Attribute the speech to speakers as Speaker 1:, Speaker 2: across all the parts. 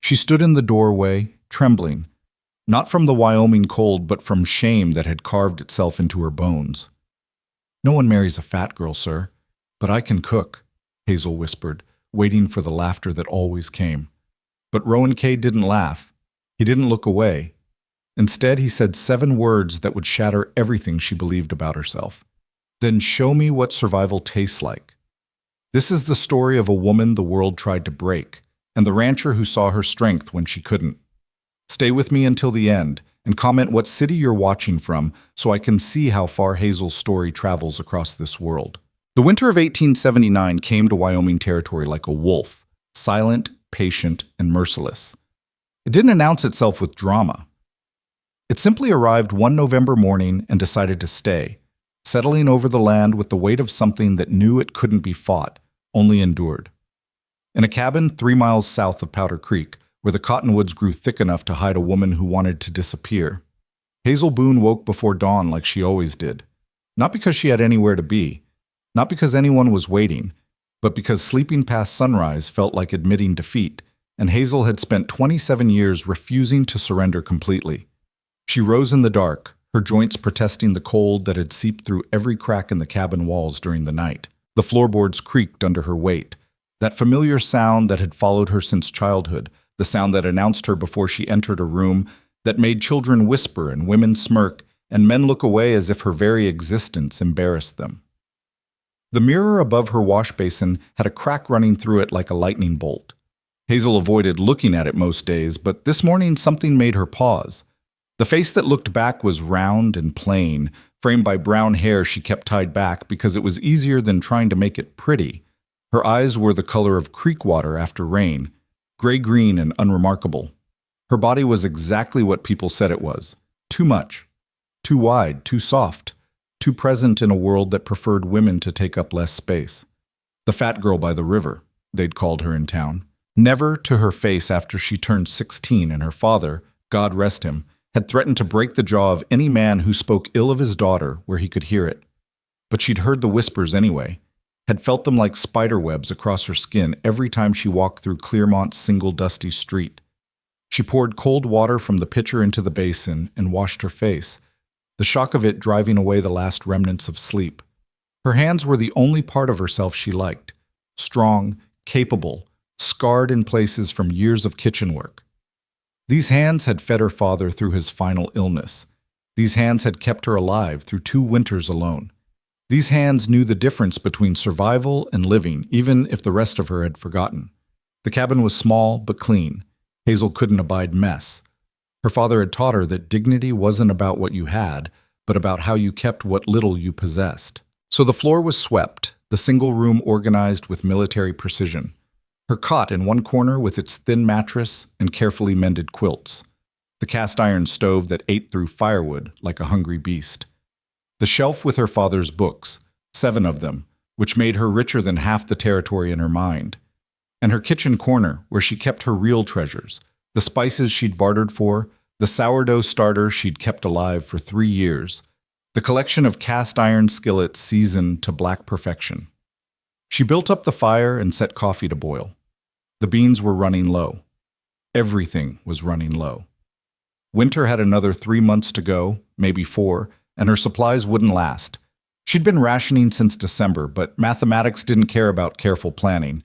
Speaker 1: She stood in the doorway, trembling, not from the Wyoming cold, but from shame that had carved itself into her bones. "No one marries a fat girl, sir, but I can cook," Hazel whispered, waiting for the laughter that always came. But Rowan K. didn't laugh. He didn't look away. Instead, he said 7 words that would shatter everything she believed about herself. "Then show me what survival tastes like." This is the story of a woman the world tried to break, and the rancher who saw her strength when she couldn't. Stay with me until the end, and comment what city you're watching from so I can see how far Hazel's story travels across this world. The winter of 1879 came to Wyoming territory like a wolf, silent, patient, and merciless. It didn't announce itself with drama. It simply arrived one November morning and decided to stay, settling over the land with the weight of something that knew it couldn't be fought, only endured. In a cabin 3 miles south of Powder Creek, where the cottonwoods grew thick enough to hide a woman who wanted to disappear, Hazel Boone woke before dawn like she always did. Not because she had anywhere to be, not because anyone was waiting, but because sleeping past sunrise felt like admitting defeat, and Hazel had spent 27 years refusing to surrender completely. She rose in the dark, her joints protesting the cold that had seeped through every crack in the cabin walls during the night. The floorboards creaked under her weight. That familiar sound that had followed her since childhood, the sound that announced her before she entered a room, that made children whisper and women smirk, and men look away as if her very existence embarrassed them. The mirror above her wash basin had a crack running through it like a lightning bolt. Hazel avoided looking at it most days, but this morning something made her pause. The face that looked back was round and plain, framed by brown hair she kept tied back because it was easier than trying to make it pretty. Her eyes were the color of creek water after rain, gray-green and unremarkable. Her body was exactly what people said it was. Too much. Too wide, too soft, too present in a world that preferred women to take up less space. The fat girl by the river, they'd called her in town. Never to her face after she turned 16 and her father, God rest him, had threatened to break the jaw of any man who spoke ill of his daughter where he could hear it. But she'd heard the whispers anyway, had felt them like spider webs across her skin every time she walked through Clearmont's single dusty street. She poured cold water from the pitcher into the basin and washed her face, the shock of it driving away the last remnants of sleep. Her hands were the only part of herself she liked, strong, capable, scarred in places from years of kitchen work. These hands had fed her father through his final illness. These hands had kept her alive through 2 winters alone. These hands knew the difference between survival and living, even if the rest of her had forgotten. The cabin was small but clean. Hazel couldn't abide mess. Her father had taught her that dignity wasn't about what you had, but about how you kept what little you possessed. So the floor was swept, the single room organized with military precision. Her cot in one corner with its thin mattress and carefully mended quilts. The cast-iron stove that ate through firewood like a hungry beast. The shelf with her father's books, 7 of them, which made her richer than half the territory in her mind. And her kitchen corner where she kept her real treasures, the spices she'd bartered for, the sourdough starter she'd kept alive for 3 years, the collection of cast-iron skillets seasoned to black perfection. She built up the fire and set coffee to boil. The beans were running low. Everything was running low. Winter had another 3 months to go, maybe 4, and her supplies wouldn't last. She'd been rationing since December, but mathematics didn't care about careful planning.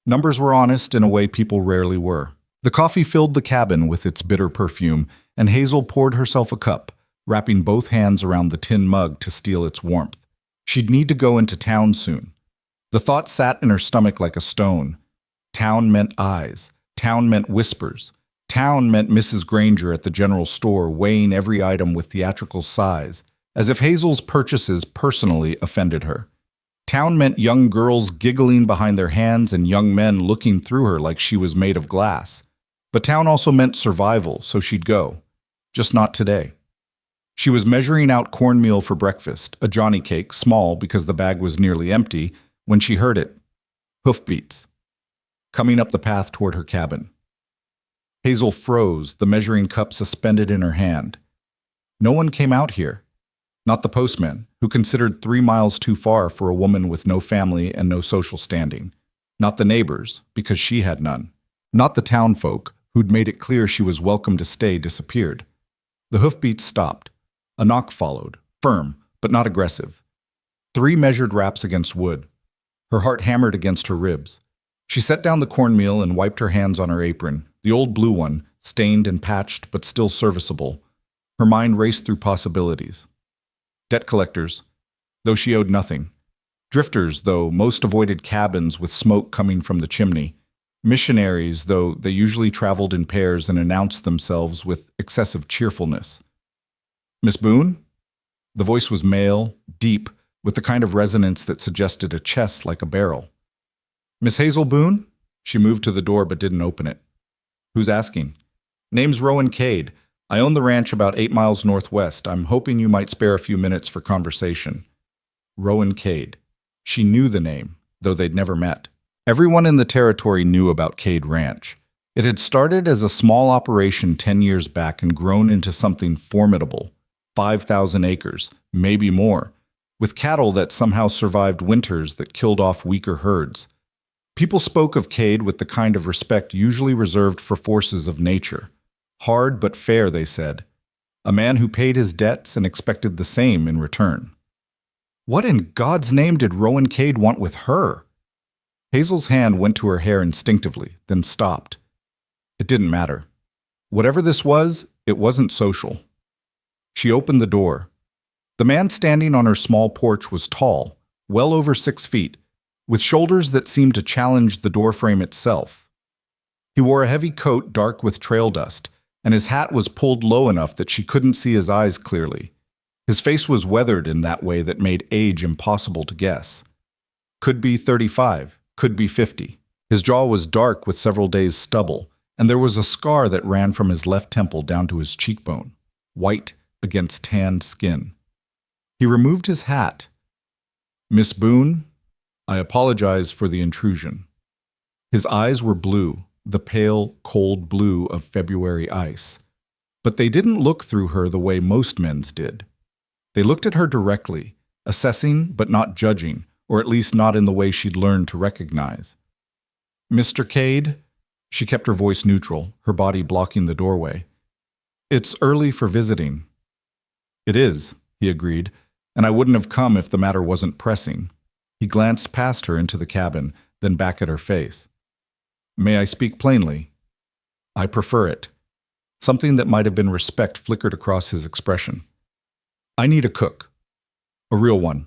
Speaker 1: Numbers were honest in a way people rarely were. The coffee filled the cabin with its bitter perfume, and Hazel poured herself a cup, wrapping both hands around the tin mug to steal its warmth. She'd need to go into town soon. The thought sat in her stomach like a stone. Town meant eyes. Town meant whispers. Town meant Mrs. Granger at the general store weighing every item with theatrical size, as if Hazel's purchases personally offended her. Town meant young girls giggling behind their hands and young men looking through her like she was made of glass. But town also meant survival, so she'd go. Just not today. She was measuring out cornmeal for breakfast, a Johnny cake, small because the bag was nearly empty, when she heard it. Hoofbeats. Coming up the path toward her cabin. Hazel froze, the measuring cup suspended in her hand. No one came out here. Not the postman, who considered 3 miles too far for a woman with no family and no social standing. Not the neighbors, because she had none. Not the townfolk, who'd made it clear she was welcome to stay, disappeared. The hoofbeats stopped. A knock followed, firm, but not aggressive. 3 measured raps against wood. Her heart hammered against her ribs. She set down the cornmeal and wiped her hands on her apron, the old blue one, stained and patched but still serviceable. Her mind raced through possibilities. Debt collectors, though she owed nothing. Drifters, though most avoided cabins with smoke coming from the chimney. Missionaries, though they usually traveled in pairs and announced themselves with excessive cheerfulness. Miss Boone? The voice was male, deep, with the kind of resonance that suggested a chest like a barrel. Miss Hazel Boone? She moved to the door but didn't open it. Who's asking? Name's Rowan Cade. I own the ranch about 8 miles northwest. I'm hoping you might spare a few minutes for conversation. Rowan Cade. She knew the name, though they'd never met. Everyone in the territory knew about Cade Ranch. It had started as a small operation 10 years back and grown into something formidable. 5,000 acres, maybe more, with cattle that somehow survived winters that killed off weaker herds. People spoke of Cade with the kind of respect usually reserved for forces of nature. Hard but fair, they said. A man who paid his debts and expected the same in return. What in God's name did Rowan Cade want with her? Hazel's hand went to her hair instinctively, then stopped. It didn't matter. Whatever this was, it wasn't social. She opened the door. The man standing on her small porch was tall, well over 6 feet, with shoulders that seemed to challenge the doorframe itself. He wore a heavy coat dark with trail dust, and his hat was pulled low enough that she couldn't see his eyes clearly. His face was weathered in that way that made age impossible to guess. Could be 35, could be 50. His jaw was dark with several days' stubble, and there was a scar that ran from his left temple down to his cheekbone, white against tanned skin. He removed his hat. Miss Boone, I apologize for the intrusion. His eyes were blue, the pale, cold blue of February ice. But they didn't look through her the way most men's did. They looked at her directly, assessing but not judging, or at least not in the way she'd learned to recognize. Mr. Cade? She kept her voice neutral, her body blocking the doorway. It's early for visiting. It is, he agreed, and I wouldn't have come if the matter wasn't pressing. He glanced past her into the cabin, then back at her face. May I speak plainly? I prefer it. Something that might have been respect flickered across his expression. I need a cook. A real one.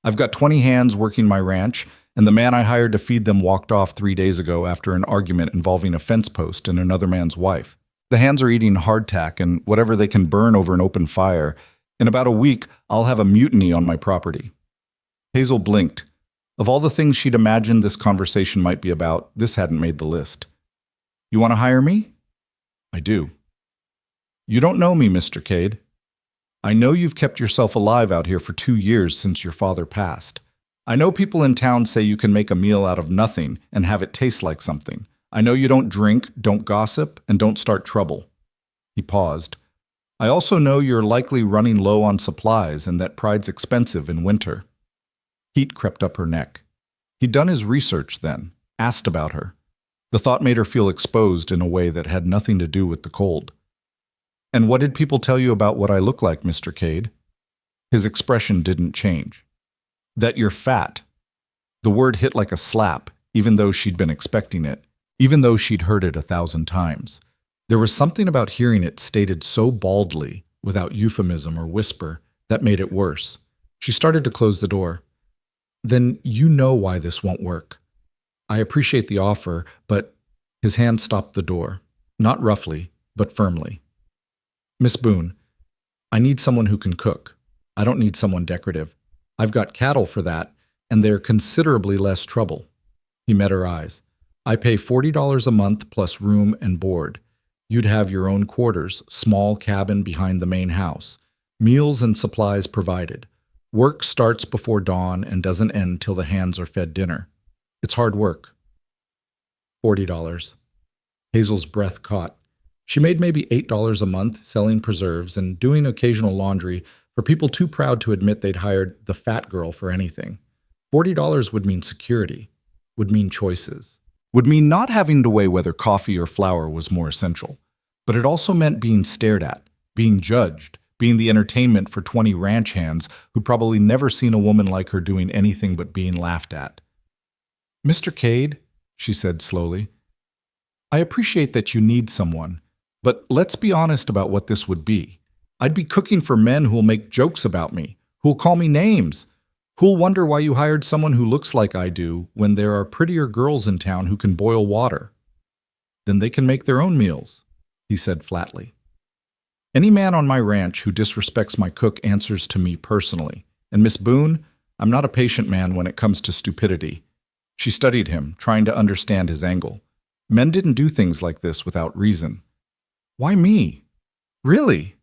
Speaker 1: I've got 20 hands working my ranch, and the man I hired to feed them walked off 3 days ago after an argument involving a fence post and another man's wife. The hands are eating hardtack and whatever they can burn over an open fire. In about a week, I'll have a mutiny on my property. Hazel blinked. Of all the things she'd imagined this conversation might be about, this hadn't made the list. You want to hire me? I do. You don't know me, Mr. Cade. I know you've kept yourself alive out here for 2 years since your father passed. I know people in town say you can make a meal out of nothing and have it taste like something. I know you don't drink, don't gossip, and don't start trouble. He paused. I also know you're likely running low on supplies and that pride's expensive in winter. Heat crept up her neck. He'd done his research then, asked about her. The thought made her feel exposed in a way that had nothing to do with the cold. And what did people tell you about what I look like, Mr. Cade? His expression didn't change. That you're fat. The word hit like a slap, even though she'd been expecting it, even though she'd heard it 1,000 times. There was something about hearing it stated so baldly, without euphemism or whisper, that made it worse. She started to close the door. Then you know why this won't work. I appreciate the offer, but his hand stopped the door, not roughly, but firmly. Miss Boone, I need someone who can cook. I don't need someone decorative. I've got cattle for that, and they're considerably less trouble. He met her eyes. I pay $40 a month plus room and board. You'd have your own quarters, small cabin behind the main house. Meals and supplies provided. Work starts before dawn and doesn't end till the hands are fed dinner. It's hard work. $40. Hazel's breath caught. She made maybe $8 a month selling preserves and doing occasional laundry for people too proud to admit they'd hired the fat girl for anything. $40 would mean security, would mean choices, would mean not having to weigh whether coffee or flour was more essential. But it also meant being stared at, being judged, being the entertainment for 20 ranch hands who'd probably never seen a woman like her doing anything but being laughed at. "Mr. Cade," she said slowly, "I appreciate that you need someone, but let's be honest about what this would be. I'd be cooking for men who'll make jokes about me, who'll call me names, who'll wonder why you hired someone who looks like I do when there are prettier girls in town who can boil water." "Then they can make their own meals," he said flatly. "Any man on my ranch who disrespects my cook answers to me personally. And Miss Boone, I'm not a patient man when it comes to stupidity." She studied him, trying to understand his angle. Men didn't do things like this without reason. "Why me? Really?"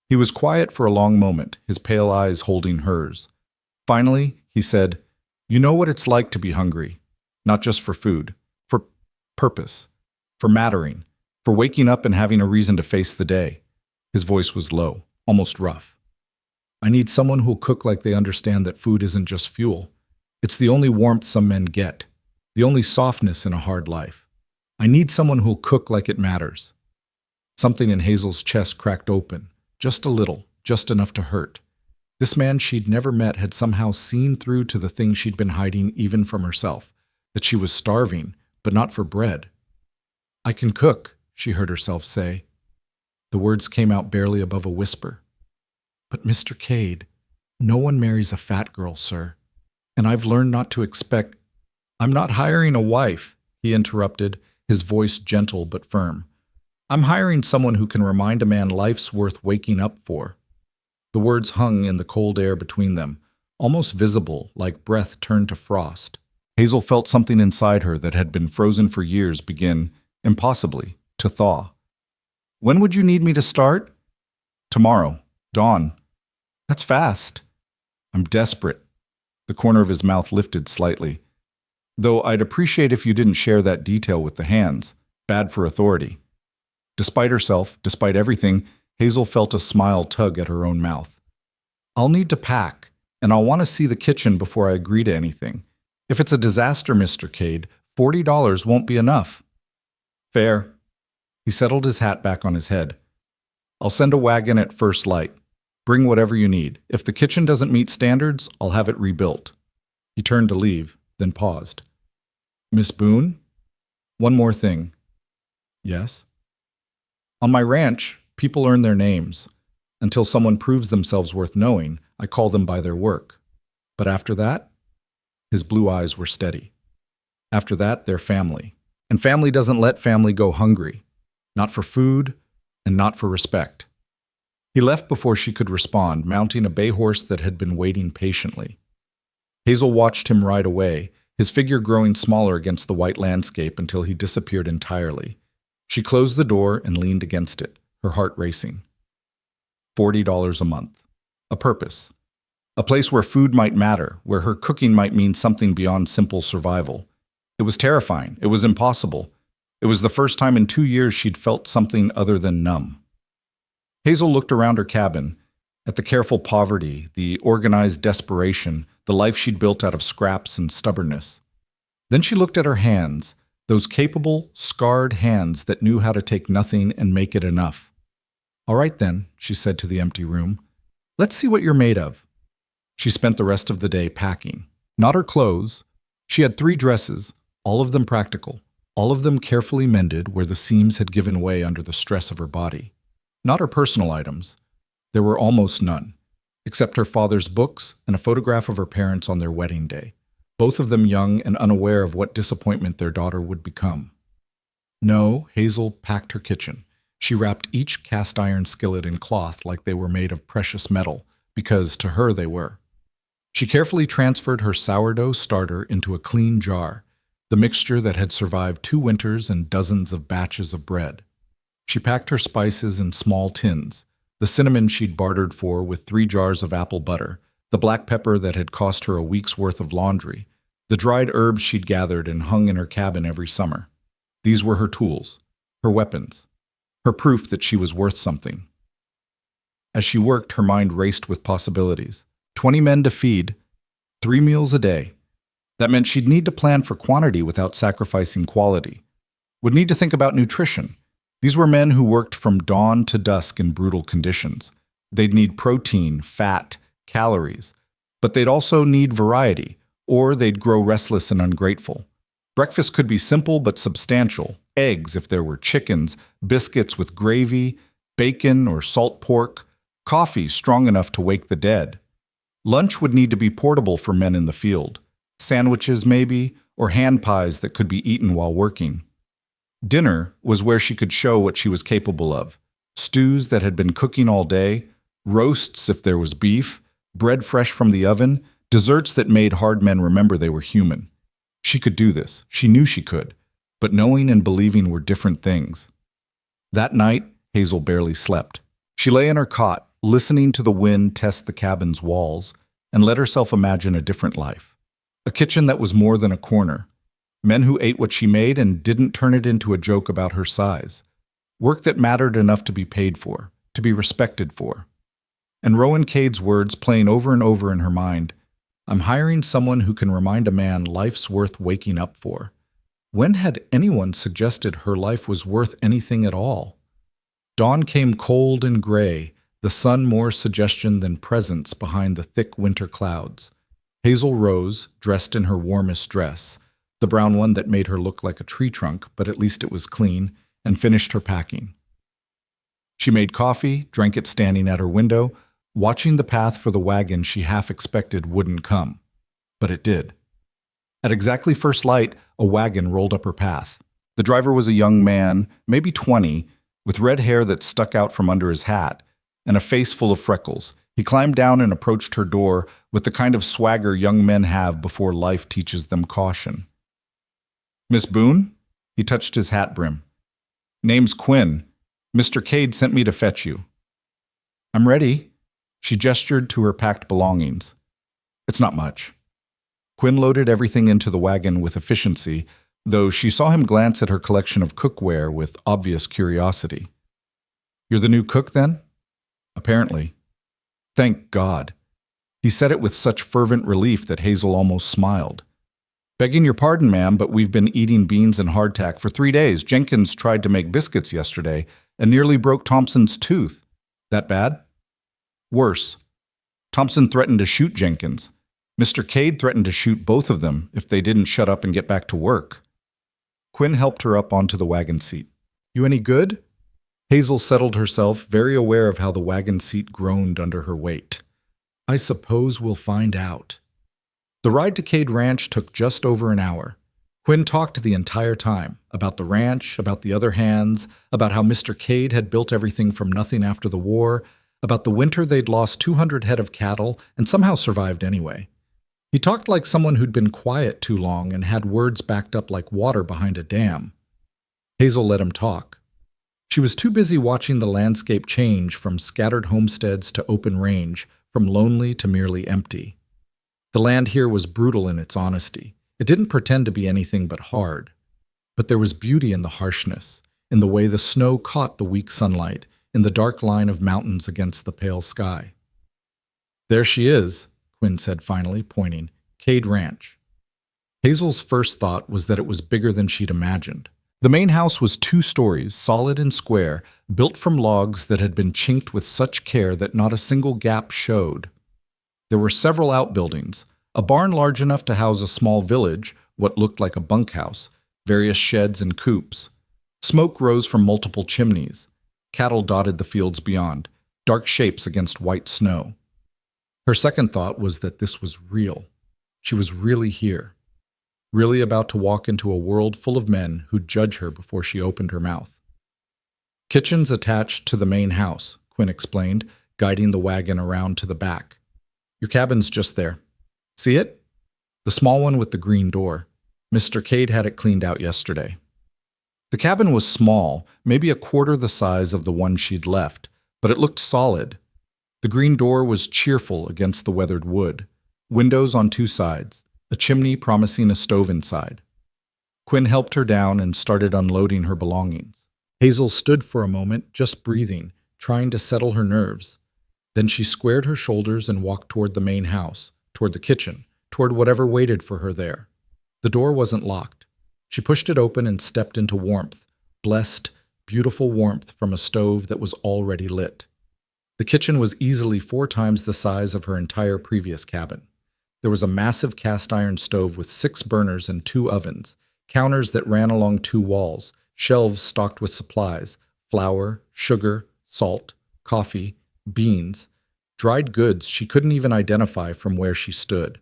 Speaker 1: He was quiet for a long moment, his pale eyes holding hers. Finally, he said, "You know what it's like to be hungry. Not just for food, for purpose, for mattering, for waking up and having a reason to face the day." His voice was low, almost rough. "I need someone who'll cook like they understand that food isn't just fuel. It's the only warmth some men get, the only softness in a hard life. I need someone who'll cook like it matters." Something in Hazel's chest cracked open, just a little, just enough to hurt. This man she'd never met had somehow seen through to the thing she'd been hiding even from herself, that she was starving, but not for bread. "I can cook," she heard herself say. The words came out barely above a whisper. "But Mr. Cade, no one marries a fat girl, sir. And I've learned not to expect—" "I'm not hiring a wife," he interrupted, his voice gentle but firm. "I'm hiring someone who can remind a man life's worth waking up for." The words hung in the cold air between them, almost visible, like breath turned to frost. Hazel felt something inside her that had been frozen for years begin, impossibly, to thaw. "When would you need me to start?" "Tomorrow. Dawn." "That's fast." "I'm desperate." The corner of his mouth lifted slightly. "Though I'd appreciate if you didn't share that detail with the hands. Bad for authority." Despite herself, despite everything, Hazel felt a smile tug at her own mouth. "I'll need to pack, and I'll want to see the kitchen before I agree to anything. If it's a disaster, Mr. Cade, $40 won't be enough." "Fair." He settled his hat back on his head. "I'll send a wagon at first light. Bring whatever you need. If the kitchen doesn't meet standards, I'll have it rebuilt." He turned to leave, then paused. "Miss Boone? One more thing." "Yes?" "On my ranch, people earn their names. Until someone proves themselves worth knowing, I call them by their work. But after that?" His blue eyes were steady. "After that, they're family. And family doesn't let family go hungry. Not for food, and not for respect." He left before she could respond, mounting a bay horse that had been waiting patiently. Hazel watched him ride away, his figure growing smaller against the white landscape until he disappeared entirely. She closed the door and leaned against it, her heart racing. $40 a month. A purpose. A place where food might matter, where her cooking might mean something beyond simple survival. It was terrifying. It was impossible. It was the first time in 2 years she'd felt something other than numb. Hazel looked around her cabin, at the careful poverty, the organized desperation, the life she'd built out of scraps and stubbornness. Then she looked at her hands, those capable, scarred hands that knew how to take nothing and make it enough. "All right then," she said to the empty room. "Let's see what you're made of." She spent the rest of the day packing. Not her clothes. She had 3 dresses, all of them practical, all of them carefully mended where the seams had given way under the stress of her body. Not her personal items. There were almost none, except her father's books and a photograph of her parents on their wedding day, both of them young and unaware of what disappointment their daughter would become. No, Hazel packed her kitchen. She wrapped each cast-iron skillet in cloth like they were made of precious metal, because to her they were. She carefully transferred her sourdough starter into a clean jar, the mixture that had survived 2 winters and dozens of batches of bread. She packed her spices in small tins, the cinnamon she'd bartered for with 3 jars of apple butter, the black pepper that had cost her a week's worth of laundry, the dried herbs she'd gathered and hung in her cabin every summer. These were her tools, her weapons, her proof that she was worth something. As she worked, her mind raced with possibilities. 20 men to feed, 3 meals a day. That meant she'd need to plan for quantity without sacrificing quality. Would need to think about nutrition. These were men who worked from dawn to dusk in brutal conditions. They'd need protein, fat, calories, but they'd also need variety, or they'd grow restless and ungrateful. Breakfast could be simple but substantial: eggs if there were chickens, biscuits with gravy, bacon or salt pork, coffee strong enough to wake the dead. Lunch would need to be portable for men in the field. Sandwiches, maybe, or hand pies that could be eaten while working. Dinner was where she could show what she was capable of. Stews that had been cooking all day, roasts if there was beef, bread fresh from the oven, desserts that made hard men remember they were human. She could do this. She knew she could. But knowing and believing were different things. That night, Hazel barely slept. She lay in her cot, listening to the wind test the cabin's walls, and let herself imagine a different life. A kitchen that was more than a corner. Men who ate what she made and didn't turn it into a joke about her size. Work that mattered enough to be paid for, to be respected for. And Rowan Cade's words playing over and over in her mind. I'm hiring someone who can remind a man life's worth waking up for. When had anyone suggested her life was worth anything at all? Dawn came cold and gray, the sun more suggestion than presence behind the thick winter clouds. Hazel rose, dressed in her warmest dress, the brown one that made her look like a tree trunk, but at least it was clean, and finished her packing. She made coffee, drank it standing at her window, watching the path for the wagon she half expected wouldn't come. But it did. At exactly first light, a wagon rolled up her path. The driver was a young man, maybe 20, with red hair that stuck out from under his hat, and a face full of freckles. He climbed down and approached her door with the kind of swagger young men have before life teaches them caution. Miss Boone? He touched his hat brim. Name's Quinn. Mr. Cade sent me to fetch you. I'm ready. She gestured to her packed belongings. It's not much. Quinn loaded everything into the wagon with efficiency, though she saw him glance at her collection of cookware with obvious curiosity. You're the new cook, then? Apparently. Thank God. He said it with such fervent relief that Hazel almost smiled. Begging your pardon, ma'am, but we've been eating beans and hardtack for 3 days. Jenkins tried to make biscuits yesterday and nearly broke Thompson's tooth. That bad? Worse. Thompson threatened to shoot Jenkins. Mr. Cade threatened to shoot both of them if they didn't shut up and get back to work. Quinn helped her up onto the wagon seat. You any good? Hazel settled herself, very aware of how the wagon seat groaned under her weight. I suppose we'll find out. The ride to Cade Ranch took just over an hour. Quinn talked the entire time, about the ranch, about the other hands, about how Mr. Cade had built everything from nothing after the war, about the winter they'd lost 200 head of cattle and somehow survived anyway. He talked like someone who'd been quiet too long and had words backed up like water behind a dam. Hazel let him talk. She was too busy watching the landscape change from scattered homesteads to open range, from lonely to merely empty. The land here was brutal in its honesty. It didn't pretend to be anything but hard. But there was beauty in the harshness, in the way the snow caught the weak sunlight, in the dark line of mountains against the pale sky. There she is, Quinn said finally, pointing. Cade Ranch. Hazel's first thought was that it was bigger than she'd imagined. The main house was 2 stories, solid and square, built from logs that had been chinked with such care that not a single gap showed. There were several outbuildings, a barn large enough to house a small village, what looked like a bunkhouse, various sheds and coops. Smoke rose from multiple chimneys. Cattle dotted the fields beyond, dark shapes against white snow. Her second thought was that this was real. She was really here. Really about to walk into a world full of men who'd judge her before she opened her mouth. Kitchens attached to the main house, Quinn explained, guiding the wagon around to the back. Your cabin's just there. See it? The small one with the green door. Mr. Cade had it cleaned out yesterday. The cabin was small, maybe a quarter the size of the one she'd left, but it looked solid. The green door was cheerful against the weathered wood. Windows on 2 sides, a chimney promising a stove inside. Quinn helped her down and started unloading her belongings. Hazel stood for a moment, just breathing, trying to settle her nerves. Then she squared her shoulders and walked toward the main house, toward the kitchen, toward whatever waited for her there. The door wasn't locked. She pushed it open and stepped into warmth, blessed, beautiful warmth from a stove that was already lit. The kitchen was easily 4 times the size of her entire previous cabin. There was a massive cast iron stove with 6 burners and 2 ovens, counters that ran along 2 walls, shelves stocked with supplies, flour, sugar, salt, coffee, beans, dried goods she couldn't even identify from where she stood.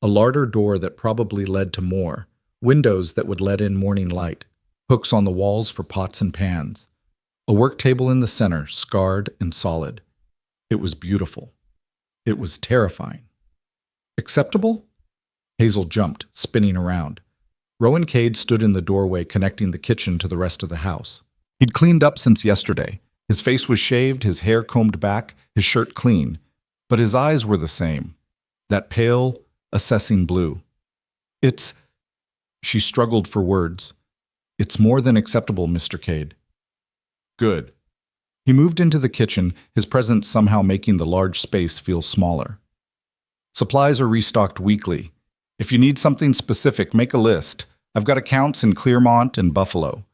Speaker 1: A larder door that probably led to more, windows that would let in morning light, hooks on the walls for pots and pans. A work table in the center, scarred and solid. It was beautiful. It was terrifying. Acceptable? Hazel jumped, spinning around. Rowan Cade stood in the doorway connecting the kitchen to the rest of the house. He'd cleaned up since yesterday. His face was shaved, his hair combed back, his shirt clean. But his eyes were the same. That pale, assessing blue. She struggled for words. It's more than acceptable, Mr. Cade. Good. He moved into the kitchen, his presence somehow making the large space feel smaller. Supplies are restocked weekly. If you need something specific, make a list. I've got accounts in Clearmont and Buffalo.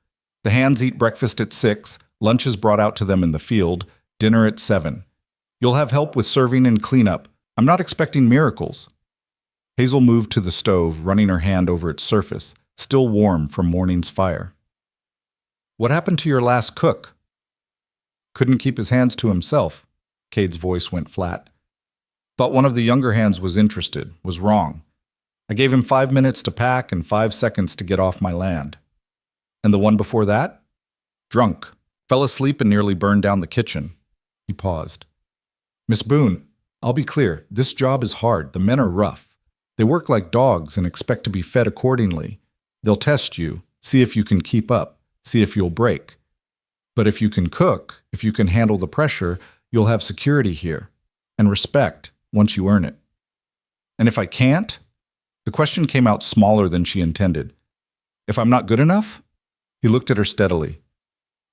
Speaker 1: The hands eat breakfast at 6, lunch is brought out to them in the field, dinner at 7. You'll have help with serving and cleanup. I'm not expecting miracles. Hazel moved to the stove, running her hand over its surface, still warm from morning's fire. What happened to your last cook? Couldn't keep his hands to himself. Cade's voice went flat. Thought one of the younger hands was interested, was wrong. I gave him 5 minutes to pack and 5 seconds to get off my land. And the one before that? Drunk. Fell asleep and nearly burned down the kitchen. He paused. Miss Boone, I'll be clear, this job is hard. The men are rough. They work like dogs and expect to be fed accordingly. They'll test you, see if you can keep up, see if you'll break. But if you can cook, if you can handle the pressure, you'll have security here, and respect once you earn it. And if I can't? The question came out smaller than she intended. If I'm not good enough? He looked at her steadily.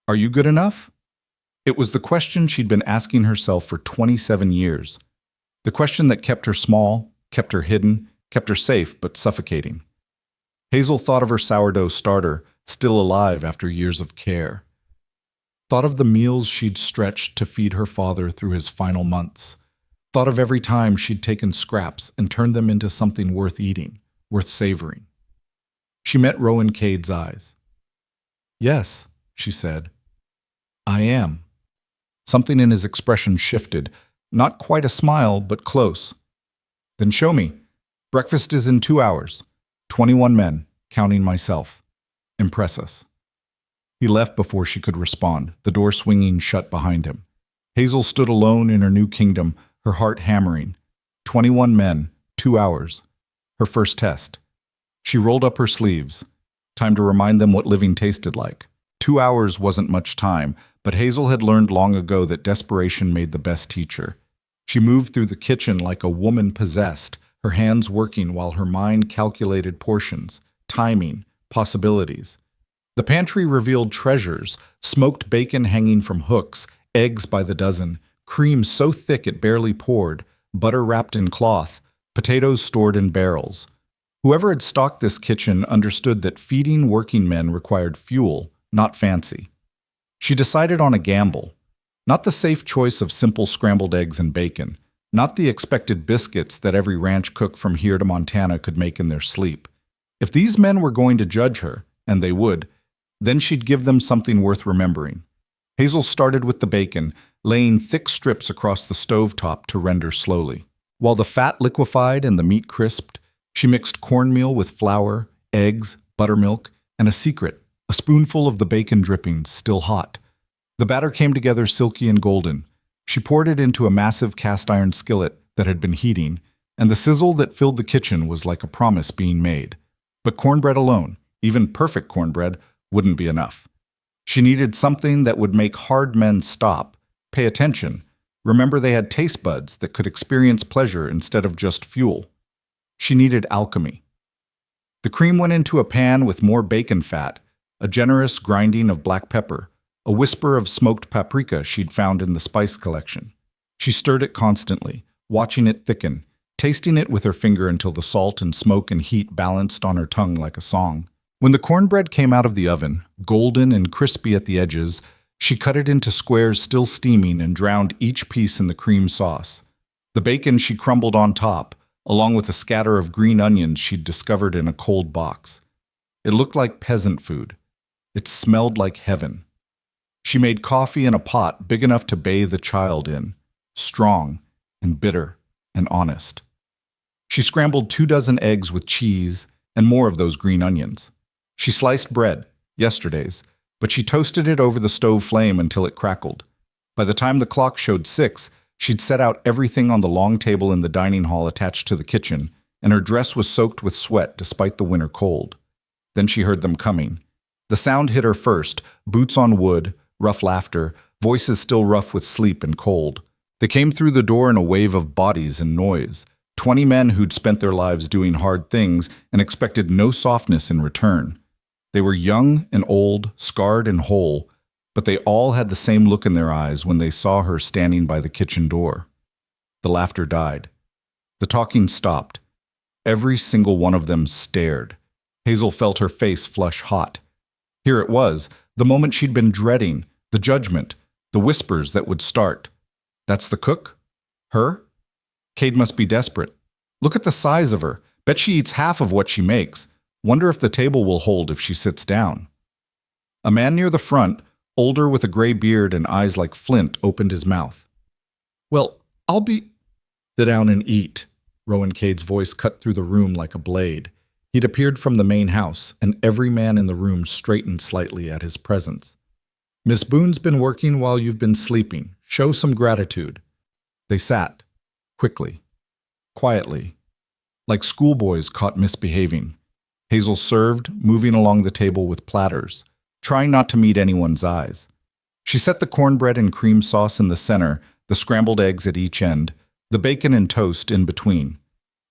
Speaker 1: Are you good enough? It was the question she'd been asking herself for 27 years. The question that kept her small, kept her hidden, kept her safe but suffocating. Hazel thought of her sourdough starter, still alive after years of care. Thought of the meals she'd stretched to feed her father through his final months. Thought of every time she'd taken scraps and turned them into something worth eating, worth savoring. She met Rowan Cade's eyes. Yes, she said. I am. Something in his expression shifted, not quite a smile, but close. Then show me. Breakfast is in 2 hours. 21 men, counting myself. Impress us. He left before she could respond, the door swinging shut behind him. Hazel stood alone in her new kingdom, her heart hammering. 21 men, 2 hours. Her first test. She rolled up her sleeves. Time to remind them what living tasted like. 2 hours wasn't much time, but Hazel had learned long ago that desperation made the best teacher. She moved through the kitchen like a woman possessed, her hands working while her mind calculated portions, timing, possibilities. The pantry revealed treasures, smoked bacon hanging from hooks, eggs by the dozen, cream so thick it barely poured, butter wrapped in cloth, potatoes stored in barrels. Whoever had stocked this kitchen understood that feeding working men required fuel, not fancy. She decided on a gamble. Not the safe choice of simple scrambled eggs and bacon, not the expected biscuits that every ranch cook from here to Montana could make in their sleep. If these men were going to judge her, and they would, then she'd give them something worth remembering. Hazel started with the bacon, laying thick strips across the stovetop to render slowly. While the fat liquefied and the meat crisped, she mixed cornmeal with flour, eggs, buttermilk, and a secret, a spoonful of the bacon drippings, still hot. The batter came together silky and golden. She poured it into a massive cast iron skillet that had been heating, and the sizzle that filled the kitchen was like a promise being made. But cornbread alone, even perfect cornbread, wouldn't be enough. She needed something that would make hard men stop, pay attention, remember they had taste buds that could experience pleasure instead of just fuel. She needed alchemy. The cream went into a pan with more bacon fat, a generous grinding of black pepper, a whisper of smoked paprika she'd found in the spice collection. She stirred it constantly, watching it thicken, tasting it with her finger until the salt and smoke and heat balanced on her tongue like a song. When the cornbread came out of the oven, golden and crispy at the edges, she cut it into squares still steaming and drowned each piece in the cream sauce. The bacon she crumbled on top, along with a scatter of green onions she'd discovered in a cold box. It looked like peasant food. It smelled like heaven. She made coffee in a pot big enough to bathe a child in, strong and bitter and honest. She scrambled 24 eggs with cheese and more of those green onions. She sliced bread, yesterday's, but she toasted it over the stove flame until it crackled. By the time the clock showed 6, she'd set out everything on the long table in the dining hall attached to the kitchen, and her dress was soaked with sweat despite the winter cold. Then she heard them coming. The sound hit her first, boots on wood, rough laughter, voices still rough with sleep and cold. They came through the door in a wave of bodies and noise. 20 men who'd spent their lives doing hard things and expected no softness in return. They were young and old, scarred and whole, but they all had the same look in their eyes when they saw her standing by the kitchen door. The laughter died. The talking stopped. Every single one of them stared. Hazel felt her face flush hot. Here it was, the moment she'd been dreading, the judgment, the whispers that would start. That's the cook? Her? Cade must be desperate. Look at the size of her. Bet she eats half of what she makes. Wonder if the table will hold if she sits down. A man near the front, older with a gray beard and eyes like flint, opened his mouth. Well, I'll be... Sit down and eat. Rowan Cade's voice cut through the room like a blade. He'd appeared from the main house, and every man in the room straightened slightly at his presence. Miss Boone's been working while you've been sleeping. Show some gratitude. They sat, quickly, quietly, like schoolboys caught misbehaving. Hazel served, moving along the table with platters, trying not to meet anyone's eyes. She set the cornbread and cream sauce in the center, the scrambled eggs at each end, the bacon and toast in between.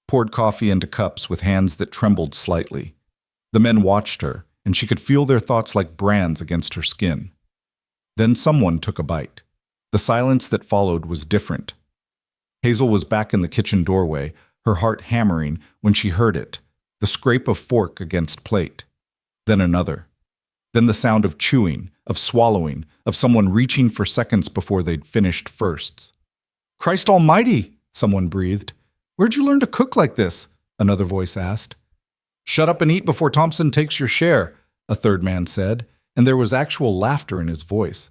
Speaker 1: Poured coffee into cups with hands that trembled slightly. The men watched her, and she could feel their thoughts like brands against her skin. Then someone took a bite. The silence that followed was different. Hazel was back in the kitchen doorway, her heart hammering when she heard it, the scrape of fork against plate. Then another. Then the sound of chewing, of swallowing, of someone reaching for seconds before they'd finished firsts. Christ almighty, someone breathed. Where'd you learn to cook like this? Another voice asked. Shut up and eat before Thompson takes your share, a third man said, and there was actual laughter in his voice.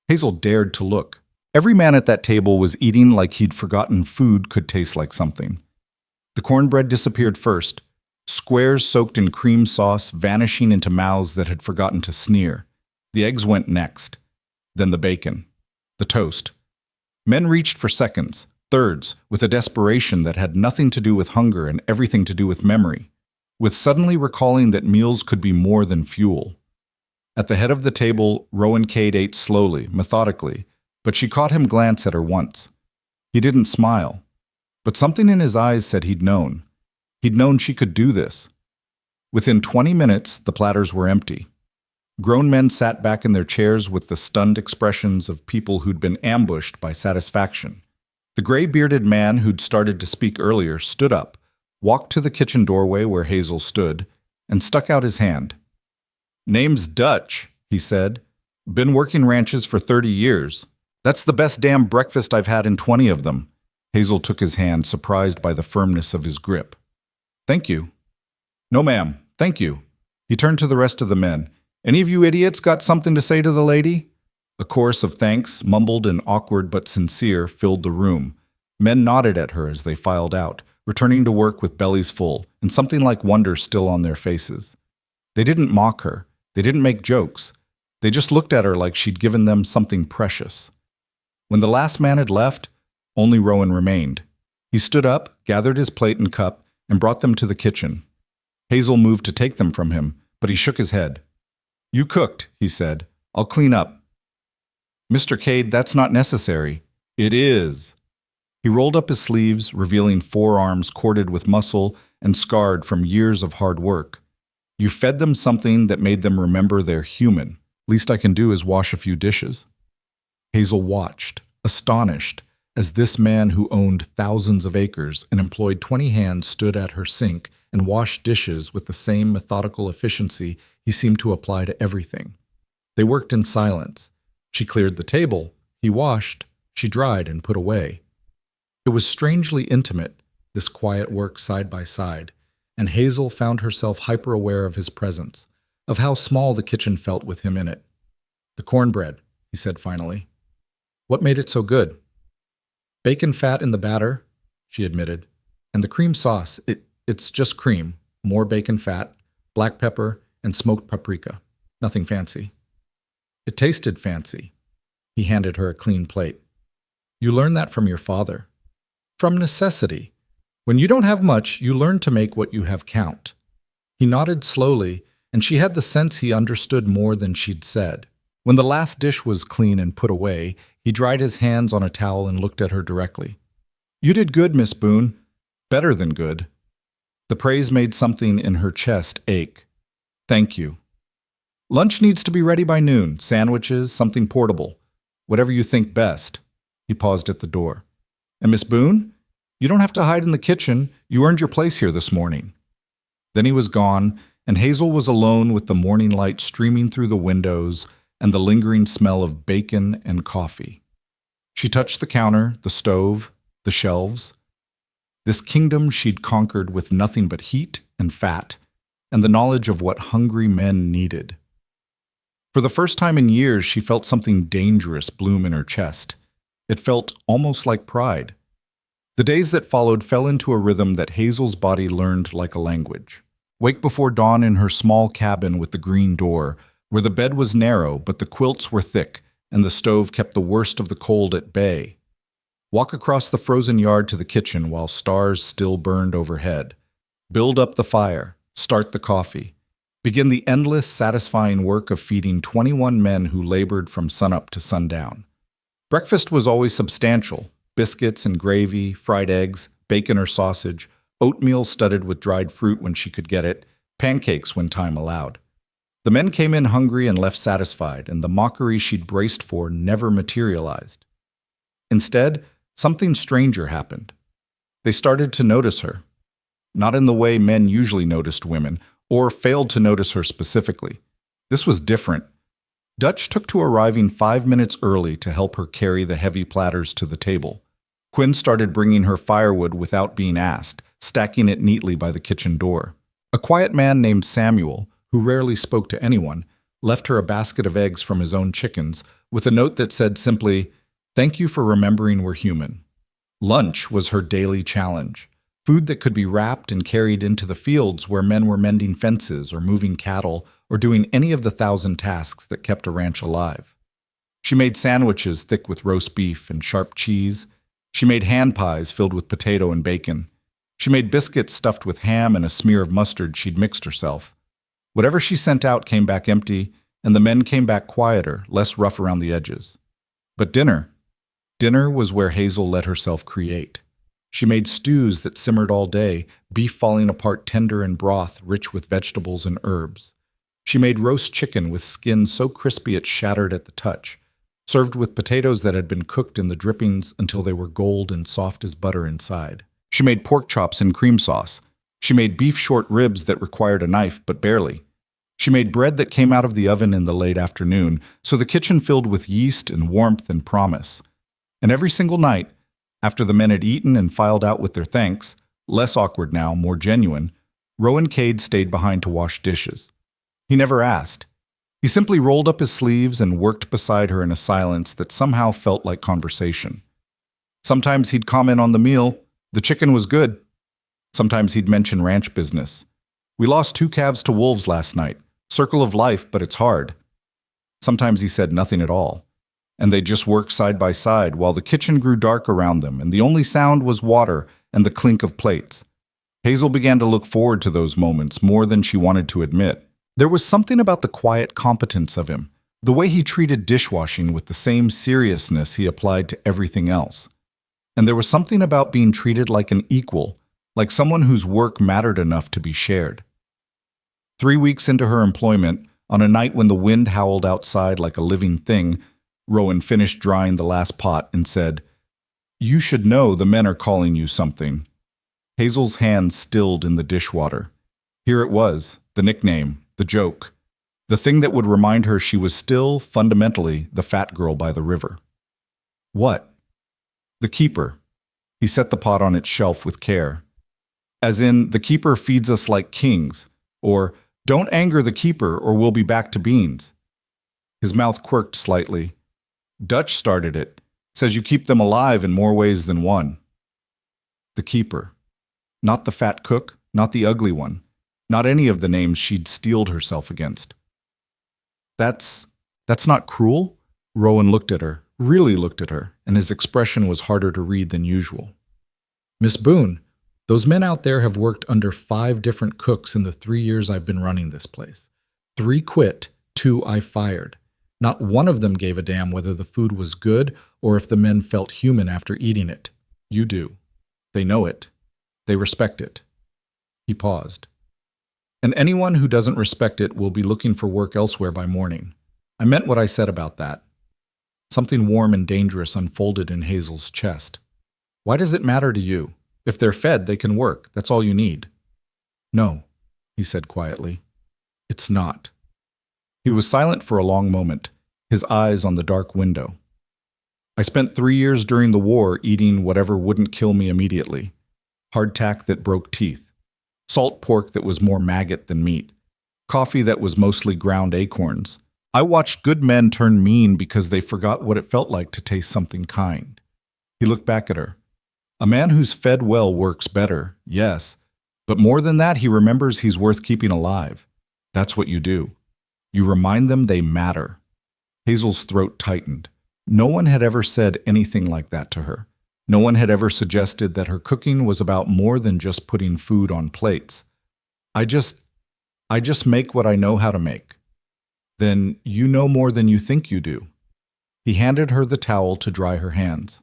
Speaker 1: Hazel dared to look. Every man at that table was eating like he'd forgotten food could taste like something. The cornbread disappeared first, squares soaked in cream sauce vanishing into mouths that had forgotten to sneer. The eggs went next. Then the bacon. The toast. Men reached for seconds, thirds, with a desperation that had nothing to do with hunger and everything to do with memory, with suddenly recalling that meals could be more than fuel. At the head of the table, Rowan Cade ate slowly, methodically, but she caught him glance at her once. He didn't smile, but something in his eyes said he'd known. He'd known she could do this. Within 20 minutes, the platters were empty. Grown men sat back in their chairs with the stunned expressions of people who'd been ambushed by satisfaction. The gray-bearded man who'd started to speak earlier stood up, walked to the kitchen doorway where Hazel stood, and stuck out his hand. Name's Dutch, he said. Been working ranches for 30 years. That's the best damn breakfast I've had in 20 of them. Hazel took his hand, surprised by the firmness of his grip. Thank you. No, ma'am. Thank you. He turned to the rest of the men. Any of you idiots got something to say to the lady? A chorus of thanks, mumbled and awkward but sincere, filled the room. Men nodded at her as they filed out, returning to work with bellies full and something like wonder still on their faces. They didn't mock her. They didn't make jokes. They just looked at her like she'd given them something precious. When the last man had left, only Rowan remained. He stood up, gathered his plate and cup, and brought them to the kitchen. Hazel moved to take them from him, but he shook his head. You cooked, he said. I'll clean up. Mr. Cade, that's not necessary. It is. He rolled up his sleeves, revealing forearms corded with muscle and scarred from years of hard work. You fed them something that made them remember they're human. Least I can do is wash a few dishes. Hazel watched, astonished. as this man who owned thousands of acres and employed 20 hands stood at her sink and washed dishes with the same methodical efficiency he seemed to apply to everything. They worked in silence. She cleared the table, he washed, she dried and put away. It was strangely intimate, this quiet work side by side, and Hazel found herself hyper-aware of his presence, of how small the kitchen felt with him in it. "The cornbread," he said finally. "What made it so good?" "Bacon fat in the batter," she admitted. "And the cream sauce, it's just cream, more bacon fat, black pepper, and smoked paprika. Nothing fancy." "It tasted fancy." He handed her a clean plate. "You learned that from your father." "From necessity. When you don't have much, you learn to make what you have count." He nodded slowly, and she had the sense he understood more than she'd said. When the last dish was clean and put away, he dried his hands on a towel and looked at her directly. "You did good, Miss Boone. Better than good." The praise made something in her chest ache. "Thank you. Lunch needs to be ready by noon. Sandwiches, something portable. Whatever you think best." He paused at the door. "And Miss Boone, you don't have to hide in the kitchen. You earned your place here this morning." Then he was gone, and Hazel was alone with the morning light streaming through the windows and the lingering smell of bacon and coffee. She touched the counter, the stove, the shelves. This kingdom she'd conquered with nothing but heat and fat, and the knowledge of what hungry men needed. For the first time in years, she felt something dangerous bloom in her chest. It felt almost like pride. The days that followed fell into a rhythm that Hazel's body learned like a language. Wake before dawn in her small cabin with the green door, where the bed was narrow but the quilts were thick and the stove kept the worst of the cold at bay. Walk across the frozen yard to the kitchen while stars still burned overhead. Build up the fire, start the coffee. Begin the endless, satisfying work of feeding 21 men who labored from sunup to sundown. Breakfast was always substantial: biscuits and gravy, fried eggs, bacon or sausage, oatmeal studded with dried fruit when she could get it, pancakes when time allowed. The men came in hungry and left satisfied, and the mockery she'd braced for never materialized. Instead, something stranger happened. They started to notice her. Not in the way men usually noticed women, or failed to notice her specifically. This was different. Dutch took to arriving 5 minutes early to help her carry the heavy platters to the table. Quinn started bringing her firewood without being asked, stacking it neatly by the kitchen door. A quiet man named Samuel, who rarely spoke to anyone, left her a basket of eggs from his own chickens, with a note that said simply, "Thank you for remembering we're human." Lunch was her daily challenge. Food that could be wrapped and carried into the fields where men were mending fences or moving cattle or doing any of the 1,000 tasks that kept a ranch alive. She made sandwiches thick with roast beef and sharp cheese. She made hand pies filled with potato and bacon. She made biscuits stuffed with ham and a smear of mustard she'd mixed herself. Whatever she sent out came back empty, and the men came back quieter, less rough around the edges. But dinner was where Hazel let herself create. She made stews that simmered all day, beef falling apart tender in broth rich with vegetables and herbs. She made roast chicken with skin so crispy it shattered at the touch, served with potatoes that had been cooked in the drippings until they were gold and soft as butter inside. She made pork chops in cream sauce. She made beef short ribs that required a knife, but barely. She made bread that came out of the oven in the late afternoon, so the kitchen filled with yeast and warmth and promise. And every single night, after the men had eaten and filed out with their thanks, less awkward now, more genuine, Rowan Cade stayed behind to wash dishes. He never asked. He simply rolled up his sleeves and worked beside her in a silence that somehow felt like conversation. Sometimes he'd comment on the meal. The chicken was good. Sometimes he'd mention ranch business. We lost 2 calves to wolves last night. Circle of life, but it's hard. Sometimes he said nothing at all. And they just worked side by side while the kitchen grew dark around them, and the only sound was water and the clink of plates. Hazel began to look forward to those moments more than she wanted to admit. There was something about the quiet competence of him, the way he treated dishwashing with the same seriousness he applied to everything else. And there was something about being treated like an equal, like someone whose work mattered enough to be shared. 3 weeks into her employment, on a night when the wind howled outside like a living thing, Rowan finished drying the last pot and said, You should know the men are calling you something. Hazel's hand stilled in the dishwater. Here it was, the nickname, the joke, the thing that would remind her she was still, fundamentally, the fat girl by the river. What? The keeper. He set the pot on its shelf with care. As in, the keeper feeds us like kings, or don't anger the keeper or we'll be back to beans. His mouth quirked slightly. Dutch started it. Says you keep them alive in more ways than one. The keeper. Not the fat cook, not the ugly one, not any of the names she'd steeled herself against. That's not cruel? Rowan looked at her, really looked at her, and his expression was harder to read than usual. Miss Boone, those men out there have worked under 5 different cooks in the 3 years I've been running this place. 3 quit, 2 I fired. Not one of them gave a damn whether the food was good or if the men felt human after eating it. You do. They know it. They respect it. He paused. And anyone who doesn't respect it will be looking for work elsewhere by morning. I meant what I said about that. Something warm and dangerous unfolded in Hazel's chest. Why does it matter to you? If they're fed, they can work. That's all you need. No, he said quietly. It's not. He was silent for a long moment, his eyes on the dark window. I spent 3 years during the war eating whatever wouldn't kill me immediately. Hardtack that broke teeth. Salt pork that was more maggot than meat. Coffee that was mostly ground acorns. I watched good men turn mean because they forgot what it felt like to taste something kind. He looked back at her. A man who's fed well works better, yes. But more than that, he remembers he's worth keeping alive. That's what you do. You remind them they matter. Hazel's throat tightened. No one had ever said anything like that to her. No one had ever suggested that her cooking was about more than just putting food on plates. I just make what I know how to make. Then you know more than you think you do. He handed her the towel to dry her hands.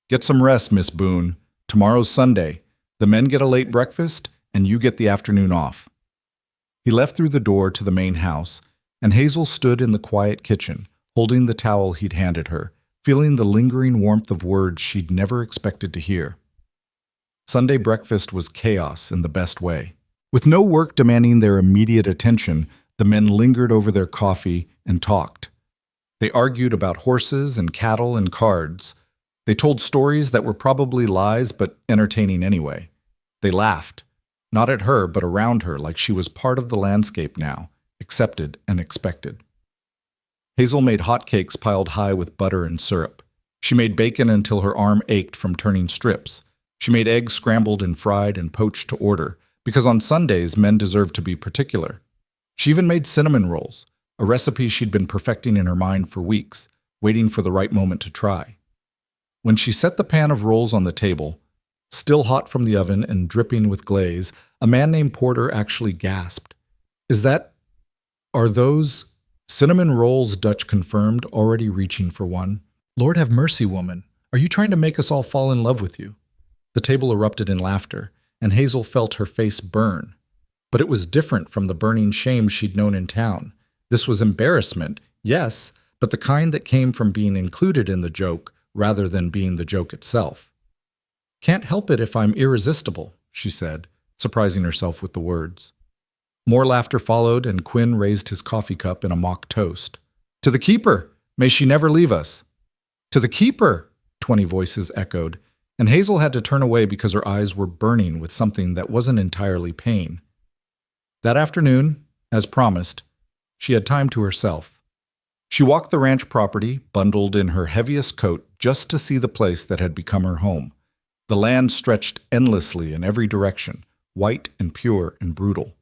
Speaker 1: Get some rest, Miss Boone. Tomorrow's Sunday. The men get a late breakfast, and you get the afternoon off. He left through the door to the main house, and Hazel stood in the quiet kitchen, holding the towel he'd handed her, feeling the lingering warmth of words she'd never expected to hear. Sunday breakfast was chaos in the best way. With no work demanding their immediate attention, the men lingered over their coffee and talked. They argued about horses and cattle and cards. They told stories that were probably lies but entertaining anyway. They laughed, not at her but around her like she was part of the landscape now, accepted and expected. Hazel made hotcakes piled high with butter and syrup. She made bacon until her arm ached from turning strips. She made eggs scrambled and fried and poached to order, because on Sundays men deserved to be particular. She even made cinnamon rolls, a recipe she'd been perfecting in her mind for weeks, waiting for the right moment to try. When she set the pan of rolls on the table, still hot from the oven and dripping with glaze, a man named Porter actually gasped. Are those cinnamon rolls, Dutch confirmed, already reaching for one? Lord have mercy, woman. Are you trying to make us all fall in love with you? The table erupted in laughter, and Hazel felt her face burn. But it was different from the burning shame she'd known in town. This was embarrassment, yes, but the kind that came from being included in the joke rather than being the joke itself. Can't help it if I'm irresistible, she said, surprising herself with the words. More laughter followed, and Quinn raised his coffee cup in a mock toast. To the keeper! May she never leave us! To the keeper! 20 voices echoed, and Hazel had to turn away because her eyes were burning with something that wasn't entirely pain. That afternoon, as promised, she had time to herself. She walked the ranch property, bundled in her heaviest coat, just to see the place that had become her home. The land stretched endlessly in every direction, white and pure and brutal.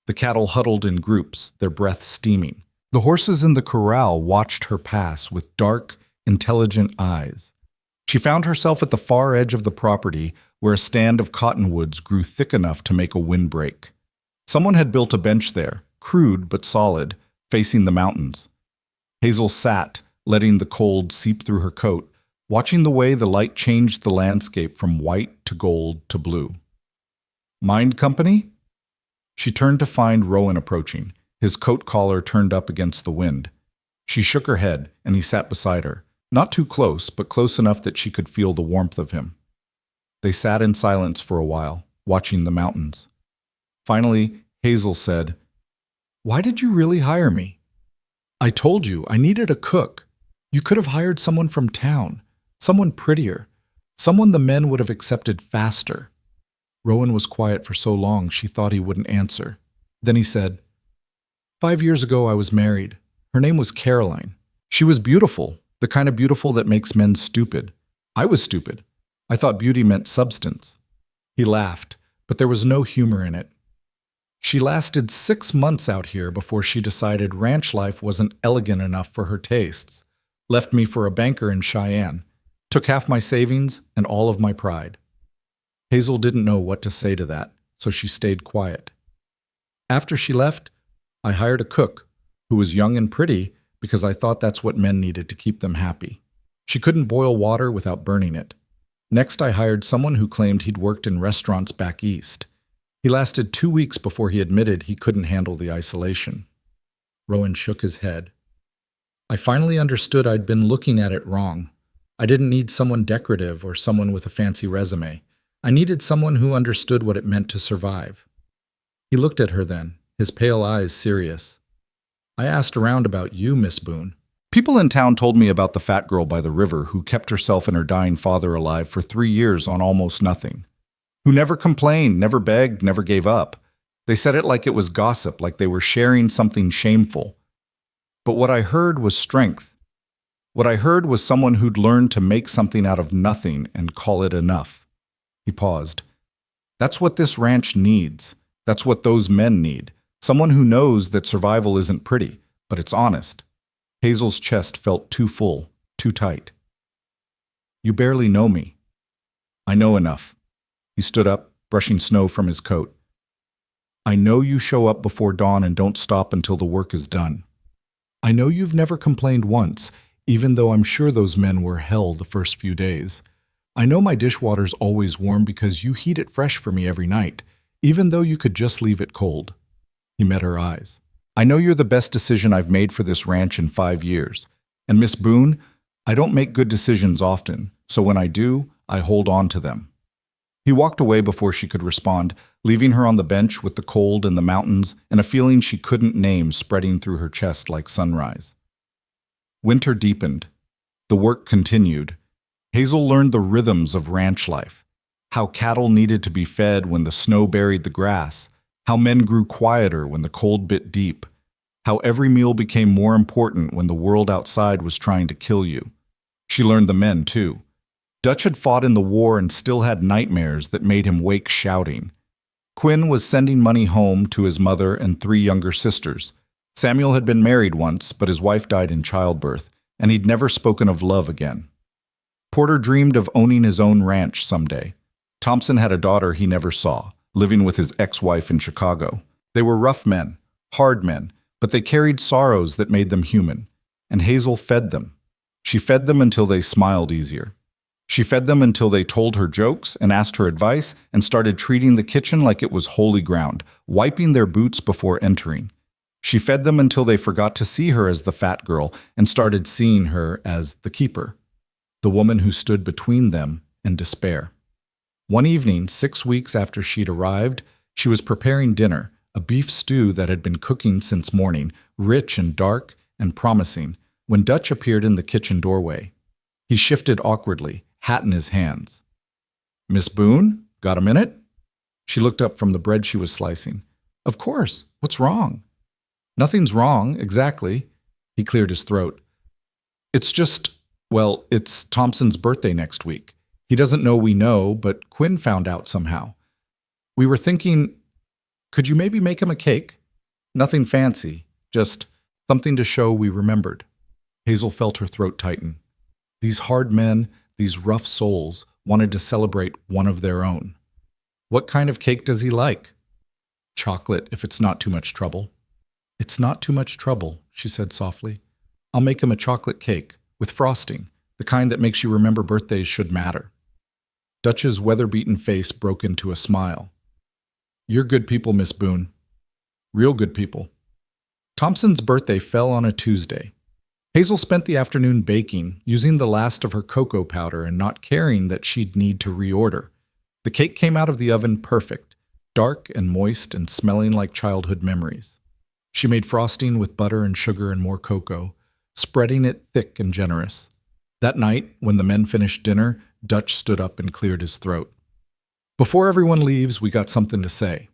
Speaker 1: The cattle huddled in groups, their breath steaming. The horses in the corral watched her pass with dark, intelligent eyes. She found herself at the far edge of the property where a stand of cottonwoods grew thick enough to make a windbreak. Someone had built a bench there, crude but solid, facing the mountains. Hazel sat, letting the cold seep through her coat, watching the way the light changed the landscape from white to gold to blue. Mind company? She turned to find Rowan approaching, his coat collar turned up against the wind. She shook her head, and he sat beside her, Not too close, but close enough that she could feel the warmth of him. They sat in silence for a while, watching the mountains. Finally, Hazel said, "Why did you really hire me? I told you I needed a cook. You could have hired someone from town, someone prettier, someone the men would have accepted faster." Rowan was quiet for so long she thought he wouldn't answer. Then he said, 5 years ago I was married. Her name was Caroline. She was beautiful, the kind of beautiful that makes men stupid. I was stupid. I thought beauty meant substance." He laughed, but there was no humor in it. "She lasted 6 months out here before she decided ranch life wasn't elegant enough for her tastes, left me for a banker in Cheyenne, took half my savings and all of my pride." Hazel didn't know what to say to that, so she stayed quiet. "After she left, I hired a cook who was young and pretty because I thought that's what men needed to keep them happy. She couldn't boil water without burning it. Next, I hired someone who claimed he'd worked in restaurants back east. He lasted 2 weeks before he admitted he couldn't handle the isolation." Rowan shook his head. "I finally understood I'd been looking at it wrong. I didn't need someone decorative or someone with a fancy resume. I needed someone who understood what it meant to survive." He looked at her then, his pale eyes serious. "I asked around about you, Miss Boone. People in town told me about the fat girl by the river who kept herself and her dying father alive for 3 years on almost nothing. Who never complained, never begged, never gave up. They said it like it was gossip, like they were sharing something shameful. But what I heard was strength. What I heard was someone who'd learned to make something out of nothing and call it enough." He paused. "That's what this ranch needs. That's what those men need. Someone who knows that survival isn't pretty, but it's honest." Hazel's chest felt too full, too tight. "You barely know me." "I know enough." He stood up, brushing snow from his coat. "I know you show up before dawn and don't stop until the work is done. I know you've never complained once, even though I'm sure those men were hell the first few days. I know my dishwater's always warm because you heat it fresh for me every night, even though you could just leave it cold." He met her eyes. "I know you're the best decision I've made for this ranch in 5 years. And Miss Boone, I don't make good decisions often, so when I do, I hold on to them." He walked away before she could respond, leaving her on the bench with the cold and the mountains and a feeling she couldn't name spreading through her chest like sunrise. Winter deepened. The work continued. Hazel learned the rhythms of ranch life, how cattle needed to be fed when the snow buried the grass, how men grew quieter when the cold bit deep, how every meal became more important when the world outside was trying to kill you. She learned the men, too. Dutch had fought in the war and still had nightmares that made him wake shouting. Quinn was sending money home to his mother and 3 younger sisters. Samuel had been married once, but his wife died in childbirth, and he'd never spoken of love again. Porter dreamed of owning his own ranch someday. Thompson had a daughter he never saw, living with his ex-wife in Chicago. They were rough men, hard men, but they carried sorrows that made them human. And Hazel fed them. She fed them until they smiled easier. She fed them until they told her jokes and asked her advice and started treating the kitchen like it was holy ground, wiping their boots before entering. She fed them until they forgot to see her as the fat girl and started seeing her as the keeper, the woman who stood between them and despair. One evening, 6 weeks after she'd arrived, she was preparing dinner, a beef stew that had been cooking since morning, rich and dark and promising, when Dutch appeared in the kitchen doorway. He shifted awkwardly, hat in his hands. "Miss Boone, got a minute?" She looked up from the bread she was slicing. "Of course. What's wrong?" "Nothing's wrong, exactly." He cleared his throat. "It's just, well, it's Thompson's birthday next week. He doesn't know we know, but Quinn found out somehow. We were thinking, could you maybe make him a cake? Nothing fancy, just something to show we remembered." Hazel felt her throat tighten. These hard men, these rough souls, wanted to celebrate one of their own. "What kind of cake does he like?" "Chocolate, if it's not too much trouble." "It's not too much trouble," she said softly. "I'll make him a chocolate cake, with frosting, the kind that makes you remember birthdays should matter." Dutch's weather-beaten face broke into a smile. "You're good people, Miss Boone. Real good people." Thompson's birthday fell on a Tuesday. Hazel spent the afternoon baking, using the last of her cocoa powder and not caring that she'd need to reorder. The cake came out of the oven perfect, dark and moist and smelling like childhood memories. She made frosting with butter and sugar and more cocoa, spreading it thick and generous. That night, when the men finished dinner, Dutch stood up and cleared his throat. "Before everyone leaves, we got something to say.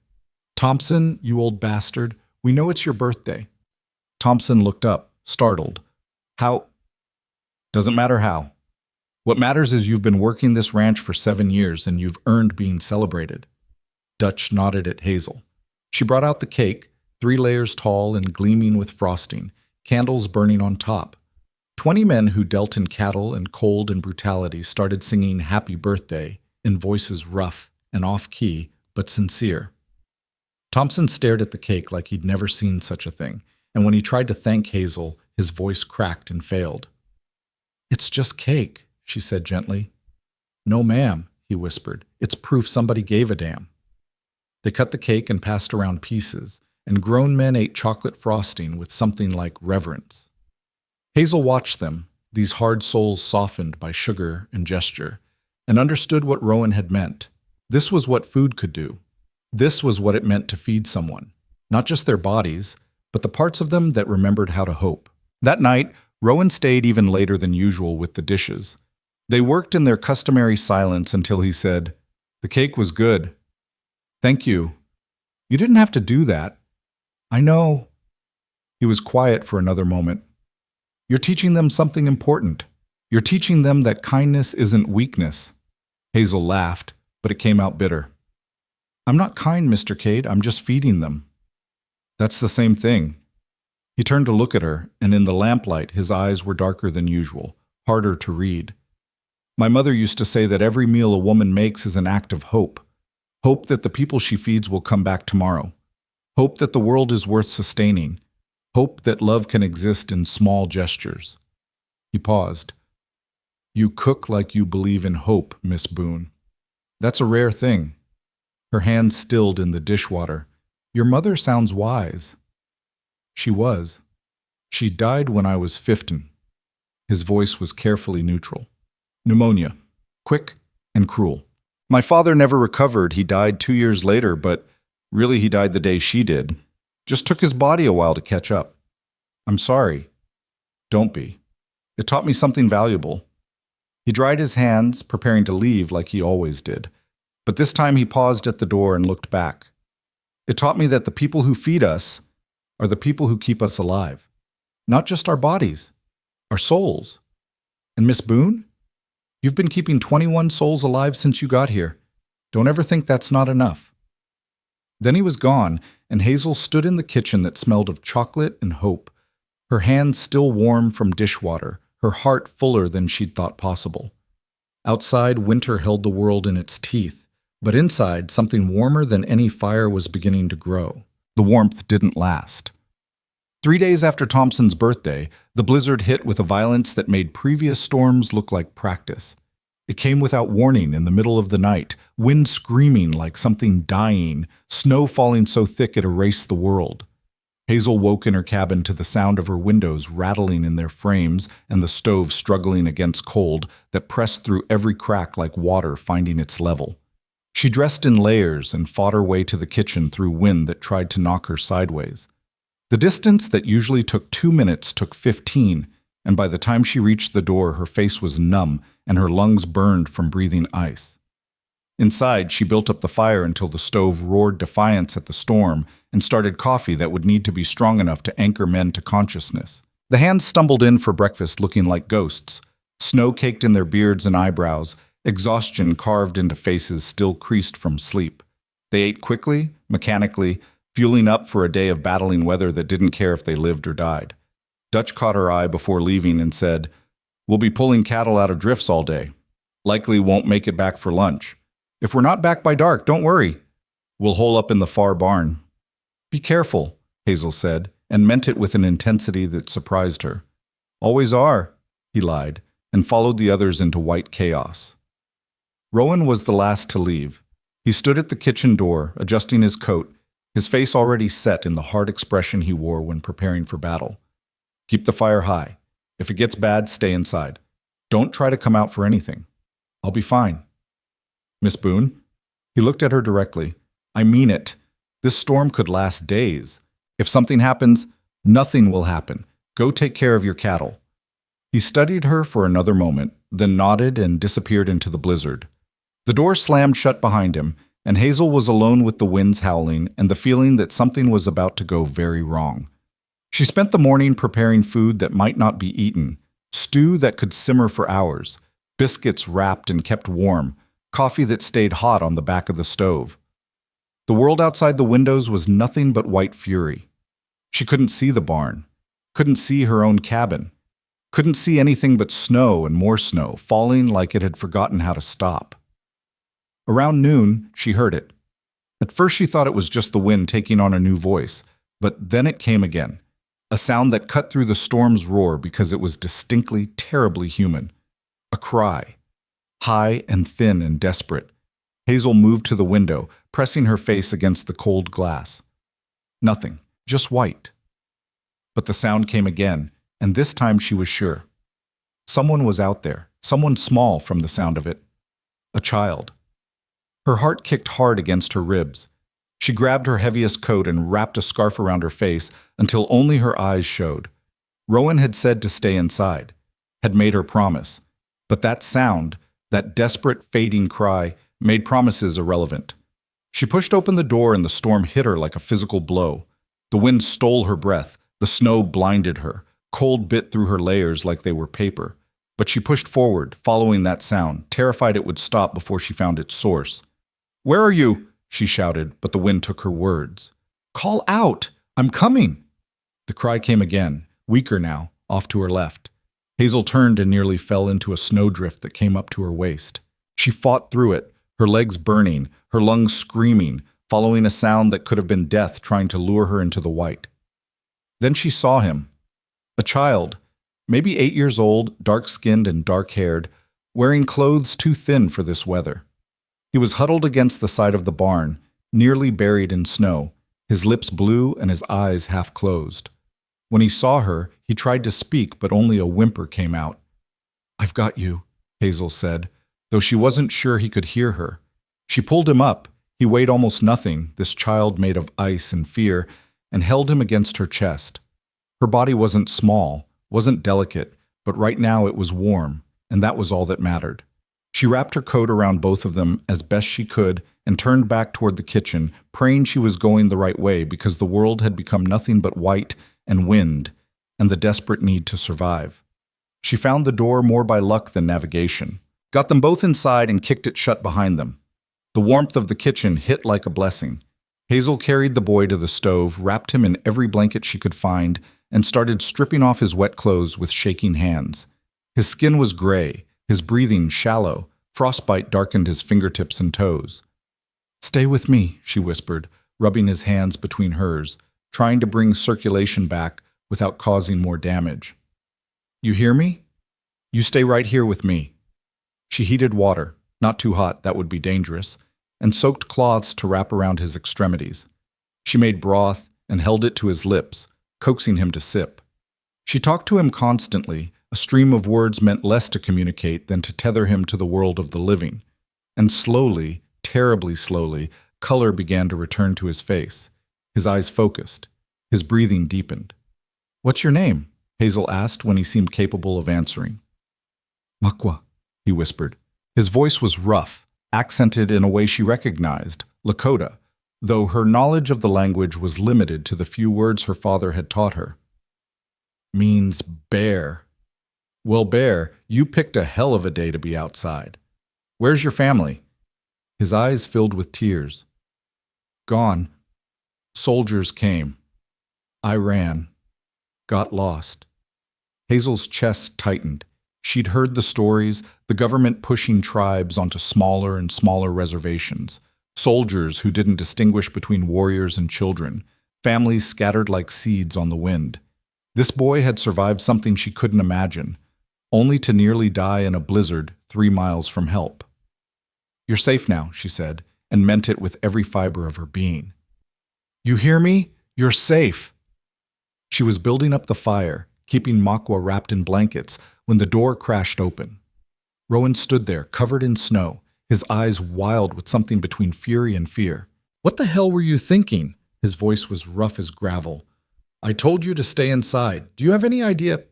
Speaker 1: Thompson, you old bastard, we know it's your birthday." Thompson looked up, startled. "How?" "Doesn't matter how. What matters is you've been working this ranch for 7 years and you've earned being celebrated." Dutch nodded at Hazel. She brought out the cake, 3 layers tall and gleaming with frosting, candles burning on top. 20 men who dealt in cattle and cold and brutality started singing "Happy Birthday" in voices rough and off-key, but sincere. Thompson stared at the cake like he'd never seen such a thing, and when he tried to thank Hazel, his voice cracked and failed. "It's just cake," she said gently. "No, ma'am," he whispered. "It's proof somebody gave a damn." They cut the cake and passed around pieces, and grown men ate chocolate frosting with something like reverence. Hazel watched them, these hard souls softened by sugar and gesture, and understood what Rowan had meant. This was what food could do. This was what it meant to feed someone, not just their bodies, but the parts of them that remembered how to hope. That night, Rowan stayed even later than usual with the dishes. They worked in their customary silence until he said, "The cake was good." "Thank you. You didn't have to do that." "I know." He was quiet for another moment. "You're teaching them something important. You're teaching them that kindness isn't weakness." Hazel laughed, but it came out bitter. "I'm not kind, Mr. Cade. I'm just feeding them." "That's the same thing." He turned to look at her, and in the lamplight his eyes were darker than usual, harder to read. "My mother used to say that every meal a woman makes is an act of hope. Hope that the people she feeds will come back tomorrow. Hope that the world is worth sustaining. Hope that love can exist in small gestures." He paused. "You cook like you believe in hope, Miss Boone. That's a rare thing." Her hands stilled in the dishwater. "Your mother sounds wise." "She was. She died when I was 15. His voice was carefully neutral. "Pneumonia. Quick and cruel. My father never recovered. He died 2 years later, but really he died the day she did. Just took his body a while to catch up. I'm sorry." "Don't be. It taught me something valuable." He dried his hands, preparing to leave like he always did. But this time he paused at the door and looked back. "It taught me that the people who feed us are the people who keep us alive. Not just our bodies, our souls. And Miss Boone, you've been keeping 21 souls alive since you got here. Don't ever think that's not enough." Then he was gone, and Hazel stood in the kitchen that smelled of chocolate and hope, her hands still warm from dishwater, her heart fuller than she'd thought possible. Outside, winter held the world in its teeth, but inside, something warmer than any fire was beginning to grow. The warmth didn't last. 3 days after Thompson's birthday, the blizzard hit with a violence that made previous storms look like practice. It came without warning in the middle of the night, wind screaming like something dying, snow falling so thick it erased the world. Hazel woke in her cabin to the sound of her windows rattling in their frames and the stove struggling against cold that pressed through every crack like water finding its level. She dressed in layers and fought her way to the kitchen through wind that tried to knock her sideways. The distance that usually took 2 minutes took 15, and by the time she reached the door, her face was numb and her lungs burned from breathing ice. Inside, she built up the fire until the stove roared defiance at the storm and started coffee that would need to be strong enough to anchor men to consciousness. The hands stumbled in for breakfast looking like ghosts, snow caked in their beards and eyebrows, exhaustion carved into faces still creased from sleep. They ate quickly, mechanically, fueling up for a day of battling weather that didn't care if they lived or died. Dutch caught her eye before leaving and said, "We'll be pulling cattle out of drifts all day. Likely won't make it back for lunch. If we're not back by dark, don't worry. We'll hole up in the far barn." "Be careful," Hazel said, and meant it with an intensity that surprised her. "Always are," he lied, and followed the others into white chaos. Rowan was the last to leave. He stood at the kitchen door, adjusting his coat, his face already set in the hard expression he wore when preparing for battle. "Keep the fire high. If it gets bad, stay inside. Don't try to come out for anything. I'll be fine. Miss Boone? He looked at her directly. I mean it. This storm could last days. If something happens, nothing will happen. Go take care of your cattle. He studied her for another moment, then nodded and disappeared into the blizzard. The door slammed shut behind him, and Hazel was alone with the winds howling and the feeling that something was about to go very wrong. She spent the morning preparing food that might not be eaten, stew that could simmer for hours, biscuits wrapped and kept warm, coffee that stayed hot on the back of the stove. The world outside the windows was nothing but white fury. She couldn't see the barn, couldn't see her own cabin, couldn't see anything but snow and more snow falling like it had forgotten how to stop. Around noon, she heard it. At first she thought it was just the wind taking on a new voice, but then it came again, a sound that cut through the storm's roar because it was distinctly, terribly human. A cry, high and thin and desperate. Hazel moved to the window, pressing her face against the cold glass. Nothing, just white. But the sound came again, and this time she was sure. Someone was out there, someone small from the sound of it. A child. Her heart kicked hard against her ribs. She grabbed her heaviest coat and wrapped a scarf around her face until only her eyes showed. Rowan had said to stay inside, had made her promise. But that sound, that desperate, fading cry, made promises irrelevant. She pushed open the door and the storm hit her like a physical blow. The wind stole her breath, the snow blinded her, cold bit through her layers like they were paper. But she pushed forward, following that sound, terrified it would stop before she found its source. "Where are you?" she shouted, but the wind took her words. "Call out! I'm coming!" The cry came again, weaker now, off to her left. Hazel turned and nearly fell into a snowdrift that came up to her waist. She fought through it, her legs burning, her lungs screaming, following a sound that could have been death trying to lure her into the white. Then she saw him. A child, maybe 8 years old, dark-skinned and dark-haired, wearing clothes too thin for this weather. He was huddled against the side of the barn, nearly buried in snow, his lips blue and his eyes half closed. When he saw her, he tried to speak, but only a whimper came out. "I've got you," Hazel said, though she wasn't sure he could hear her. She pulled him up. He weighed almost nothing, this child made of ice and fear, and held him against her chest. Her body wasn't small, wasn't delicate, but right now it was warm, and that was all that mattered. She wrapped her coat around both of them as best she could and turned back toward the kitchen, praying she was going the right way because the world had become nothing but white and wind and the desperate need to survive. She found the door more by luck than navigation, got them both inside and kicked it shut behind them. The warmth of the kitchen hit like a blessing. Hazel carried the boy to the stove, wrapped him in every blanket she could find, and started stripping off his wet clothes with shaking hands. His skin was gray, his breathing shallow, frostbite darkened his fingertips and toes. "Stay with me," she whispered, rubbing his hands between hers, trying to bring circulation back without causing more damage. "You hear me? You stay right here with me." She heated water, not too hot, that would be dangerous, and soaked cloths to wrap around his extremities. She made broth and held it to his lips, coaxing him to sip. She talked to him constantly. A stream of words meant less to communicate than to tether him to the world of the living. And slowly, terribly slowly, color began to return to his face. His eyes focused. His breathing deepened. "What's your name?" Hazel asked when he seemed capable of answering. "Makwa," he whispered. His voice was rough, accented in a way she recognized, Lakota, though her knowledge of the language was limited to the few words her father had taught her. "Means bear." "Well, Bear, you picked a hell of a day to be outside. Where's your family?" His eyes filled with tears. "Gone. Soldiers came. I ran. Got lost." Hazel's chest tightened. She'd heard the stories, the government pushing tribes onto smaller and smaller reservations, soldiers who didn't distinguish between warriors and children, families scattered like seeds on the wind. This boy had survived something she couldn't imagine, only to nearly die in a blizzard 3 miles from help. "You're safe now," she said, and meant it with every fiber of her being. "You hear me? You're safe." She was building up the fire, keeping Makwa wrapped in blankets, when the door crashed open. Rowan stood there, covered in snow, his eyes wild with something between fury and fear. "What the hell were you thinking?" His voice was rough as gravel. "I told you to stay inside. Do you have any idea?"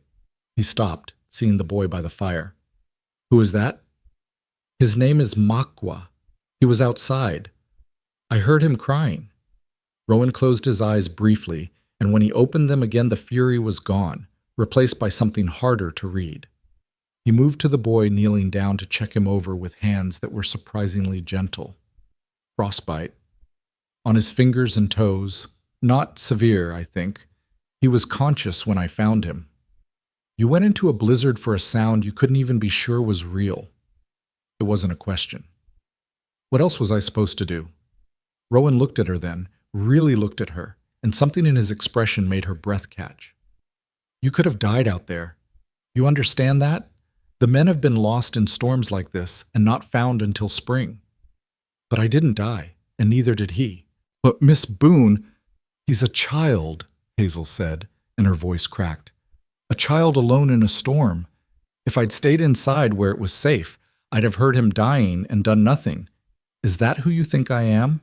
Speaker 1: He stopped, seeing the boy by the fire. "Who is that?" "His name is Makwa. He was outside. I heard him crying." Rowan closed his eyes briefly, and when he opened them again, the fury was gone, replaced by something harder to read. He moved to the boy, kneeling down to check him over with hands that were surprisingly gentle. Frostbite. On his fingers and toes. Not severe, I think. He was conscious when I found him. You went into a blizzard for a sound you couldn't even be sure was real. It wasn't a question. What else was I supposed to do? Rowan looked at her then, really looked at her, and something in his expression made her breath catch. You could have died out there. You understand that? The men have been lost in storms like this and not found until spring. But I didn't die, and neither did he. But Miss Boone, he's a child, Hazel said, and her voice cracked. A child alone in a storm. If I'd stayed inside where it was safe, I'd have heard him dying and done nothing. Is that who you think I am?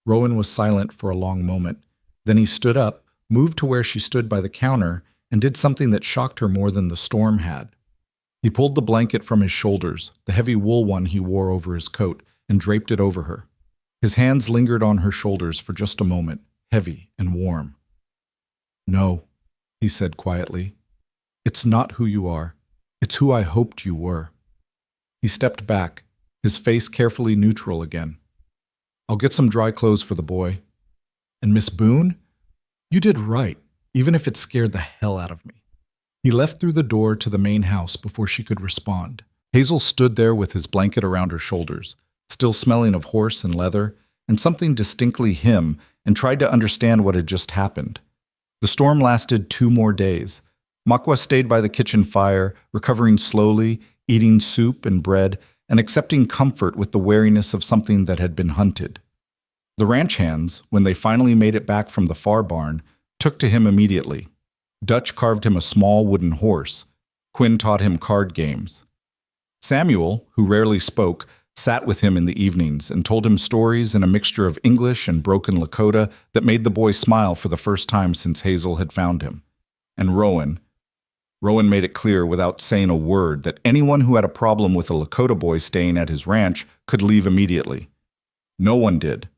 Speaker 1: Rowan was silent for a long moment. Then he stood up, moved to where she stood by the counter, and did something that shocked her more than the storm had. He pulled the blanket from his shoulders, the heavy wool one he wore over his coat, and draped it over her. His hands lingered on her shoulders for just a moment, heavy and warm. "No," he said quietly. "It's not who you are. It's who I hoped you were." He stepped back, his face carefully neutral again. "I'll get some dry clothes for the boy. And Miss Boone? You did right, even if it scared the hell out of me." He left through the door to the main house before she could respond. Hazel stood there with his blanket around her shoulders, still smelling of horse and leather, and something distinctly him, and tried to understand what had just happened. The storm lasted 2 more days. Makwa stayed by the kitchen fire, recovering slowly, eating soup and bread, and accepting comfort with the wariness of something that had been hunted. The ranch hands, when they finally made it back from the far barn, took to him immediately. Dutch carved him a small wooden horse. Quinn taught him card games. Samuel, who rarely spoke, sat with him in the evenings and told him stories in a mixture of English and broken Lakota that made the boy smile for the first time since Hazel had found him. And Rowan made it clear without saying a word that anyone who had a problem with a Lakota boy staying at his ranch could leave immediately. No one did.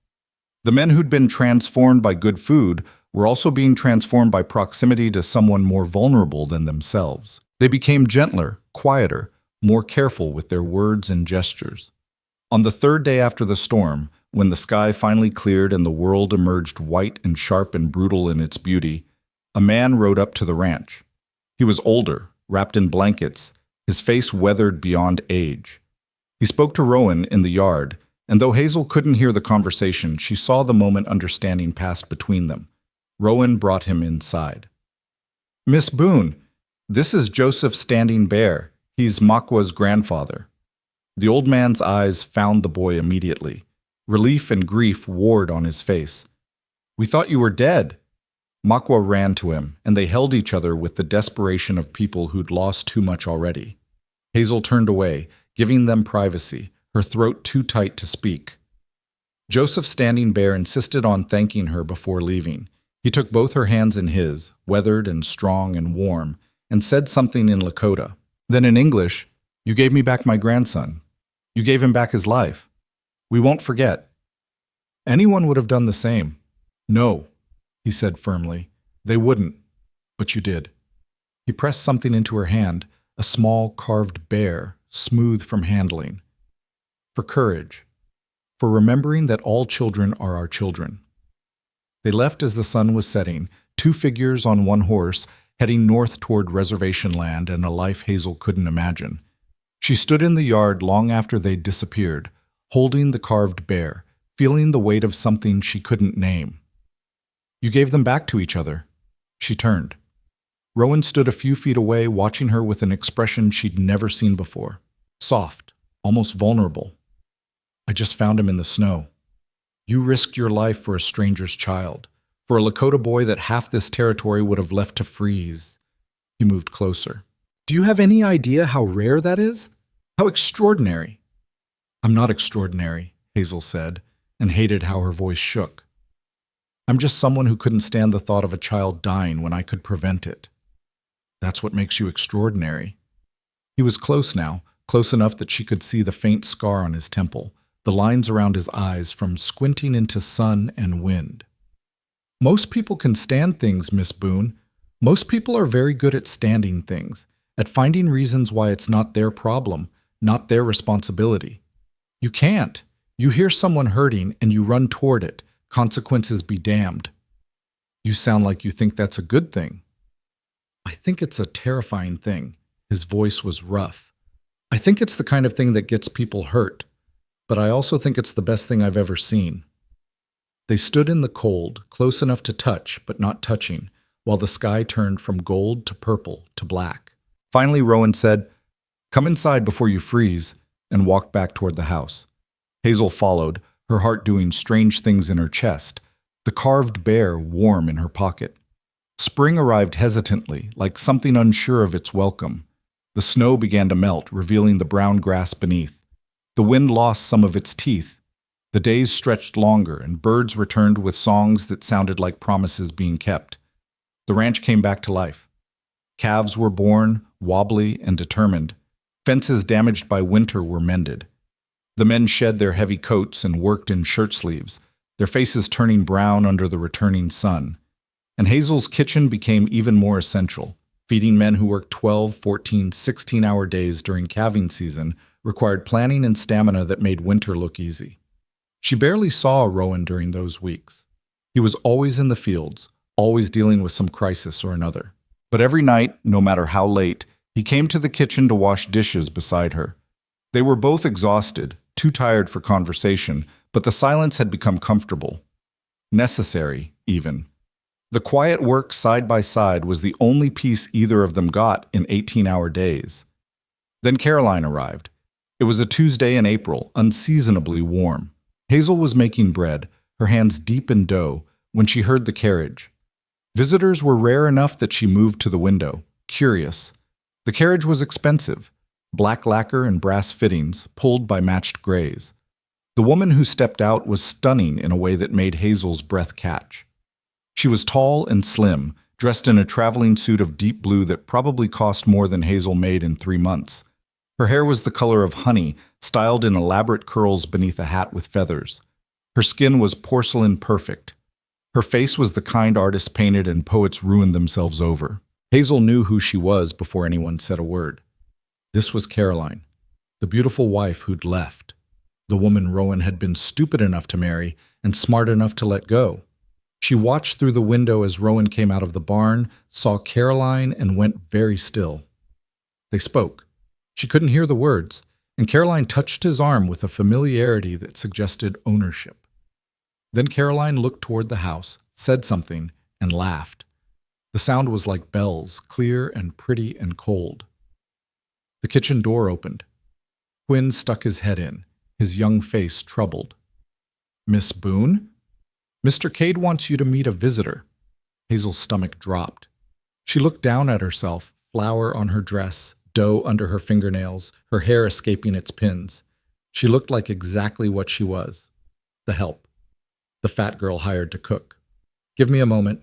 Speaker 1: The men who'd been transformed by good food were also being transformed by proximity to someone more vulnerable than themselves. They became gentler, quieter, more careful with their words and gestures. On the 3rd day after the storm, when the sky finally cleared and the world emerged white and sharp and brutal in its beauty, a man rode up to the ranch. He was older, wrapped in blankets, his face weathered beyond age. He spoke to Rowan in the yard, and though Hazel couldn't hear the conversation, she saw the moment understanding passed between them. Rowan brought him inside. "Miss Boone, this is Joseph Standing Bear. He's Makwa's grandfather." The old man's eyes found the boy immediately. Relief and grief warred on his face. "We thought you were dead." Makwa ran to him, and they held each other with the desperation of people who'd lost too much already. Hazel turned away, giving them privacy, her throat too tight to speak. Joseph Standing Bear insisted on thanking her before leaving. He took both her hands in his, weathered and strong and warm, and said something in Lakota. Then in English, "You gave me back my grandson. You gave him back his life. We won't forget." Anyone would have done the same. "No," he said firmly. "They wouldn't. But you did." He pressed something into her hand, a small carved bear, smooth from handling. "For courage. For remembering that all children are our children." They left as the sun was setting, 2 figures on 1 horse, heading north toward reservation land and a life Hazel couldn't imagine. She stood in the yard long after they'd disappeared, holding the carved bear, feeling the weight of something she couldn't name. "You gave them back to each other." She turned. Rowan stood a few feet away, watching her with an expression she'd never seen before. Soft, almost vulnerable. "I just found him in the snow. You risked your life for a stranger's child, for a Lakota boy that half this territory would have left to freeze. He moved closer. Do you have any idea how rare that is? How extraordinary? I'm not extraordinary, Hazel said, and hated how her voice shook. I'm just someone who couldn't stand the thought of a child dying when I could prevent it. That's what makes you extraordinary. He was close now, close enough that she could see the faint scar on his temple, the lines around his eyes from squinting into sun and wind. Most people can stand things, Miss Boone. Most people are very good at standing things, at finding reasons why it's not their problem, not their responsibility. You can't. You hear someone hurting and you run toward it. Consequences be damned. You sound like you think that's a good thing. I think it's a terrifying thing. His voice was rough. I think it's the kind of thing that gets people hurt, but I also think it's the best thing I've ever seen. They stood in the cold, close enough to touch, but not touching, while the sky turned from gold to purple to black. Finally, Rowan said, "Come inside before you freeze," and walked back toward the house. Hazel followed, her heart doing strange things in her chest, the carved bear warm in her pocket. Spring arrived hesitantly, like something unsure of its welcome. The snow began to melt, revealing the brown grass beneath. The wind lost some of its teeth. The days stretched longer, and birds returned with songs that sounded like promises being kept. The ranch came back to life. Calves were born, wobbly and determined. Fences damaged by winter were mended. The men shed their heavy coats and worked in shirt sleeves, their faces turning brown under the returning sun. And Hazel's kitchen became even more essential. Feeding men who worked 12, 14, 16-hour days during calving season required planning and stamina that made winter look easy. She barely saw Rowan during those weeks. He was always in the fields, always dealing with some crisis or another. But every night, no matter how late, he came to the kitchen to wash dishes beside her. They were both exhausted, too tired for conversation, but the silence had become comfortable. Necessary, even. The quiet work side by side was the only peace either of them got in 18-hour days. Then Caroline arrived. It was a Tuesday in April, unseasonably warm. Hazel was making bread, her hands deep in dough, when she heard the carriage. Visitors were rare enough that she moved to the window, curious. The carriage was expensive, black lacquer and brass fittings, pulled by matched grays. The woman who stepped out was stunning in a way that made Hazel's breath catch. She was tall and slim, dressed in a traveling suit of deep blue that probably cost more than Hazel made in 3 months. Her hair was the color of honey, styled in elaborate curls beneath a hat with feathers. Her skin was porcelain perfect. Her face was the kind artists painted and poets ruined themselves over. Hazel knew who she was before anyone said a word. This was Caroline, the beautiful wife who'd left, the woman Rowan had been stupid enough to marry and smart enough to let go. She watched through the window as Rowan came out of the barn, saw Caroline, and went very still. They spoke. She couldn't hear the words, and Caroline touched his arm with a familiarity that suggested ownership. Then Caroline looked toward the house, said something, and laughed. The sound was like bells, clear and pretty and cold. The kitchen door opened. Quinn stuck his head in, his young face troubled. "Miss Boone? Mr. Cade wants you to meet a visitor." Hazel's stomach dropped. She looked down at herself, flour on her dress, dough under her fingernails, her hair escaping its pins. She looked like exactly what she was. The help. The fat girl hired to cook. "Give me a moment."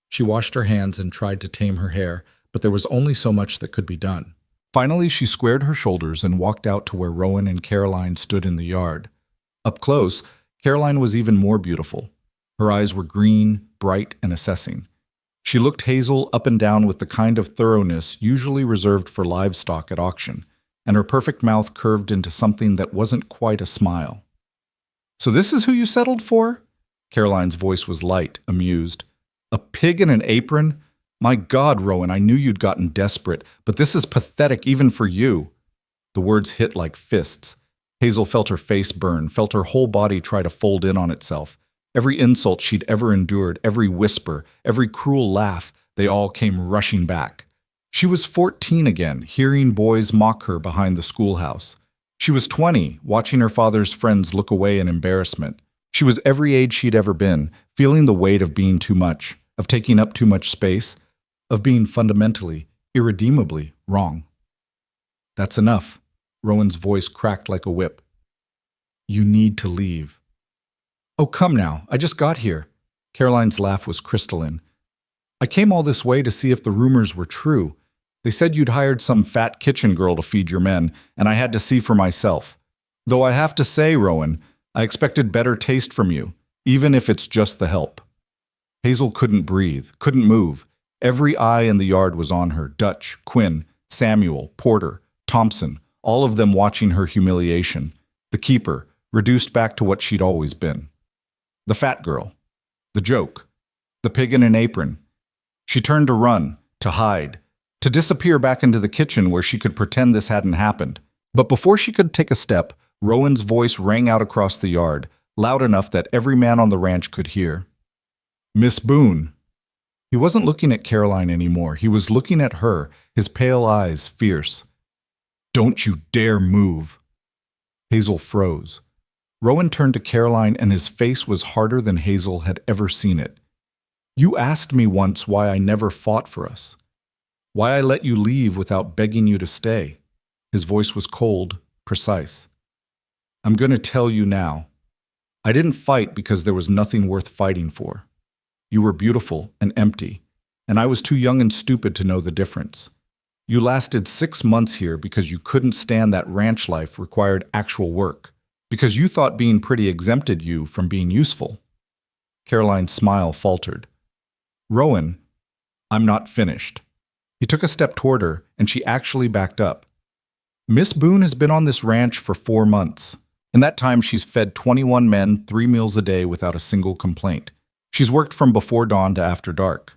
Speaker 1: She washed her hands and tried to tame her hair, but there was only so much that could be done. Finally, she squared her shoulders and walked out to where Rowan and Caroline stood in the yard. Up close, Caroline was even more beautiful. Her eyes were green, bright, and assessing. She looked Hazel up and down with the kind of thoroughness usually reserved for livestock at auction, and her perfect mouth curved into something that wasn't quite a smile. "So this is who you settled for?" Caroline's voice was light, amused. "A pig in an apron? My God, Rowan, I knew you'd gotten desperate, but this is pathetic even for you." The words hit like fists. Hazel felt her face burn, felt her whole body try to fold in on itself. Every insult she'd ever endured, every whisper, every cruel laugh, they all came rushing back. She was 14 again, hearing boys mock her behind the schoolhouse. She was 20, watching her father's friends look away in embarrassment. She was every age she'd ever been, feeling the weight of being too much, of taking up too much space, of being fundamentally irredeemably wrong. That's enough. Rowan's voice cracked like a whip. You need to leave. Oh, come now. I just got here. Caroline's laugh was crystalline. I came all this way to see if the rumors were true. They said you'd hired some fat kitchen girl to feed your men, and I had to see for myself. Though I have to say, Rowan, I expected better taste from you, even if it's just the help. Hazel couldn't breathe, couldn't move. Every eye in the yard was on her. Dutch, Quinn, Samuel, Porter, Thompson, all of them watching her humiliation. The keeper, reduced back to what she'd always been. The fat girl. The joke. The pig in an apron. She turned to run, to hide, to disappear back into the kitchen where she could pretend this hadn't happened. But before she could take a step, Rowan's voice rang out across the yard, loud enough that every man on the ranch could hear. Miss Boone. He wasn't looking at Caroline anymore. He was looking at her, his pale eyes fierce. Don't you dare move. Hazel froze. Rowan turned to Caroline and his face was harder than Hazel had ever seen it. You asked me once why I never fought for us. Why I let you leave without begging you to stay. His voice was cold, precise. I'm going to tell you now. I didn't fight because there was nothing worth fighting for. You were beautiful and empty, and I was too young and stupid to know the difference. You lasted 6 months here because you couldn't stand that ranch life required actual work, because you thought being pretty exempted you from being useful. Caroline's smile faltered. Rowan, I'm not finished. He took a step toward her, and she actually backed up. Miss Boone has been on this ranch for 4 months. In that time, she's fed 21 men 3 meals a day without a single complaint. She's worked from before dawn to after dark.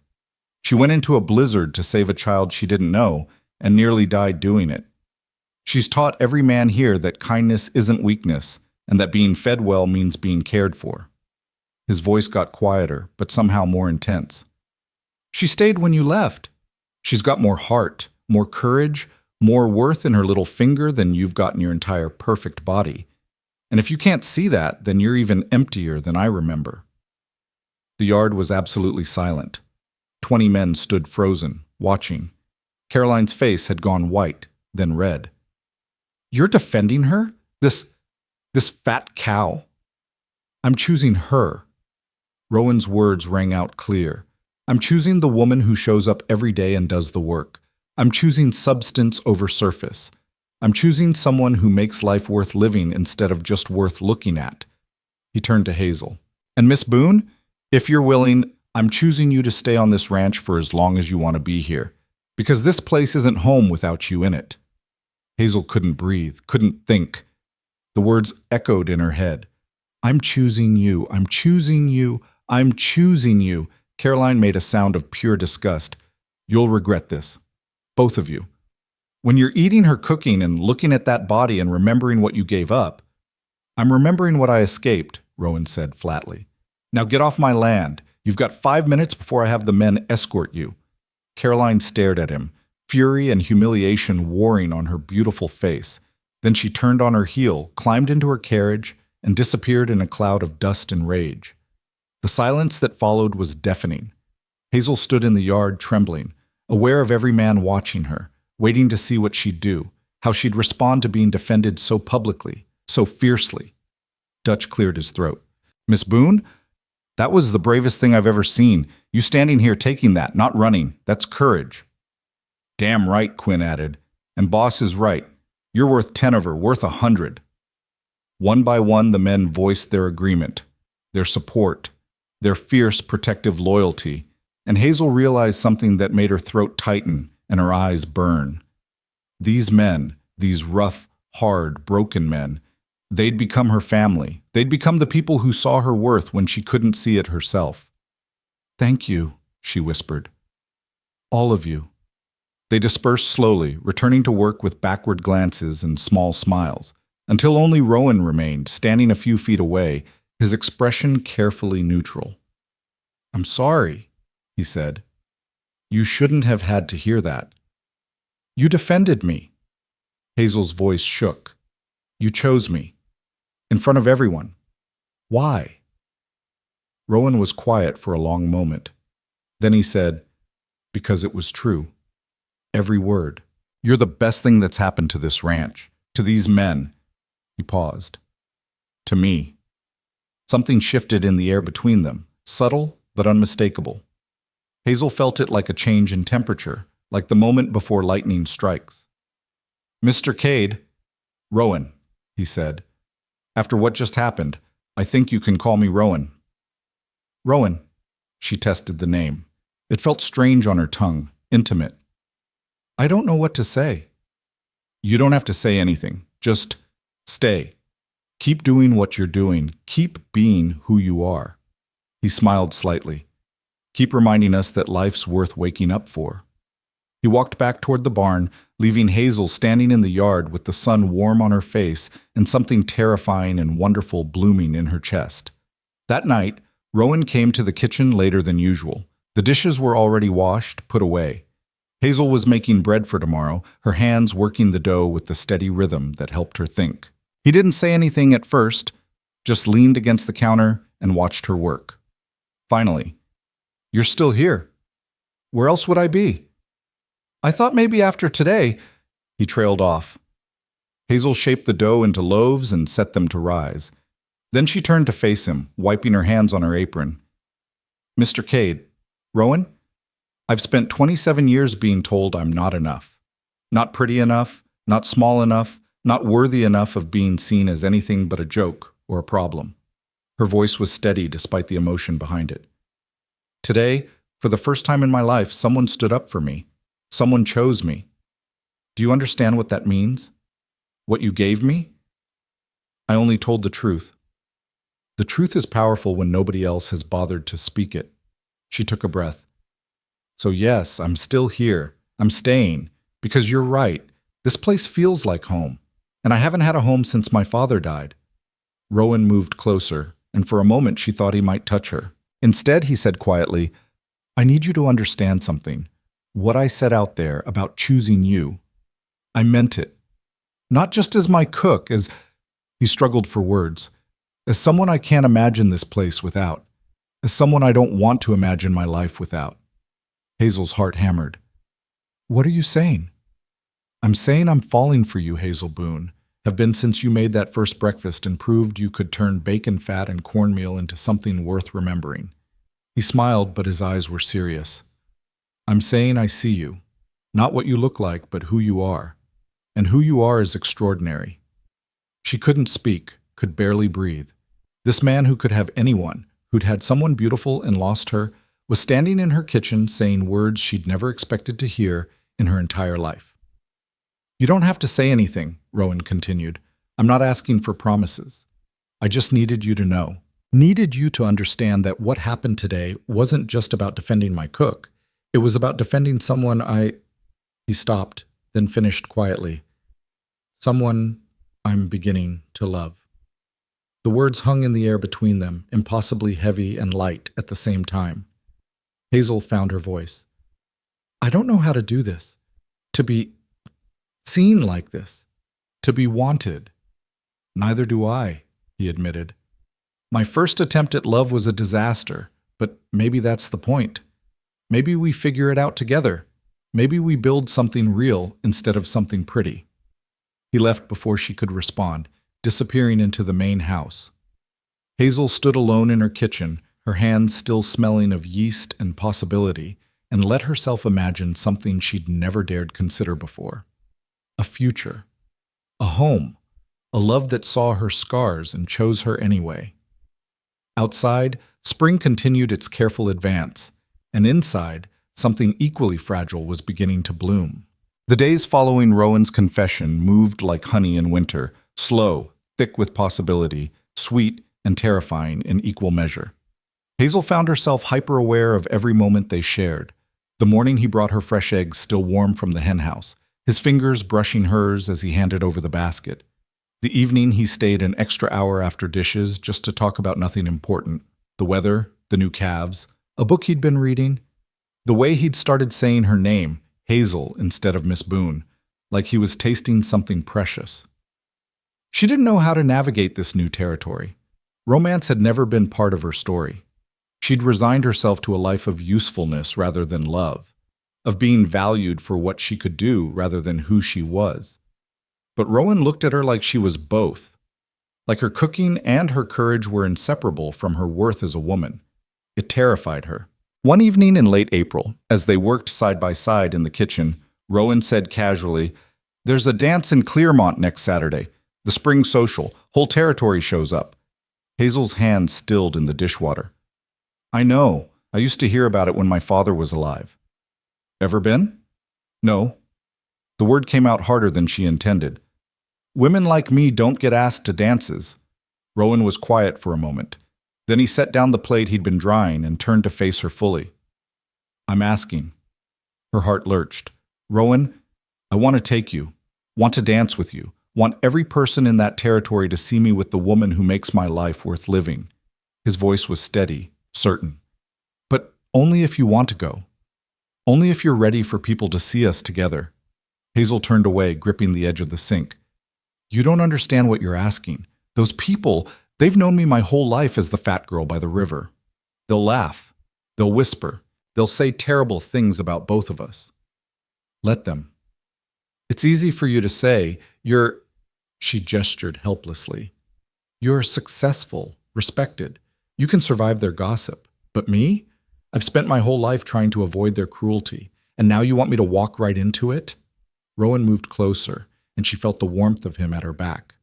Speaker 1: She went into a blizzard to save a child she didn't know and nearly died doing it. She's taught every man here that kindness isn't weakness and that being fed well means being cared for. His voice got quieter, but somehow more intense. She stayed when you left. She's got more heart, more courage, more worth in her little finger than you've got in your entire perfect body. And if you can't see that, then you're even emptier than I remember. The yard was absolutely silent. 20 men stood frozen, watching. Caroline's face had gone white, then red. You're defending her? This fat cow. I'm choosing her. Rowan's words rang out clear. I'm choosing the woman who shows up every day and does the work. I'm choosing substance over surface. I'm choosing someone who makes life worth living instead of just worth looking at. He turned to Hazel. And Miss Boone, if you're willing, I'm choosing you to stay on this ranch for as long as you want to be here, because this place isn't home without you in it. Hazel couldn't breathe, couldn't think. The words echoed in her head. I'm choosing you, I'm choosing you, I'm choosing you. Caroline made a sound of pure disgust. You'll regret this. Both of you. When you're eating her cooking and looking at that body and remembering what you gave up. I'm remembering what I escaped, Rowan said flatly. Now get off my land. You've got 5 minutes before I have the men escort you. Caroline stared at him, fury and humiliation warring on her beautiful face. Then she turned on her heel, climbed into her carriage, and disappeared in a cloud of dust and rage. The silence that followed was deafening. Hazel stood in the yard trembling, aware of every man watching her, waiting to see what she'd do, how she'd respond to being defended so publicly, so fiercely. Dutch cleared his throat. Miss Boone? That was the bravest thing I've ever seen. You standing here taking that, not running. That's courage. Damn right, Quinn added. And boss is right. You're worth 10 of her, worth 100. One by one, the men voiced their agreement, their support, their fierce protective loyalty, and Hazel realized something that made her throat tighten and her eyes burn. These men, these rough, hard, broken men, they'd become her family. They'd become the people who saw her worth when she couldn't see it herself. Thank you, she whispered. All of you. They dispersed slowly, returning to work with backward glances and small smiles, until only Rowan remained, standing a few feet away, his expression carefully neutral. I'm sorry, he said. You shouldn't have had to hear that. You defended me. Hazel's voice shook. You chose me. In front of everyone. Why? Rowan was quiet for a long moment. Then he said, because it was true. Every word. You're the best thing that's happened to this ranch, to these men. He paused. To me. Something shifted in the air between them, subtle but unmistakable. Hazel felt it like a change in temperature, like the moment before lightning strikes. Mr. Cade, Rowan, he said. After what just happened, I think you can call me Rowan. Rowan, she tested the name. It felt strange on her tongue, intimate. I don't know what to say. You don't have to say anything. Just stay. Keep doing what you're doing. Keep being who you are. He smiled slightly. Keep reminding us that life's worth waking up for. He walked back toward the barn, leaving Hazel standing in the yard with the sun warm on her face and something terrifying and wonderful blooming in her chest. That night, Rowan came to the kitchen later than usual. The dishes were already washed, put away. Hazel was making bread for tomorrow, her hands working the dough with the steady rhythm that helped her think. He didn't say anything at first, just leaned against the counter and watched her work. Finally, "You're still here. Where else would I be?" "I thought maybe after today," he trailed off. Hazel shaped the dough into loaves and set them to rise. Then she turned to face him, wiping her hands on her apron. "Mr. Cade, Rowan, I've spent 27 years being told I'm not enough. Not pretty enough, not small enough, not worthy enough of being seen as anything but a joke or a problem." Her voice was steady despite the emotion behind it. "Today, for the first time in my life, someone stood up for me. Someone chose me. Do you understand what that means? What you gave me? I only told the truth. The truth is powerful when nobody else has bothered to speak it." She took a breath. "So yes, I'm still here. I'm staying. Because you're right. This place feels like home. And I haven't had a home since my father died." Rowan moved closer, and for a moment she thought he might touch her. Instead, he said quietly, "I need you to understand something. What I said out there about choosing you, I meant it. Not just as my cook, as—" He struggled for words. "As someone I can't imagine this place without. As someone I don't want to imagine my life without." Hazel's heart hammered. "What are you saying?" "I'm saying I'm falling for you, Hazel Boone. Have been since you made that first breakfast and proved you could turn bacon fat and cornmeal into something worth remembering." He smiled, but his eyes were serious. "I'm saying I see you. Not what you look like, but who you are. And who you are is extraordinary." She couldn't speak, could barely breathe. This man who could have anyone, who'd had someone beautiful and lost her, was standing in her kitchen saying words she'd never expected to hear in her entire life. "You don't have to say anything," Rowan continued. "I'm not asking for promises. I just needed you to know. Needed you to understand that what happened today wasn't just about defending my cook. It was about defending someone I—" He stopped, then finished quietly. "Someone I'm beginning to love." The words hung in the air between them, impossibly heavy and light at the same time. Hazel found her voice. "I don't know how to do this. To be seen like this. To be wanted." "Neither do I," he admitted. "My first attempt at love was a disaster, but maybe that's the point. Maybe we figure it out together. Maybe we build something real instead of something pretty." He left before she could respond, disappearing into the main house. Hazel stood alone in her kitchen, her hands still smelling of yeast and possibility, and let herself imagine something she'd never dared consider before. A future. A home. A love that saw her scars and chose her anyway. Outside, spring continued its careful advance, and inside, something equally fragile was beginning to bloom. The days following Rowan's confession moved like honey in winter, slow, thick with possibility, sweet and terrifying in equal measure. Hazel found herself hyper-aware of every moment they shared. The morning he brought her fresh eggs still warm from the henhouse, his fingers brushing hers as he handed over the basket. The evening he stayed an extra hour after dishes just to talk about nothing important. The weather, the new calves, a book he'd been reading. The way he'd started saying her name, Hazel instead of Miss Boone, like he was tasting something precious. She didn't know how to navigate this new territory. Romance had never been part of her story. She'd resigned herself to a life of usefulness rather than love, of being valued for what she could do rather than who she was. But Rowan looked at her like she was both. Like her cooking and her courage were inseparable from her worth as a woman. It terrified her. One evening in late April, as they worked side by side in the kitchen, Rowan said casually, "There's a dance in Clearmont next Saturday. The spring social. Whole territory shows up." Hazel's hand stilled in the dishwater. "I know. I used to hear about it when my father was alive." "Ever been?" "No." The word came out harder than she intended. "Women like me don't get asked to dances." Rowan was quiet for a moment. Then he set down the plate he'd been drying and turned to face her fully. "I'm asking." Her heart lurched. "Rowan, I want to take you. Want to dance with you. Want every person in that territory to see me with the woman who makes my life worth living." His voice was steady, certain. "But only if you want to go. Only if you're ready for people to see us together." Hazel turned away, gripping the edge of the sink. "You don't understand what you're asking. Those people, they've known me my whole life as the fat girl by the river. They'll laugh. They'll whisper. They'll say terrible things about both of us. Let them. It's easy for you to say, you're—" She gestured helplessly. "You're successful, respected. You can survive their gossip. But me? I've spent my whole life trying to avoid their cruelty, and now you want me to walk right into it?" Rowan moved closer, and she felt the warmth of him at her back.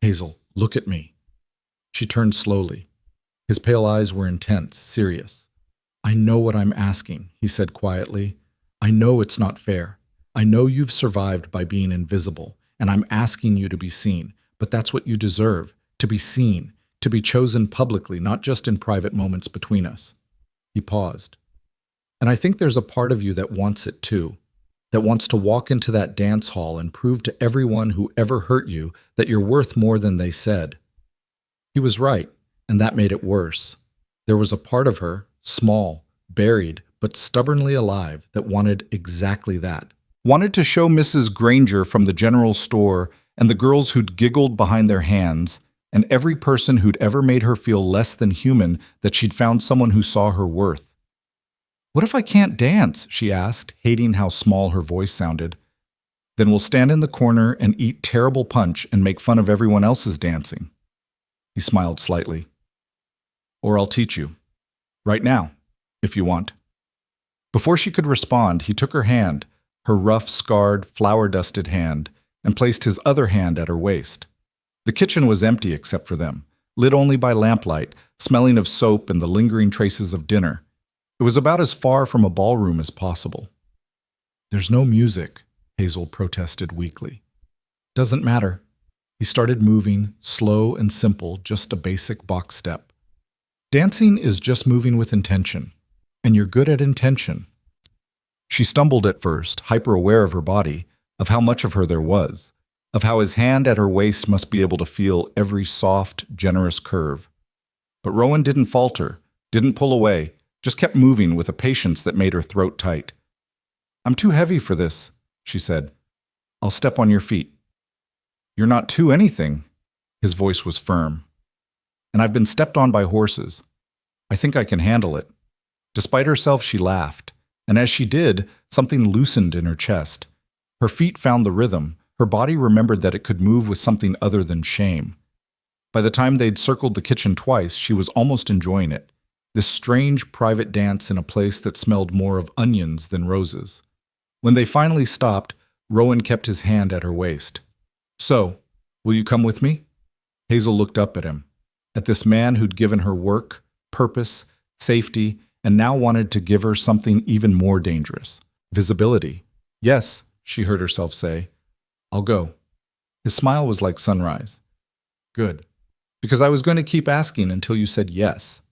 Speaker 1: "Hazel, look at me." She turned slowly. His pale eyes were intense, serious. "I know what I'm asking," he said quietly. "I know it's not fair. I know you've survived by being invisible, and I'm asking you to be seen. But that's what you deserve, to be seen, to be chosen publicly, not just in private moments between us." He paused. "And I think there's a part of you that wants it too, that wants to walk into that dance hall and prove to everyone who ever hurt you that you're worth more than they said." He was right, and that made it worse. There was a part of her, small, buried, but stubbornly alive, that wanted exactly that. Wanted to show Mrs. Granger from the general store and the girls who'd giggled behind their hands, and every person who'd ever made her feel less than human, that she'd found someone who saw her worth. "What if I can't dance?" she asked, hating how small her voice sounded. "Then we'll stand in the corner and eat terrible punch and make fun of everyone else's dancing." He smiled slightly. "Or I'll teach you. Right now, if you want." Before she could respond, he took her hand, her rough, scarred, flour-dusted hand, and placed his other hand at her waist. The kitchen was empty except for them, lit only by lamplight, smelling of soap and the lingering traces of dinner. It was about as far from a ballroom as possible. "There's no music," Hazel protested weakly. "Doesn't matter." He started moving, slow and simple, just a basic box step. "Dancing is just moving with intention, and you're good at intention." She stumbled at first, hyper-aware of her body, of how much of her there was, of how his hand at her waist must be able to feel every soft, generous curve. But Rowan didn't falter, didn't pull away, just kept moving with a patience that made her throat tight. "I'm too heavy for this," she said. "I'll step on your feet." "You're not too anything." His voice was firm. "And I've been stepped on by horses. I think I can handle it." Despite herself, she laughed, and as she did, something loosened in her chest. Her feet found the rhythm. Her body remembered that it could move with something other than shame. By the time they'd circled the kitchen twice, she was almost enjoying it. This strange private dance in a place that smelled more of onions than roses. When they finally stopped, Rowan kept his hand at her waist. "So, will you come with me?" Hazel looked up at him, at this man who'd given her work, purpose, safety, and now wanted to give her something even more dangerous, visibility. "Yes," she heard herself say. "I'll go." His smile was like sunrise. "Good, because I was going to keep asking until you said yes."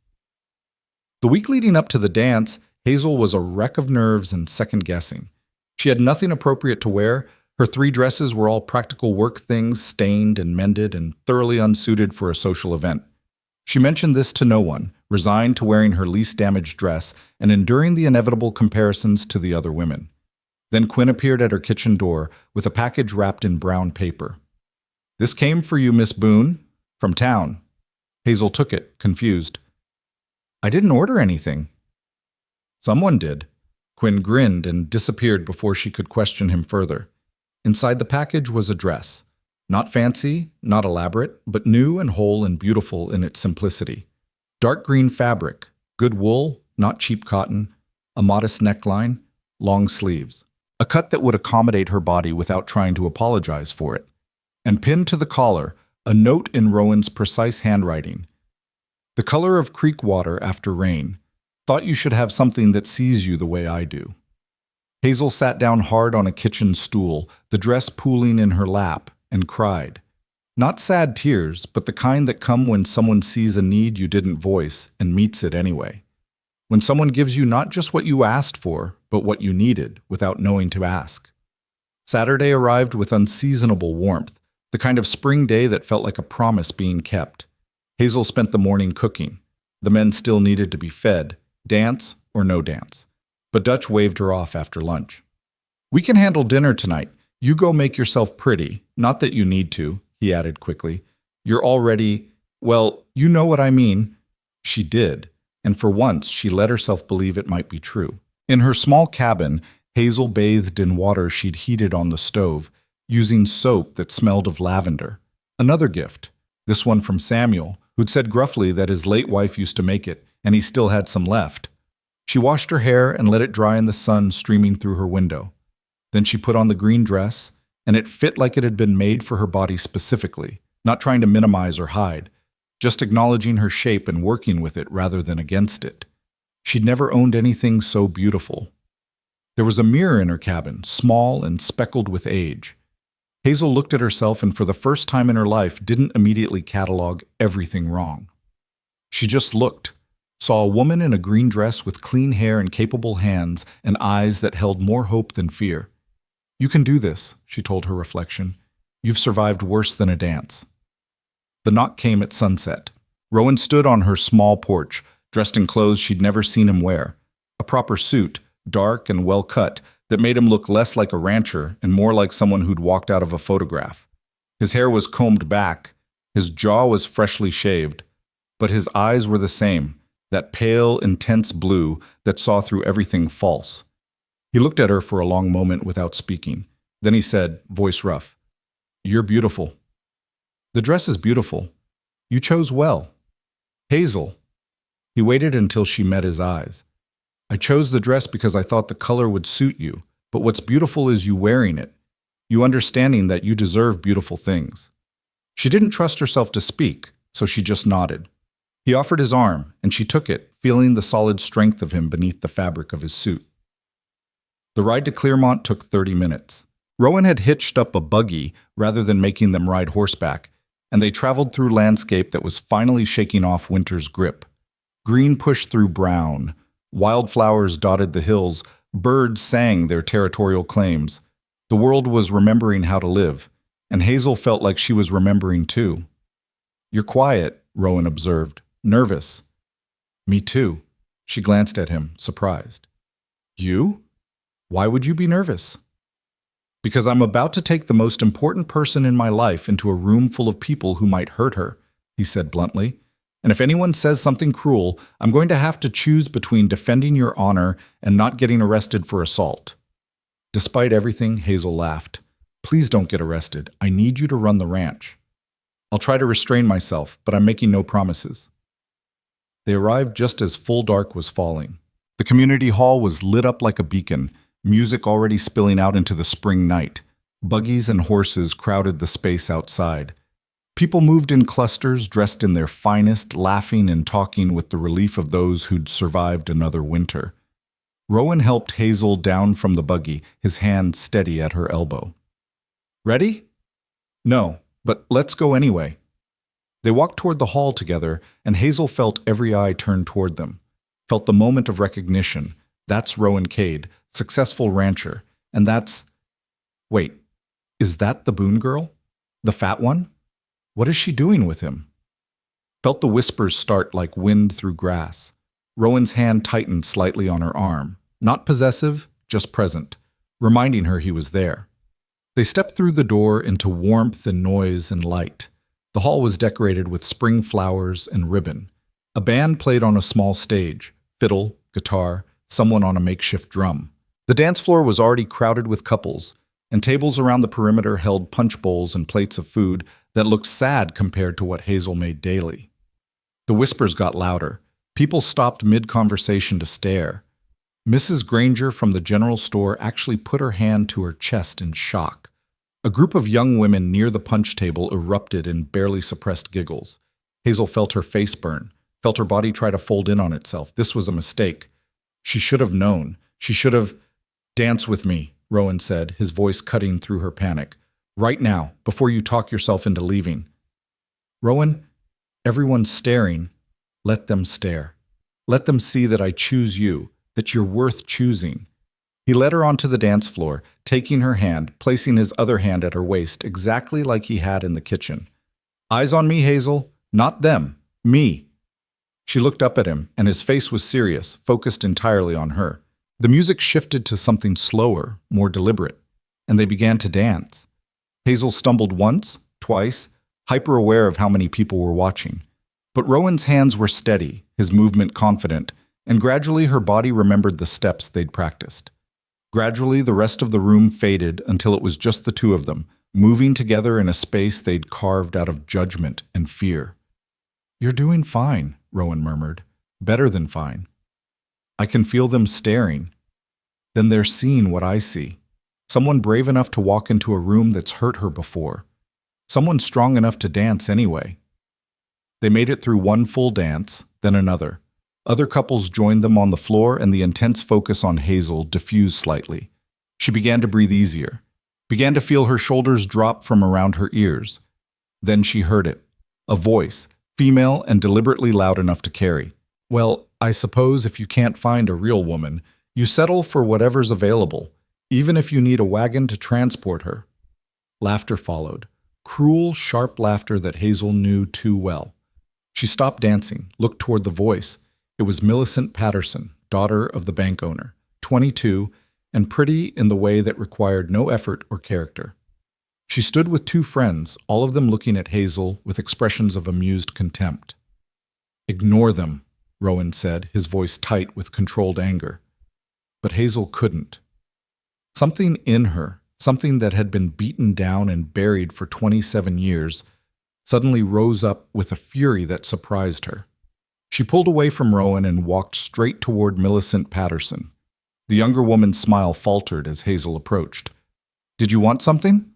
Speaker 1: The week leading up to the dance, Hazel was a wreck of nerves and second-guessing. She had nothing appropriate to wear. Her 3 dresses were all practical work things, stained and mended and thoroughly unsuited for a social event. She mentioned this to no one, resigned to wearing her least damaged dress and enduring the inevitable comparisons to the other women. Then Quinn appeared at her kitchen door with a package wrapped in brown paper. "This came for you, Miss Boone, from town." Hazel took it, confused. "I didn't order anything." "Someone did." Quinn grinned and disappeared before she could question him further. Inside the package was a dress. Not fancy, not elaborate, but new and whole and beautiful in its simplicity. Dark green fabric, good wool, not cheap cotton, a modest neckline, long sleeves. A cut that would accommodate her body without trying to apologize for it. And pinned to the collar, a note in Rowan's precise handwriting. The color of creek water after rain. Thought you should have something that sees you the way I do. Hazel sat down hard on a kitchen stool, the dress pooling in her lap, and cried. Not sad tears, but the kind that come when someone sees a need you didn't voice and meets it anyway. When someone gives you not just what you asked for, but what you needed without knowing to ask. Saturday arrived with unseasonable warmth, the kind of spring day that felt like a promise being kept. Hazel spent the morning cooking. The men still needed to be fed, dance or no dance. But Dutch waved her off after lunch. We can handle dinner tonight. You go make yourself pretty. Not that you need to, he added quickly. You're already, well, you know what I mean. She did, and for once she let herself believe it might be true. In her small cabin, Hazel bathed in water she'd heated on the stove, using soap that smelled of lavender. Another gift, this one from Samuel, who'd said gruffly that his late wife used to make it, and he still had some left. She washed her hair and let it dry in the sun streaming through her window. Then she put on the green dress, and it fit like it had been made for her body specifically, not trying to minimize or hide, just acknowledging her shape and working with it rather than against it. She'd never owned anything so beautiful. There was a mirror in her cabin, small and speckled with age. Hazel looked at herself and for the first time in her life didn't immediately catalog everything wrong. She just looked, saw a woman in a green dress with clean hair and capable hands and eyes that held more hope than fear. You can do this, she told her reflection. You've survived worse than a dance. The knock came at sunset. Rowan stood on her small porch, dressed in clothes she'd never seen him wear. A proper suit, dark and well cut, that made him look less like a rancher and more like someone who'd walked out of a photograph. His hair was combed back, his jaw was freshly shaved, but his eyes were the same, that pale, intense blue that saw through everything false. He looked at her for a long moment without speaking. Then he said, voice rough, "You're beautiful." "The dress is beautiful. You chose well." "Hazel." He waited until she met his eyes. "I chose the dress because I thought the color would suit you, but what's beautiful is you wearing it, you understanding that you deserve beautiful things." She didn't trust herself to speak, so she just nodded. He offered his arm, and she took it, feeling the solid strength of him beneath the fabric of his suit. The ride to Clearmont took 30 minutes. Rowan had hitched up a buggy rather than making them ride horseback, and they traveled through landscape that was finally shaking off winter's grip. Green pushed through brown. Wildflowers dotted the hills. Birds sang their territorial claims. The world was remembering how to live, and Hazel felt like she was remembering too. "You're quiet," Rowan observed. "Nervous." "Me too." She glanced at him, surprised. "You? Why would you be nervous?" "Because I'm about to take the most important person in my life into a room full of people who might hurt her," he said bluntly. "And if anyone says something cruel, I'm going to have to choose between defending your honor and not getting arrested for assault." Despite everything, Hazel laughed. "Please don't get arrested. I need you to run the ranch." "I'll try to restrain myself, but I'm making no promises." They arrived just as full dark was falling. The community hall was lit up like a beacon, music already spilling out into the spring night. Buggies and horses crowded the space outside. People moved in clusters, dressed in their finest, laughing and talking with the relief of those who'd survived another winter. Rowan helped Hazel down from the buggy, his hand steady at her elbow. "Ready?" "No, but let's go anyway." They walked toward the hall together, and Hazel felt every eye turn toward them. Felt the moment of recognition. That's Rowan Cade, successful rancher, and that's... Wait, is that the Boone girl? The fat one? What is she doing with him? Felt the whispers start like wind through grass. Rowan's hand tightened slightly on her arm. Not possessive, just present, reminding her he was there. They stepped through the door into warmth and noise and light. The hall was decorated with spring flowers and ribbon. A band played on a small stage, fiddle, guitar, someone on a makeshift drum. The dance floor was already crowded with couples, and tables around the perimeter held punch bowls and plates of food that looked sad compared to what Hazel made daily. The whispers got louder. People stopped mid-conversation to stare. Mrs. Granger from the general store actually put her hand to her chest in shock. A group of young women near the punch table erupted in barely suppressed giggles. Hazel felt her face burn, felt her body try to fold in on itself. This was a mistake. She should have known. She should have... "Dance with me," Rowan said, his voice cutting through her panic. "Right now, before you talk yourself into leaving." "Rowan, everyone's staring. Let them stare. Let them see that I choose you, that you're worth choosing." He led her onto the dance floor, taking her hand, placing his other hand at her waist, exactly like he had in the kitchen. "Eyes on me, Hazel. Not them. Me." She looked up at him, and his face was serious, focused entirely on her. The music shifted to something slower, more deliberate, and they began to dance. Hazel stumbled once, twice, hyper-aware of how many people were watching. But Rowan's hands were steady, his movement confident, and gradually her body remembered the steps they'd practiced. Gradually, the rest of the room faded until it was just the two of them, moving together in a space they'd carved out of judgment and fear. "You're doing fine," Rowan murmured. "Better than fine. I can feel them staring. Then they're seeing what I see. Someone brave enough to walk into a room that's hurt her before. Someone strong enough to dance anyway." They made it through one full dance, then another. Other couples joined them on the floor, and the intense focus on Hazel diffused slightly. She began to breathe easier, began to feel her shoulders drop from around her ears. Then she heard it, a voice, female and deliberately loud enough to carry. "Well, I suppose if you can't find a real woman, you settle for whatever's available, even if you need a wagon to transport her." Laughter followed, cruel, sharp laughter that Hazel knew too well. She stopped dancing, looked toward the voice. It was Millicent Patterson, daughter of the bank owner, 22, and pretty in the way that required no effort or character. She stood with two friends, all of them looking at Hazel with expressions of amused contempt. "Ignore them," Rowan said, his voice tight with controlled anger. But Hazel couldn't. Something in her, something that had been beaten down and buried for 27 years, suddenly rose up with a fury that surprised her. She pulled away from Rowan and walked straight toward Millicent Patterson. The younger woman's smile faltered as Hazel approached. "Did you want something?"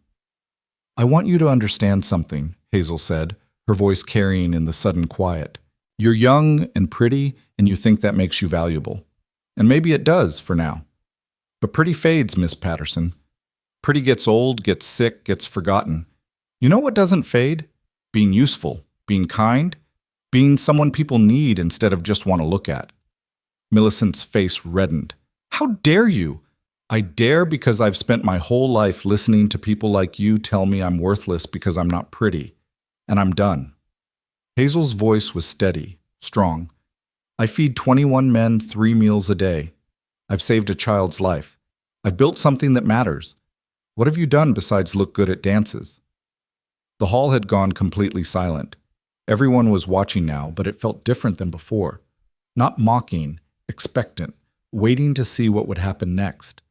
Speaker 1: "I want you to understand something," Hazel said, her voice carrying in the sudden quiet. "You're young and pretty, and you think that makes you valuable. And maybe it does, for now. But pretty fades, Miss Patterson. Pretty gets old, gets sick, gets forgotten. You know what doesn't fade? Being useful, being kind, being someone people need instead of just want to look at." Millicent's face reddened. "How dare you? I dare because I've spent my whole life listening to people like you tell me I'm worthless because I'm not pretty. And I'm done." Hazel's voice was steady, strong. "I feed 21 men 3 meals a day. I've saved a child's life. I've built something that matters. What have you done besides look good at dances?" The hall had gone completely silent. Everyone was watching now, but it felt different than before. Not mocking, expectant, waiting to see what would happen next.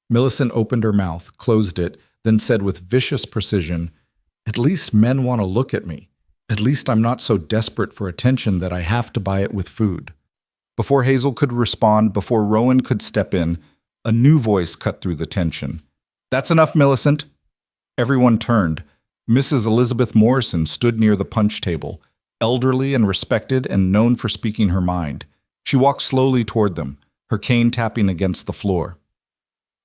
Speaker 1: Millicent opened her mouth, closed it, then said with vicious precision, "At least men want to look at me. At least I'm not so desperate for attention that I have to buy it with food." Before Hazel could respond, before Rowan could step in, a new voice cut through the tension. "That's enough, Millicent." Everyone turned. Mrs. Elizabeth Morrison stood near the punch table, elderly and respected and known for speaking her mind. She walked slowly toward them, her cane tapping against the floor.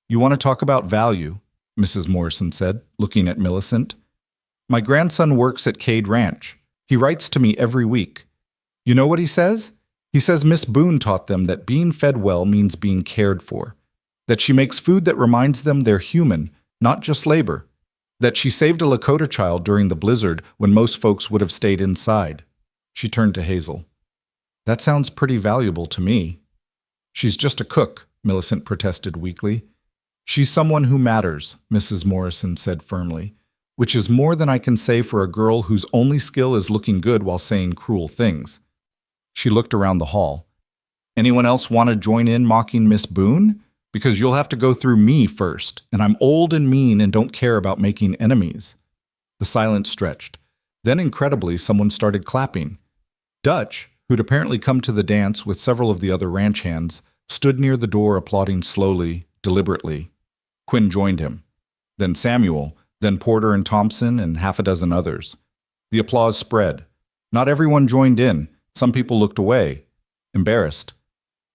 Speaker 1: "You want to talk about value?" Mrs. Morrison said, looking at Millicent. "My grandson works at Cade Ranch. He writes to me every week. You know what he says? He says Miss Boone taught them that being fed well means being cared for, that she makes food that reminds them they're human, not just labor, that she saved a Lakota child during the blizzard when most folks would have stayed inside." She turned to Hazel. "That sounds pretty valuable to me." "She's just a cook," Millicent protested weakly. "She's someone who matters," Mrs. Morrison said firmly, "which is more than I can say for a girl whose only skill is looking good while saying cruel things." She looked around the hall. Anyone else want to join in mocking Miss Boone? Because you'll have to go through me first, and I'm old and mean and don't care about making enemies." The silence stretched. Then, incredibly, someone started clapping. Dutch, who'd apparently come to the dance with several of the other ranch hands, stood near the door applauding slowly, deliberately. Quinn joined him. Then Samuel, then Porter and Thompson, and half a dozen others. The applause spread. Not everyone joined in. Some people looked away, embarrassed.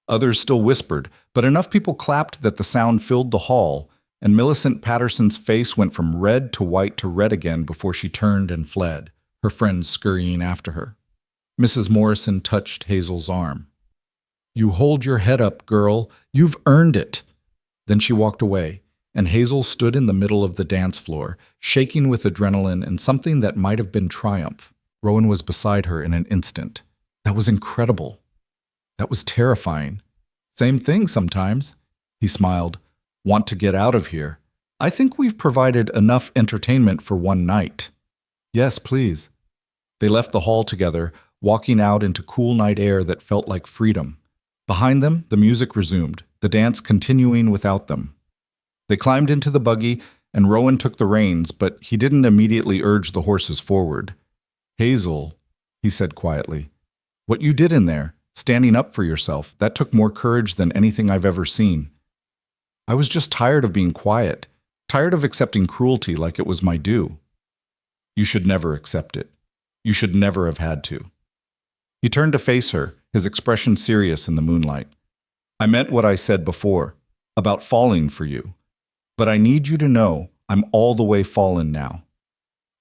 Speaker 1: Others still whispered, but enough people clapped that the sound filled the hall, and Millicent Patterson's face went from red to white to red again before she turned and fled, her friends scurrying after her. Mrs. Morrison touched Hazel's arm. "You hold your head up, girl. You've earned it." Then she walked away, and Hazel stood in the middle of the dance floor, shaking with adrenaline and something that might have been triumph. Rowan was beside her in an instant. That was incredible. That was terrifying. "Same thing sometimes," he smiled. "Want to get out of here? I think we've provided enough entertainment for one night." "Yes, please." They left the hall together, walking out into cool night air that felt like freedom. Behind them, the music resumed, the dance continuing without them. They climbed into the buggy, and Rowan took the reins, but he didn't immediately urge the horses forward. "Hazel," he said quietly, "what you did in there, standing up for yourself, that took more courage than anything I've ever seen. I was just tired of being quiet, tired of accepting cruelty like it was my due." "You should never accept it. You should never have had to." He turned to face her, his expression serious in the moonlight. "I meant what I said before, about falling for you. But I need you to know I'm all the way fallen now.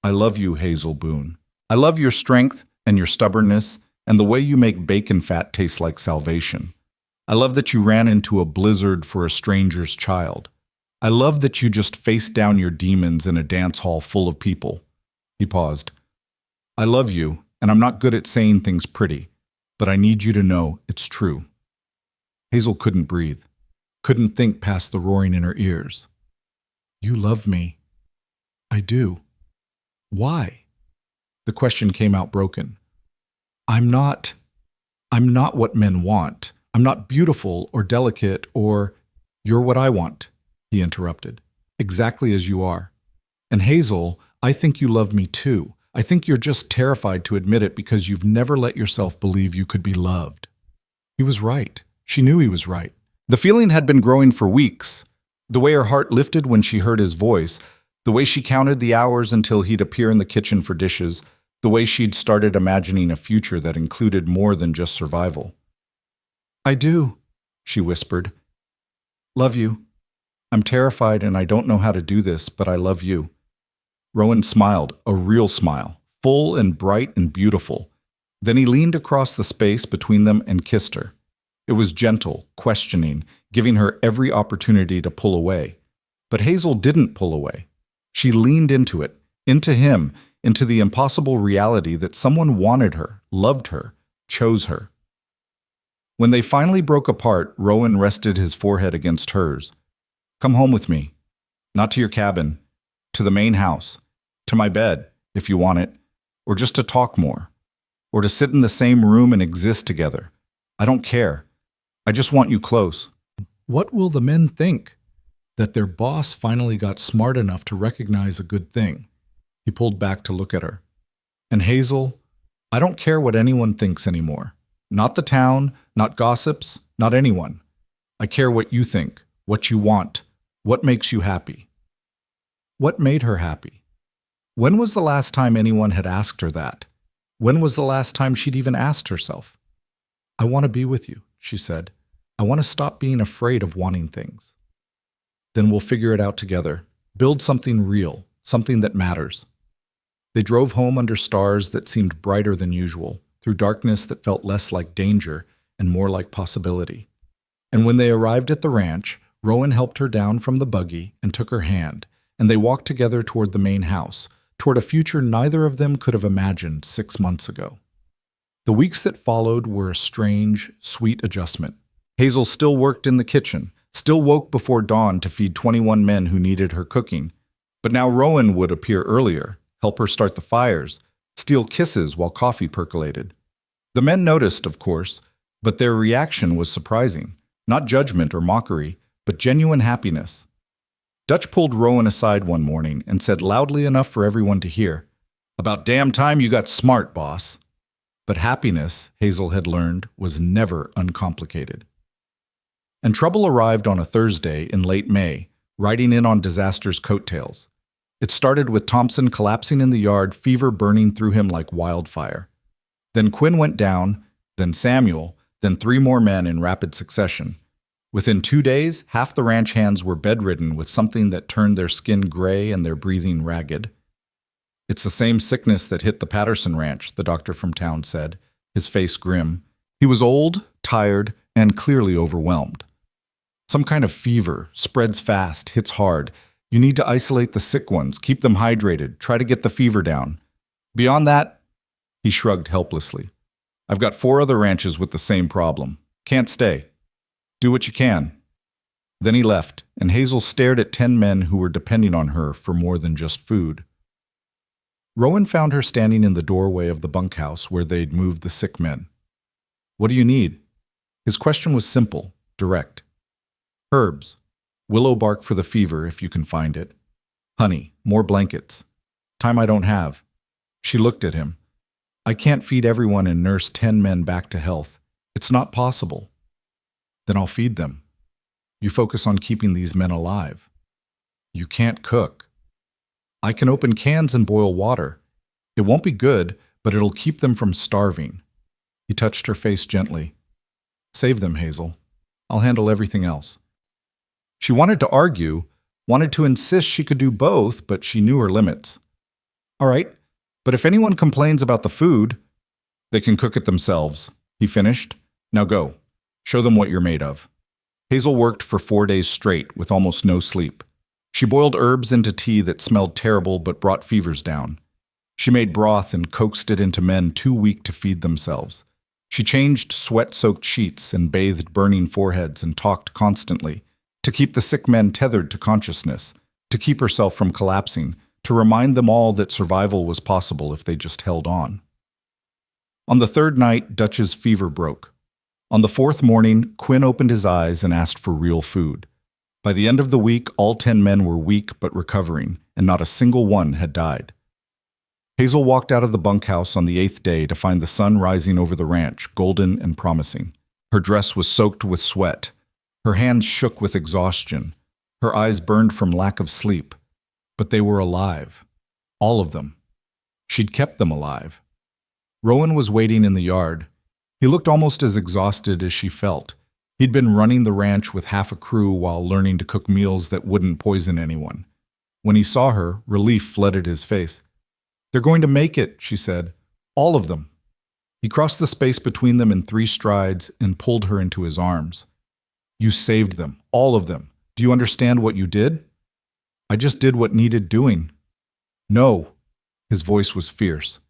Speaker 1: I love you, Hazel Boone. I love your strength and your stubbornness and the way you make bacon fat taste like salvation. I love that you ran into a blizzard for a stranger's child. I love that you just faced down your demons in a dance hall full of people." He paused. "I love you, and I'm not good at saying things pretty, but I need you to know it's true." Hazel couldn't breathe, couldn't think past the roaring in her ears. "You love me." "I do." "Why?" The question came out broken. I'm not what men want. I'm not beautiful or delicate or..." "You're what I want," he interrupted. "Exactly as you are. And Hazel, I think you love me too. I think you're just terrified to admit it because you've never let yourself believe you could be loved." He was right. She knew he was right. The feeling had been growing for weeks. The way her heart lifted when she heard his voice, the way she counted the hours until he'd appear in the kitchen for dishes, the way she'd started imagining a future that included more than just survival. "I do," she whispered. "Love you. I'm terrified and I don't know how to do this, but I love you." Rowan smiled, a real smile, full and bright and beautiful. Then he leaned across the space between them and kissed her. It was gentle, questioning, giving her every opportunity to pull away. But Hazel didn't pull away. She leaned into it, into him, into the impossible reality that someone wanted her, loved her, chose her. When they finally broke apart, Rowan rested his forehead against hers. "Come home with me. Not to your cabin. To the main house. To my bed, if you want it. Or just to talk more. Or to sit in the same room and exist together. I don't care. I just want you close." What will the men think? That their boss finally got smart enough to recognize a good thing. He pulled back to look at her. "And Hazel, I don't care what anyone thinks anymore. Not the town, not gossips, not anyone. I care what you think, what you want, what makes you happy." What made her happy? When was the last time anyone had asked her that? When was the last time she'd even asked herself? "I want to be with you," she said. "I want to stop being afraid of wanting things. Then we'll figure it out together. Build something real, something that matters." They drove home under stars that seemed brighter than usual, through darkness that felt less like danger and more like possibility. And when they arrived at the ranch, Rowan helped her down from the buggy and took her hand, and they walked together toward the main house, toward a future neither of them could have imagined 6 months ago. The weeks that followed were a strange, sweet adjustment. Hazel still worked in the kitchen, still woke before dawn to feed 21 men who needed her cooking. But now Rowan would appear earlier, help her start the fires, steal kisses while coffee percolated. The men noticed, of course, But their reaction was surprising. Not judgment or mockery, but genuine happiness. Dutch pulled Rowan aside one morning and said loudly enough for everyone to hear, "About damn time you got smart, boss." But happiness, Hazel had learned, was never uncomplicated. And trouble arrived on a Thursday in late May, riding in on disaster's coattails. It started with Thompson collapsing in the yard, fever burning through him like wildfire. Then Quinn went down, then Samuel, then 3 more men in rapid succession. Within 2 days, half the ranch hands were bedridden with something that turned their skin gray and their breathing ragged. "It's the same sickness that hit the Patterson ranch," the doctor from town said, his face grim. He was old, tired, and clearly overwhelmed. "Some kind of fever, spreads fast, hits hard. You need to isolate the sick ones, keep them hydrated, try to get the fever down. Beyond that," he shrugged helplessly, "I've got 4 other ranches with the same problem. Can't stay. Do what you can." Then he left, and Hazel stared at 10 men who were depending on her for more than just food. Rowan found her standing in the doorway of the bunkhouse where they'd moved the sick men. "What do you need?" His question was simple, direct. "Herbs. Willow bark for the fever, if you can find it. Honey. More blankets. Time I don't have." She looked at him. "I can't feed everyone and nurse 10 men back to health. It's not possible." "Then I'll feed them. You focus on keeping these men alive." "You can't cook." "I can open cans and boil water. It won't be good, but it'll keep them from starving." He touched her face gently. "Save them, Hazel. I'll handle everything else." She wanted to argue, wanted to insist she could do both, but she knew her limits. "All right, but if anyone complains about the food, they can cook it themselves," he finished. "Now go. Show them what you're made of." Hazel worked for 4 days straight with almost no sleep. She boiled herbs into tea that smelled terrible but brought fevers down. She made broth and coaxed it into men too weak to feed themselves. She changed sweat-soaked sheets and bathed burning foreheads and talked constantly, to keep the sick men tethered to consciousness, to keep herself from collapsing, to remind them all that survival was possible if they just held on. On the 3rd night, Dutch's fever broke. On the 4th morning, Quinn opened his eyes and asked for real food. By the end of the week, all 10 men were weak but recovering, and not a single one had died. Hazel walked out of the bunkhouse on the 8th day to find the sun rising over the ranch, golden and promising. Her dress was soaked with sweat. Her hands shook with exhaustion. Her eyes burned from lack of sleep. But they were alive. All of them. She'd kept them alive. Rowan was waiting in the yard. He looked almost as exhausted as she felt. He'd been running the ranch with half a crew while learning to cook meals that wouldn't poison anyone. When he saw her, relief flooded his face. "They're going to make it," she said. "All of them." He crossed the space between them in 3 strides and pulled her into his arms. "You saved them, all of them. Do you understand what you did?" "I just did what needed doing." "No." His voice was fierce.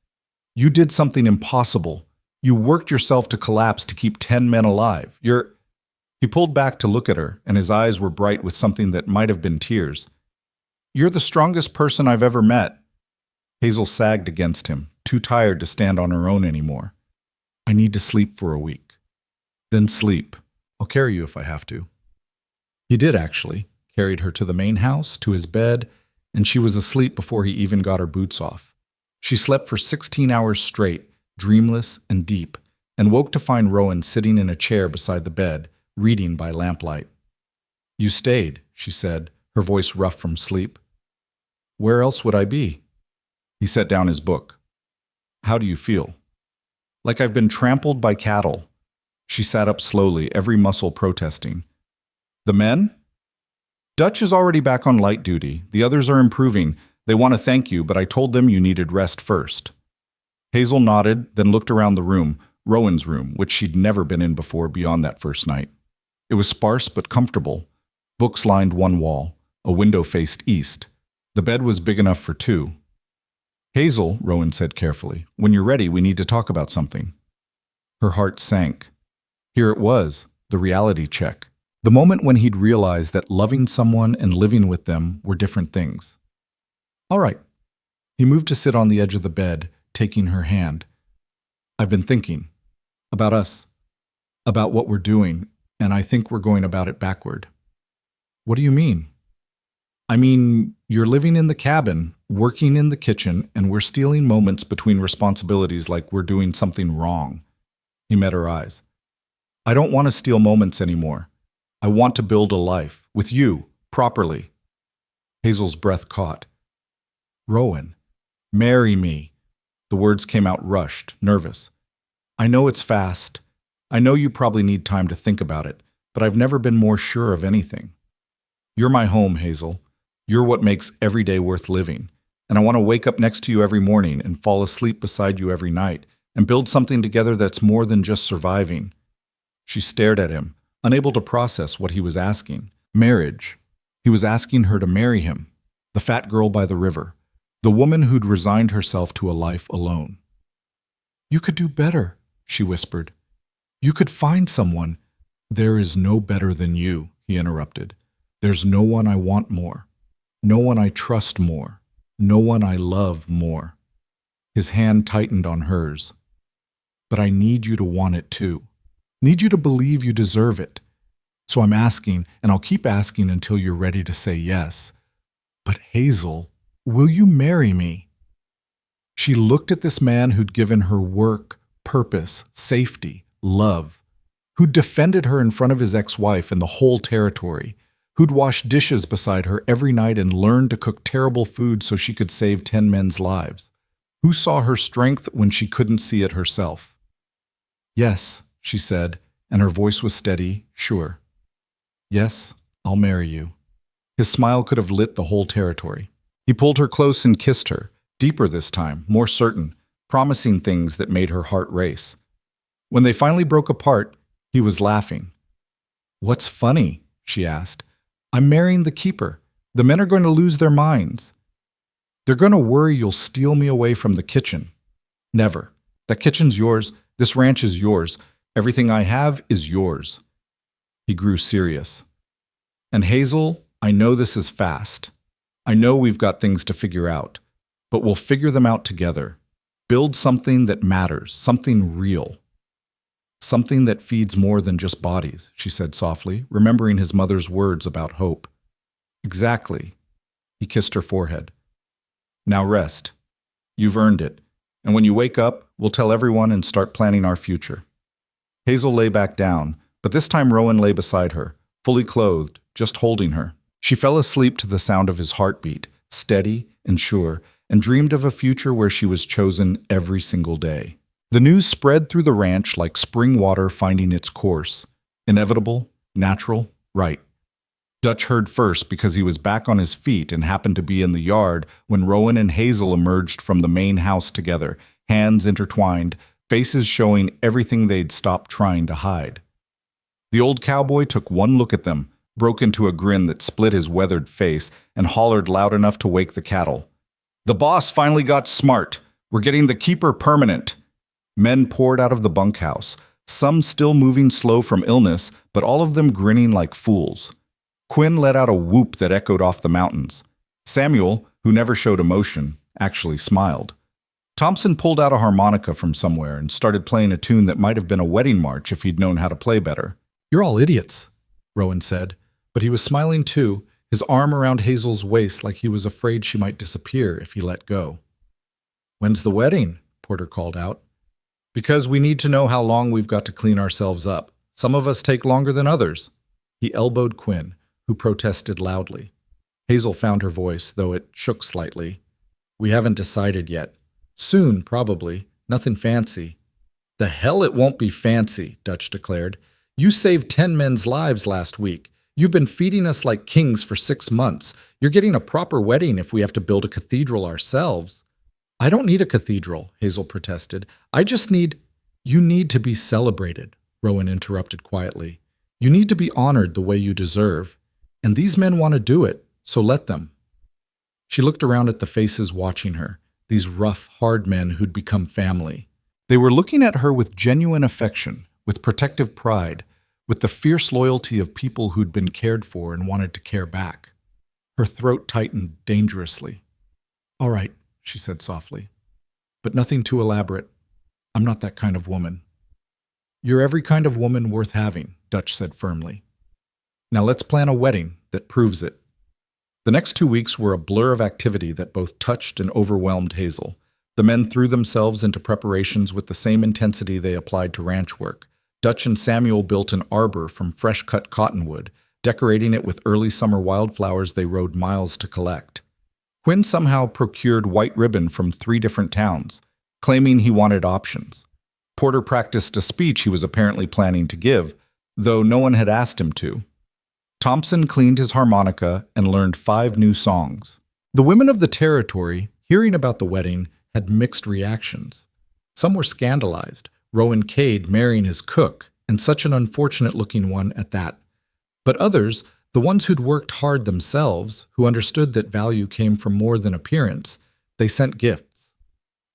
Speaker 1: "You did something impossible. You worked yourself to collapse to keep 10 men alive. He pulled back to look at her, and his eyes were bright with something that might have been tears. "You're the strongest person I've ever met." Hazel sagged against him, too tired to stand on her own anymore. "I need to sleep for a week." "Then sleep. I'll carry you if I have to." He did, actually. Carried her to the main house, to his bed, and she was asleep before he even got her boots off. She slept for 16 hours straight, dreamless and deep, and woke to find Rowan sitting in a chair beside the bed, reading by lamplight. "You stayed," she said, her voice rough from sleep. "Where else would I be?" He set down his book. "How do you feel?" "Like I've been trampled by cattle." She sat up slowly, every muscle protesting. "The men?" "Dutch is already back on light duty. The others are improving. They want to thank you, but I told them you needed rest first." Hazel nodded, then looked around the room, Rowan's room, which she'd never been in before beyond that first night. It was sparse but comfortable. Books lined one wall. A window faced east. The bed was big enough for 2. "Hazel," Rowan said carefully, "when you're ready, we need to talk about something." Her heart sank. Here it was, the reality check. The moment when he'd realized that loving someone and living with them were different things. "All right." He moved to sit on the edge of the bed, taking her hand. "I've been thinking. About us. about what we're doing, and I think we're going about it backward. What do you mean? I mean, you're living in the cabin, working in the kitchen, and we're stealing moments between responsibilities like we're doing something wrong. He met her eyes. I don't want to steal moments anymore. I want to build a life, with you, properly. Hazel's breath caught. Rowan, marry me. The words came out rushed, nervous. I know it's fast. I know you probably need time to think about it, but I've never been more sure of anything. You're my home, Hazel. You're what makes every day worth living. And I want to wake up next to you every morning and fall asleep beside you every night and build something together that's more than just surviving. She stared at him, unable to process what he was asking. Marriage. He was asking her to marry him, the fat girl by the river, the woman who'd resigned herself to a life alone. You could do better, she whispered. You could find someone. There is no better than you, he interrupted. There's no one I want more. No one I trust more. No one I love more. His hand tightened on hers. But I need you to want it too. Need you to believe you deserve it. So I'm asking, and I'll keep asking until you're ready to say yes. But Hazel, will you marry me? She looked at this man who'd given her work, purpose, safety, love, who'd defended her in front of his ex-wife and the whole territory, who'd washed dishes beside her every night and learned to cook terrible food so she could save 10 men's lives, who saw her strength when she couldn't see it herself. Yes, she said, and her voice was steady, sure. Yes, I'll marry you. His smile could have lit the whole territory. He pulled her close and kissed her, deeper this time, more certain, promising things that made her heart race. When they finally broke apart, he was laughing. What's funny? She asked. I'm marrying the keeper. The men are going to lose their minds. They're going to worry you'll steal me away from the kitchen. Never. That kitchen's yours. This ranch is yours. Everything I have is yours. He grew serious. And Hazel, I know this is fast. I know we've got things to figure out, but we'll figure them out together. Build something that matters, something real. Something that feeds more than just bodies, she said softly, remembering his mother's words about hope. Exactly. He kissed her forehead. Now rest. You've earned it. And when you wake up, we'll tell everyone and start planning our future. Hazel lay back down, but this time Rowan lay beside her, fully clothed, just holding her. She fell asleep to the sound of his heartbeat, steady and sure, and dreamed of a future where she was chosen every single day. The news spread through the ranch like spring water finding its course. Inevitable, natural, right. Dutch heard first because he was back on his feet and happened to be in the yard when Rowan and Hazel emerged from the main house together, hands intertwined, faces showing everything they'd stopped trying to hide. The old cowboy took one look at them, broke into a grin that split his weathered face, and hollered loud enough to wake the cattle. The boss finally got smart. We're getting the keeper permanent. Men poured out of the bunkhouse, some still moving slow from illness, but all of them grinning like fools. Quinn let out a whoop that echoed off the mountains. Samuel, who never showed emotion, actually smiled. Thompson pulled out a harmonica from somewhere and started playing a tune that might have been a wedding march if he'd known how to play better. You're all idiots, Rowan said, but he was smiling too, his arm around Hazel's waist like he was afraid she might disappear if he let go. When's the wedding? Porter called out. Because we need to know how long we've got to clean ourselves up. Some of us take longer than others. He elbowed Quinn, who protested loudly. Hazel found her voice, though it shook slightly. We haven't decided yet. Soon, probably. Nothing fancy. The hell it won't be fancy, Dutch declared. You saved 10 men's lives last week. You've been feeding us like kings for 6 months. You're getting a proper wedding if we have to build a cathedral ourselves. I don't need a cathedral, Hazel protested. I just need— You need to be celebrated, Rowan interrupted quietly. You need to be honored the way you deserve. And these men want to do it, so let them. She looked around at the faces watching her, these rough, hard men who'd become family. They were looking at her with genuine affection, with protective pride, with the fierce loyalty of people who'd been cared for and wanted to care back. Her throat tightened dangerously. All right, she said softly, but nothing too elaborate. I'm not that kind of woman. You're every kind of woman worth having, Dutch said firmly. Now let's plan a wedding that proves it. The next 2 weeks were a blur of activity that both touched and overwhelmed Hazel. The men threw themselves into preparations with the same intensity they applied to ranch work. Dutch and Samuel built an arbor from fresh-cut cottonwood, decorating it with early summer wildflowers they rode miles to collect. Quinn somehow procured white ribbon from 3 different towns, claiming he wanted options. Porter practiced a speech he was apparently planning to give, though no one had asked him to. Thompson cleaned his harmonica and learned 5 new songs. The women of the territory, hearing about the wedding, had mixed reactions. Some were scandalized, Rowan Cade marrying his cook, and such an unfortunate-looking one at that. But others, the ones who'd worked hard themselves, who understood that value came from more than appearance, they sent gifts.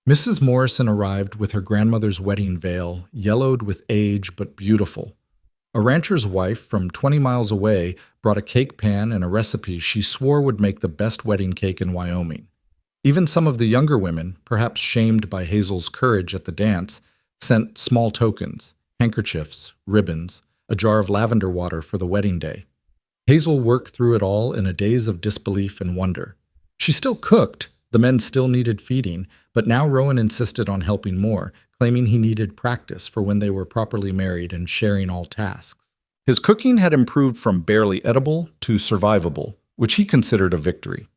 Speaker 1: Mrs. Morrison arrived with her grandmother's wedding veil, yellowed with age but beautiful. A rancher's wife from 20 miles away brought a cake pan and a recipe she swore would make the best wedding cake in Wyoming. Even some of the younger women, perhaps shamed by Hazel's courage at the dance, sent small tokens, handkerchiefs, ribbons, a jar of lavender water for the wedding day. Hazel worked through it all in a daze of disbelief and wonder. She still cooked, the men still needed feeding, but now Rowan insisted on helping more, claiming he needed practice for when they were properly married and sharing all tasks. His cooking had improved from barely edible to survivable, which he considered a victory.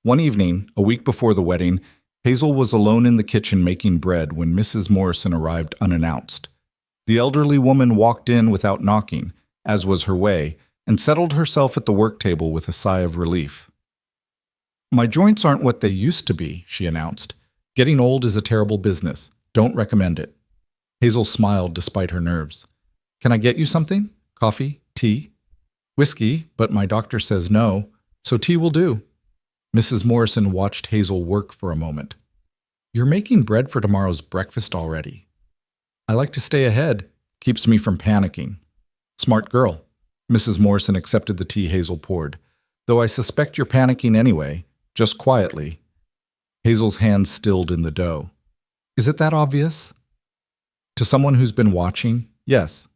Speaker 1: One evening, a week before the wedding, Hazel was alone in the kitchen making bread when Mrs. Morrison arrived unannounced. The elderly woman walked in without knocking, as was her way, and settled herself at the work table with a sigh of relief. "My joints aren't what they used to be," she announced. "Getting old is a terrible business. Don't recommend it." Hazel smiled despite her nerves. "Can I get you something? Coffee? Tea?" "Whiskey, but my doctor says no, so tea will do." Mrs. Morrison watched Hazel work for a moment. "You're making bread for tomorrow's breakfast already." "I like to stay ahead. Keeps me from panicking." "Smart girl." Mrs. Morrison accepted the tea Hazel poured. "Though I suspect you're panicking anyway, just quietly." Hazel's hands stilled in the dough. "Is it that obvious?" "To someone who's been watching, yes."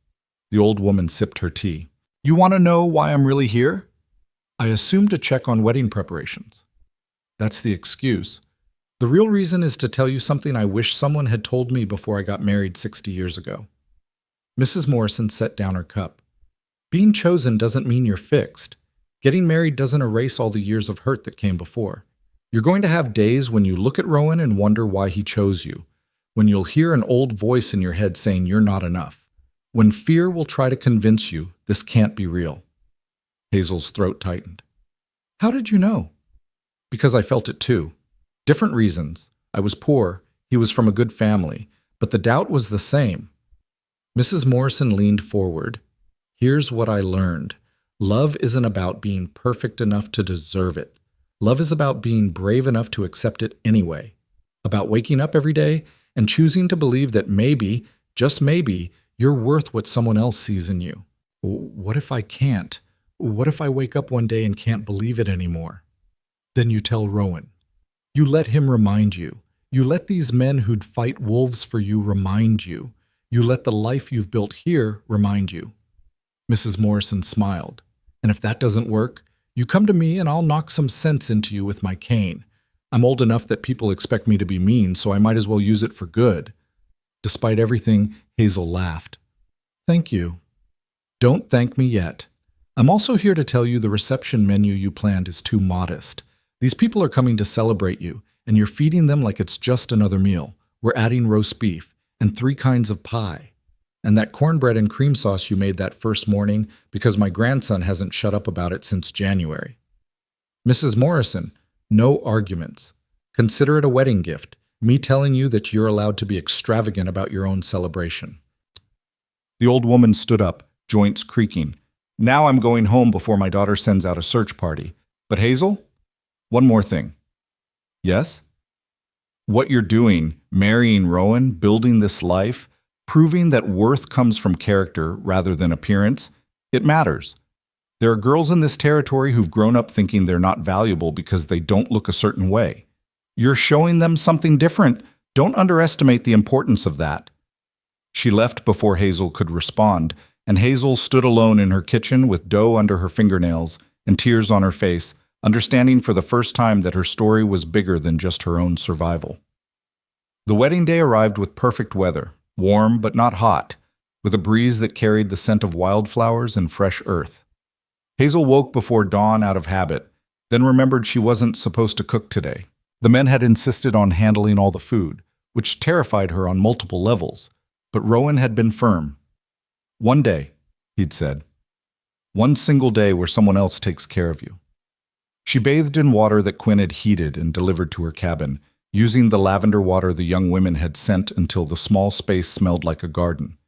Speaker 1: The old woman sipped her tea. "You want to know why I'm really here?" "I assumed to check on wedding preparations." "That's the excuse. The real reason is to tell you something I wish someone had told me before I got married 60 years ago." Mrs. Morrison set down her cup. "Being chosen doesn't mean you're fixed. Getting married doesn't erase all the years of hurt that came before. You're going to have days when you look at Rowan and wonder why he chose you, when you'll hear an old voice in your head saying you're not enough, when fear will try to convince you this can't be real." Hazel's throat tightened. "How did you know?" "Because I felt it too. Different reasons. I was poor, he was from a good family, but the doubt was the same." Mrs. Morrison leaned forward. "Here's what I learned. Love isn't about being perfect enough to deserve it. Love is about being brave enough to accept it anyway. About waking up every day and choosing to believe that maybe, just maybe, you're worth what someone else sees in you. What if I can't? What if I wake up one day and can't believe it anymore?" Then you tell Rowan. You let him remind you. You let these men who'd fight wolves for you remind you. You let the life you've built here remind you. Mrs. Morrison smiled. "And if that doesn't work, you come to me and I'll knock some sense into you with my cane. I'm old enough that people expect me to be mean, so I might as well use it for good." Despite everything, Hazel laughed. "Thank you." "Don't thank me yet. I'm also here to tell you the reception menu you planned is too modest. These people are coming to celebrate you, and you're feeding them like it's just another meal. We're adding roast beef and 3 kinds of pie. And that cornbread and cream sauce you made that first morning because my grandson hasn't shut up about it since January." "Mrs. Morrison, no arguments. Consider it a wedding gift, me telling you that you're allowed to be extravagant about your own celebration." The old woman stood up, joints creaking. "Now I'm going home before my daughter sends out a search party. But Hazel, one more thing." "Yes?" "What you're doing, marrying Rowan, building this life, proving that worth comes from character rather than appearance, it matters. There are girls in this territory who've grown up thinking they're not valuable because they don't look a certain way. You're showing them something different. Don't underestimate the importance of that." She left before Hazel could respond, and Hazel stood alone in her kitchen with dough under her fingernails and tears on her face, understanding for the first time that her story was bigger than just her own survival. The wedding day arrived with perfect weather, warm but not hot, with a breeze that carried the scent of wildflowers and fresh earth. Hazel woke before dawn out of habit, then remembered she wasn't supposed to cook today. The men had insisted on handling all the food, which terrified her on multiple levels, but Rowan had been firm. "One day," he'd said. "One single day where someone else takes care of you." She bathed in water that Quinn had heated and delivered to her cabin, using the lavender water the young women had sent until the small space smelled like a garden.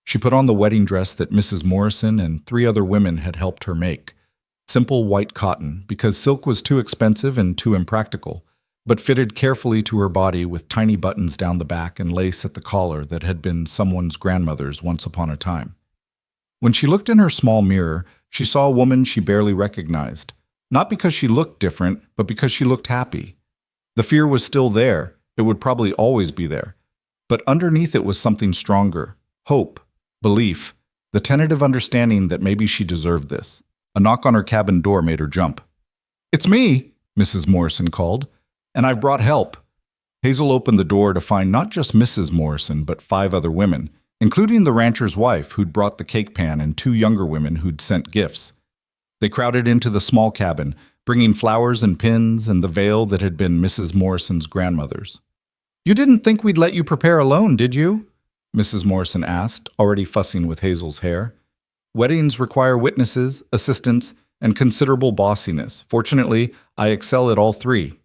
Speaker 1: She put on the wedding dress that Mrs. Morrison and 3 other women had helped her make. Simple white cotton, because silk was too expensive and too impractical, but fitted carefully to her body with tiny buttons down the back and lace at the collar that had been someone's grandmother's once upon a time. When she looked in her small mirror, she saw a woman she barely recognized, not because she looked different, but because she looked happy. The fear was still there, it would probably always be there, but underneath it was something stronger: hope, belief, the tentative understanding that maybe she deserved this. A knock on her cabin door made her jump. "It's me," Mrs. Morrison called, "and I've brought help." Hazel opened the door to find not just Mrs. Morrison, but 5 other women, including the rancher's wife who'd brought the cake pan and 2 younger women who'd sent gifts. They crowded into the small cabin, bringing flowers and pins and the veil that had been Mrs. Morrison's grandmother's. "You didn't think we'd let you prepare alone, did you?" Mrs. Morrison asked, already fussing with Hazel's hair. "Weddings require witnesses, assistants, and considerable bossiness. Fortunately, I excel at all 3.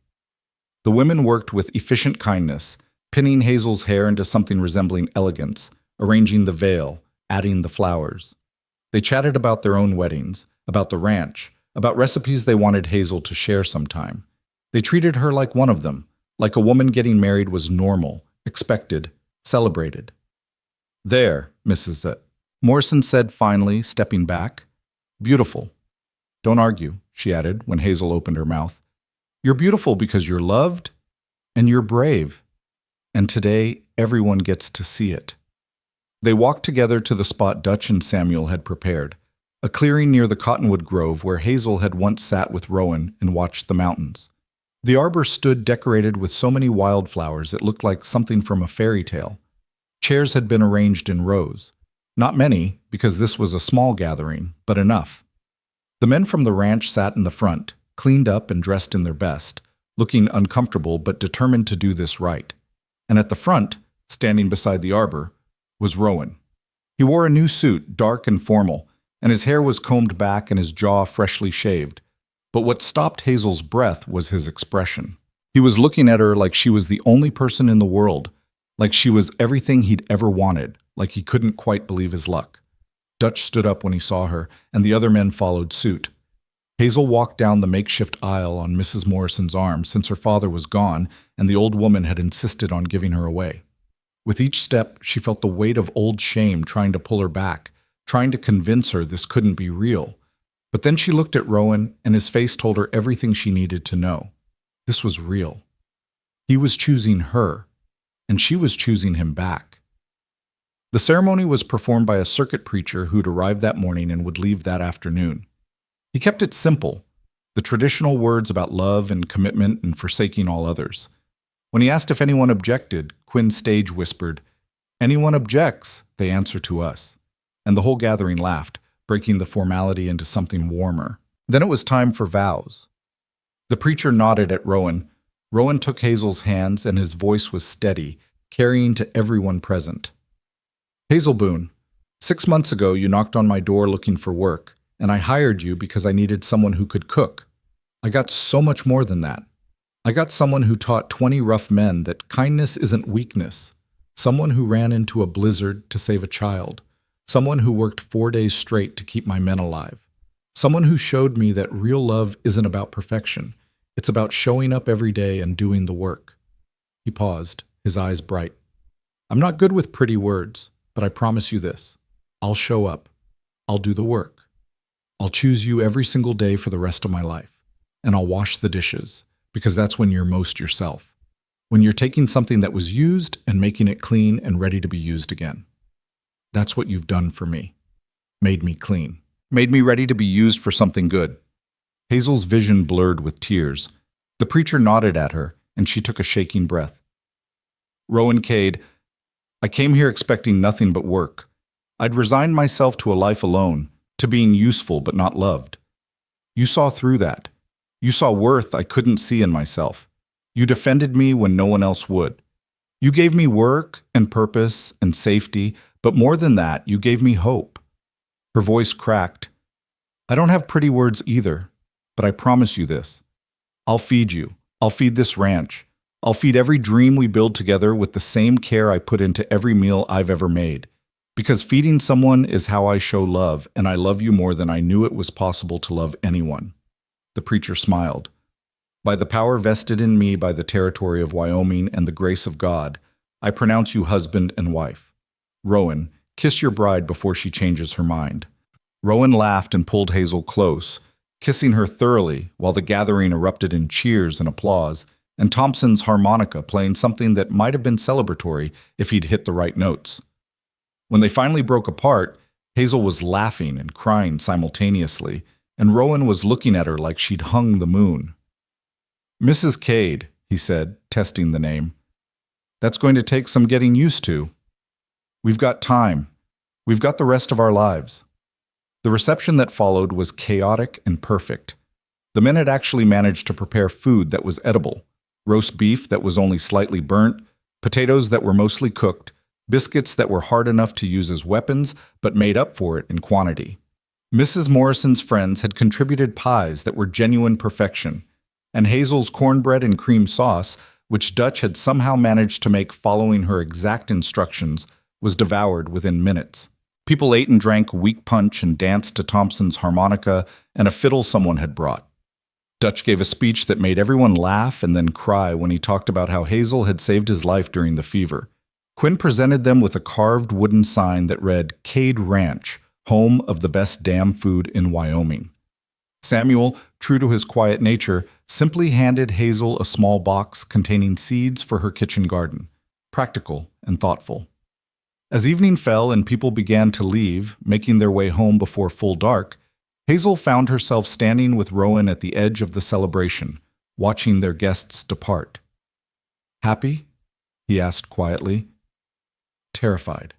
Speaker 1: The women worked with efficient kindness, pinning Hazel's hair into something resembling elegance, arranging the veil, adding the flowers. They chatted about their own weddings, about the ranch, about recipes they wanted Hazel to share sometime. They treated her like one of them, like a woman getting married was normal, expected, celebrated. "There, Mrs. Morrison said finally, stepping back. "Beautiful. Don't argue," she added when Hazel opened her mouth. "You're beautiful because you're loved, and you're brave. And today, everyone gets to see it." They walked together to the spot Dutch and Samuel had prepared, a clearing near the cottonwood grove where Hazel had once sat with Rowan and watched the mountains. The arbor stood decorated with so many wildflowers it looked like something from a fairy tale. Chairs had been arranged in rows. Not many, because this was a small gathering, but enough. The men from the ranch sat in the front, cleaned up and dressed in their best, looking uncomfortable but determined to do this right. And at the front, standing beside the arbor, was Rowan. He wore a new suit, dark and formal, and his hair was combed back and his jaw freshly shaved. But what stopped Hazel's breath was his expression. He was looking at her like she was the only person in the world, like she was everything he'd ever wanted, like he couldn't quite believe his luck. Dutch stood up when he saw her, and the other men followed suit. Hazel walked down the makeshift aisle on Mrs. Morrison's arm since her father was gone and the old woman had insisted on giving her away. With each step, she felt the weight of old shame trying to pull her back, trying to convince her this couldn't be real. But then she looked at Rowan, and his face told her everything she needed to know. This was real. He was choosing her, and she was choosing him back. The ceremony was performed by a circuit preacher who'd arrived that morning and would leave that afternoon. He kept it simple, the traditional words about love and commitment and forsaking all others. When he asked if anyone objected, Quinn Stage whispered, "Anyone objects, they answer to us." And the whole gathering laughed, breaking the formality into something warmer. Then it was time for vows. The preacher nodded at Rowan. Rowan took Hazel's hands, and his voice was steady, carrying to everyone present. "Hazel Boone, 6 months ago you knocked on my door looking for work, and I hired you because I needed someone who could cook. I got so much more than that. I got someone who taught 20 rough men that kindness isn't weakness, someone who ran into a blizzard to save a child, someone who worked 4 days straight to keep my men alive, someone who showed me that real love isn't about perfection, it's about showing up every day and doing the work." He paused, his eyes bright. "I'm not good with pretty words, but I promise you this. I'll show up. I'll do the work. I'll choose you every single day for the rest of my life. And I'll wash the dishes, because that's when you're most yourself. When you're taking something that was used and making it clean and ready to be used again." That's what you've done for me. Made me clean. Made me ready to be used for something good. Hazel's vision blurred with tears. The preacher nodded at her, and she took a shaking breath. Rowan Cade, I came here expecting nothing but work. I'd resigned myself to a life alone, to being useful but not loved. You saw through that. You saw worth I couldn't see in myself. You defended me when no one else would. You gave me work and purpose and safety, but more than that, you gave me hope. Her voice cracked. I don't have pretty words either, but I promise you this. I'll feed you. I'll feed this ranch. I'll feed every dream we build together with the same care I put into every meal I've ever made. Because feeding someone is how I show love, and I love you more than I knew it was possible to love anyone. The preacher smiled. By the power vested in me by the territory of Wyoming and the grace of God, I pronounce you husband and wife. Rowan, kiss your bride before she changes her mind. Rowan laughed and pulled Hazel close, kissing her thoroughly while the gathering erupted in cheers and applause, and Thompson's harmonica playing something that might have been celebratory if he'd hit the right notes. When they finally broke apart, Hazel was laughing and crying simultaneously, and Rowan was looking at her like she'd hung the moon. Mrs. Cade, he said, testing the name. That's going to take some getting used to. We've got time. We've got the rest of our lives. The reception that followed was chaotic and perfect. The men had actually managed to prepare food that was edible, roast beef that was only slightly burnt, potatoes that were mostly cooked, biscuits that were hard enough to use as weapons but made up for it in quantity. Mrs. Morrison's friends had contributed pies that were genuine perfection, and Hazel's cornbread and cream sauce, which Dutch had somehow managed to make following her exact instructions, was devoured within minutes. People ate and drank weak punch and danced to Thompson's harmonica and a fiddle someone had brought. Dutch gave a speech that made everyone laugh and then cry when he talked about how Hazel had saved his life during the fever. Quinn presented them with a carved wooden sign that read, Cade Ranch, home of the best damn food in Wyoming. Samuel, true to his quiet nature, simply handed Hazel a small box containing seeds for her kitchen garden, practical and thoughtful. As evening fell and people began to leave, making their way home before full dark, Hazel found herself standing with Rowan at the edge of the celebration, watching their guests depart. Happy? He asked quietly. Terrified.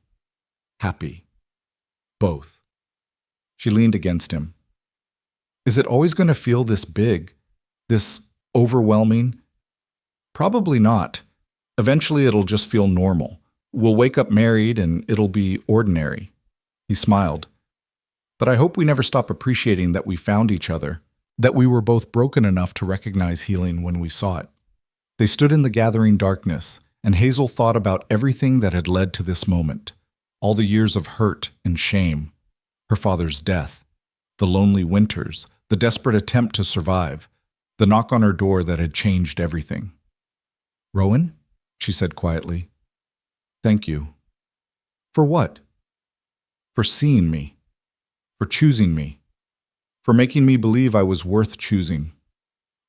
Speaker 1: Happy. Both. She leaned against him. Is it always going to feel this big? This overwhelming? Probably not. Eventually it'll just feel normal. We'll wake up married and it'll be ordinary. He smiled. But I hope we never stop appreciating that we found each other, that we were both broken enough to recognize healing when we saw it. They stood in the gathering darkness, and Hazel thought about everything that had led to this moment, all the years of hurt and shame, her father's death, the lonely winters, the desperate attempt to survive, the knock on her door that had changed everything. Rowan? She said quietly. Thank you. For what? For seeing me. For choosing me. For making me believe I was worth choosing.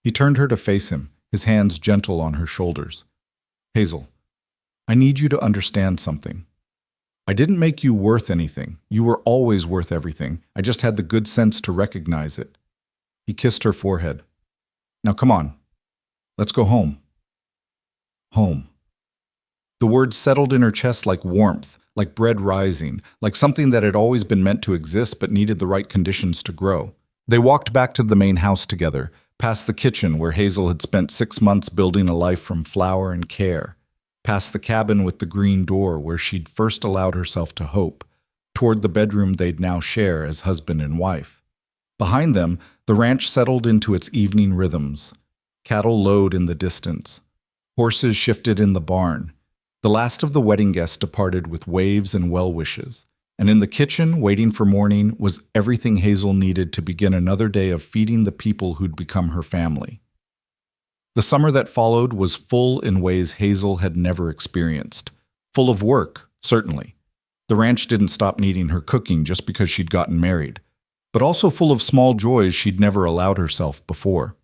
Speaker 1: He turned her to face him, his hands gentle on her shoulders. Hazel, I need you to understand something. I didn't make you worth anything. You were always worth everything. I just had the good sense to recognize it. He kissed her forehead. Now come on. Let's go home. Home. The words settled in her chest like warmth, like bread rising, like something that had always been meant to exist but needed the right conditions to grow. They walked back to the main house together, past the kitchen where Hazel had spent 6 months building a life from flour and care, past the cabin with the green door where she'd first allowed herself to hope, toward the bedroom they'd now share as husband and wife. Behind them, the ranch settled into its evening rhythms. Cattle lowed in the distance. Horses shifted in the barn. The last of the wedding guests departed with waves and well wishes, and in the kitchen, waiting for morning, was everything Hazel needed to begin another day of feeding the people who'd become her family. The summer that followed was full in ways Hazel had never experienced. Full of work, certainly. The ranch didn't stop needing her cooking just because she'd gotten married, but also full of small joys she'd never allowed herself before.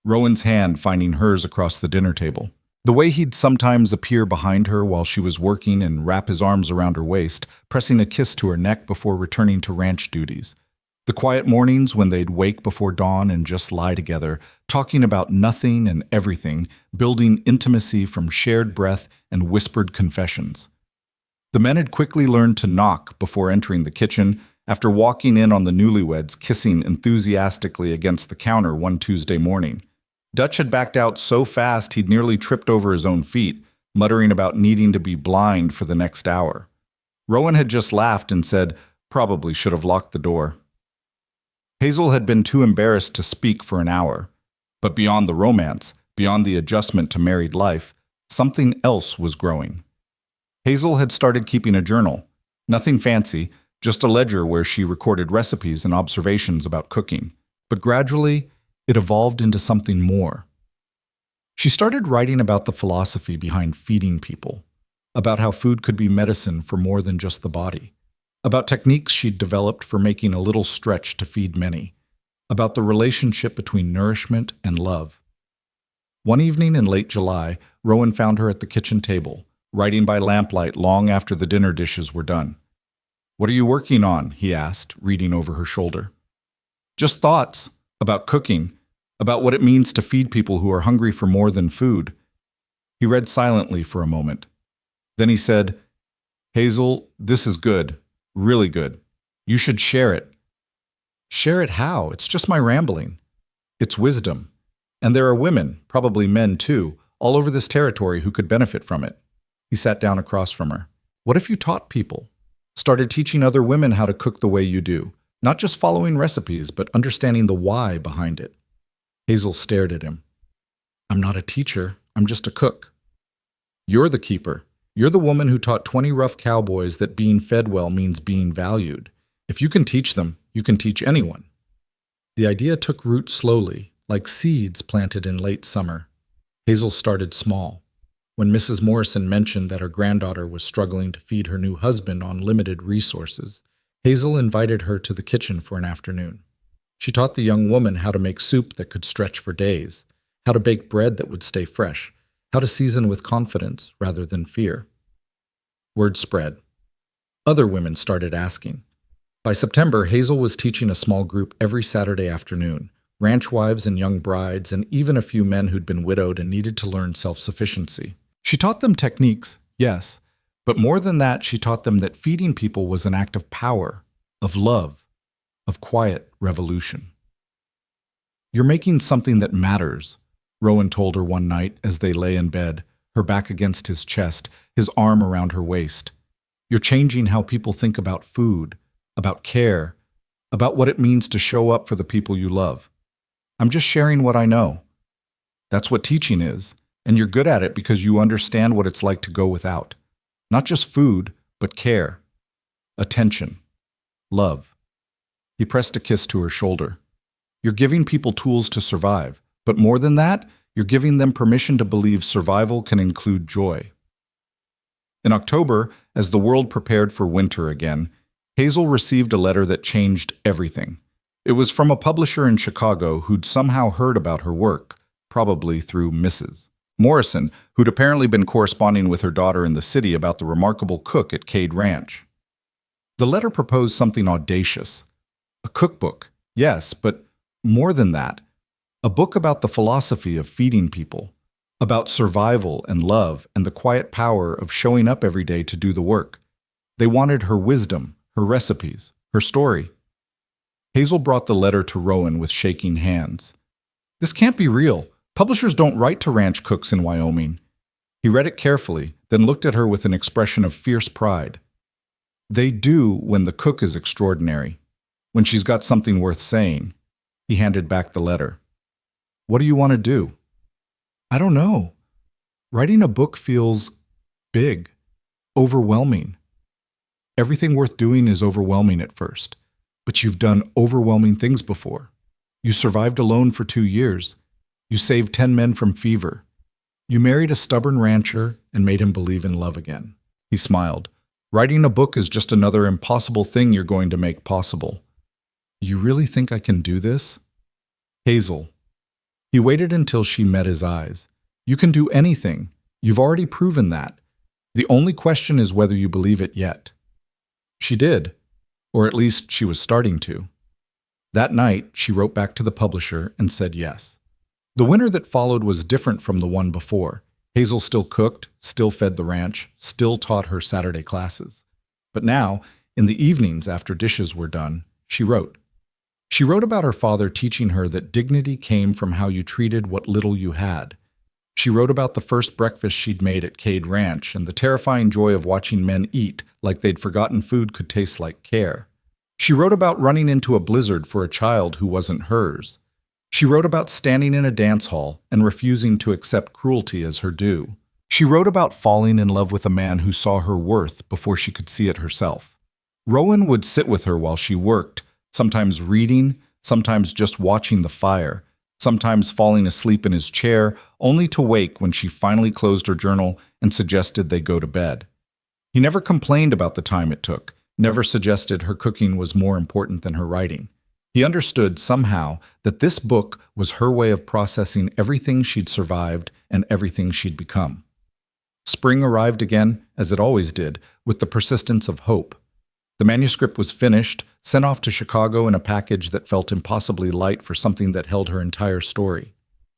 Speaker 1: Rowan's hand finding hers across the dinner table. The way he'd sometimes appear behind her while she was working and wrap his arms around her waist, pressing a kiss to her neck before returning to ranch duties. The quiet mornings when they'd wake before dawn and just lie together, talking about nothing and everything, building intimacy from shared breath and whispered confessions. The men had quickly learned to knock before entering the kitchen, after walking in on the newlyweds kissing enthusiastically against the counter one Tuesday morning. Dutch had backed out so fast he'd nearly tripped over his own feet, muttering about needing to be blind for the next hour. Rowan had just laughed and said, "Probably should have locked the door." Hazel had been too embarrassed to speak for an hour. But beyond the romance, beyond the adjustment to married life, something else was growing. Hazel had started keeping a journal. Nothing fancy, just a ledger where she recorded recipes and observations about cooking. But gradually, it evolved into something more. She started writing about the philosophy behind feeding people, about how food could be medicine for more than just the body, about techniques she'd developed for making a little stretch to feed many, about the relationship between nourishment and love. One evening in late July, Rowan found her at the kitchen table, writing by lamplight long after the dinner dishes were done. "What are you working on?" he asked, reading over her shoulder. "Just thoughts about cooking, about what it means to feed people who are hungry for more than food." He read silently for a moment. Then he said, "Hazel, this is good, really good. You should share it." "Share it how? It's just my rambling." "It's wisdom. And there are women, probably men too, all over this territory who could benefit from it." He sat down across from her. "What if you taught people? Started teaching other women how to cook the way you do, not just following recipes, but understanding the why behind it?" Hazel stared at him. "I'm not a teacher, I'm just a cook." "You're the keeper. You're the woman who taught 20 rough cowboys that being fed well means being valued. If you can teach them, you can teach anyone." The idea took root slowly, like seeds planted in late summer. Hazel started small. When Mrs. Morrison mentioned that her granddaughter was struggling to feed her new husband on limited resources, Hazel invited her to the kitchen for an afternoon. She taught the young woman how to make soup that could stretch for days, how to bake bread that would stay fresh, how to season with confidence rather than fear. Word spread. Other women started asking. By September, Hazel was teaching a small group every Saturday afternoon, ranch wives and young brides, and even a few men who'd been widowed and needed to learn self-sufficiency. She taught them techniques, yes, but more than that, she taught them that feeding people was an act of power, of love, of quiet revolution. "You're making something that matters," Rowan told her one night as they lay in bed, her back against his chest, his arm around her waist. "You're changing how people think about food, about care, about what it means to show up for the people you love. I'm just sharing what I know. That's what teaching is, and you're good at it because you understand what it's like to go without. Not just food, but care, attention, love." He pressed a kiss to her shoulder. "You're giving people tools to survive, but more than that, you're giving them permission to believe survival can include joy." In October, as the world prepared for winter again, Hazel received a letter that changed everything. It was from a publisher in Chicago who'd somehow heard about her work, probably through Mrs. Morrison, who'd apparently been corresponding with her daughter in the city about the remarkable cook at Cade Ranch. The letter proposed something audacious. A cookbook, yes, but more than that. A book about the philosophy of feeding people, about survival and love and the quiet power of showing up every day to do the work. They wanted her wisdom, her recipes, her story. Hazel brought the letter to Rowan with shaking hands. "This can't be real. Publishers don't write to ranch cooks in Wyoming." He read it carefully, then looked at her with an expression of fierce pride. "They do when the cook is extraordinary, when she's got something worth saying." He handed back the letter. "What do you want to do?" "I don't know. Writing a book feels big, overwhelming. Everything worth doing is overwhelming at first, but you've done overwhelming things before. You survived alone for 2 years. You saved 10 men from fever. You married a stubborn rancher and made him believe in love again." He smiled. "Writing a book is just another impossible thing you're going to make possible. You really think I can do this?" "Hazel." He waited until she met his eyes. You can do anything. You've already proven that. The only question is whether you believe it yet. She did, or at least she was starting to. That night, she wrote back to the publisher and said yes. The winter that followed was different from the one before. Hazel still cooked, still fed the ranch, still taught her Saturday classes. But now, in the evenings after dishes were done, she wrote. She wrote about her father teaching her that dignity came from how you treated what little you had. She wrote about the first breakfast she'd made at Cade Ranch and the terrifying joy of watching men eat like they'd forgotten food could taste like care. She wrote about running into a blizzard for a child who wasn't hers. She wrote about standing in a dance hall and refusing to accept cruelty as her due. She wrote about falling in love with a man who saw her worth before she could see it herself. Rowan would sit with her while she worked, sometimes reading, sometimes just watching the fire, sometimes falling asleep in his chair, only to wake when she finally closed her journal and suggested they go to bed. He never complained about the time it took, never suggested her cooking was more important than her writing. He understood somehow that this book was her way of processing everything she'd survived and everything she'd become. Spring arrived again, as it always did, with the persistence of hope. The manuscript was finished, sent off to Chicago in a package that felt impossibly light for something that held her entire story.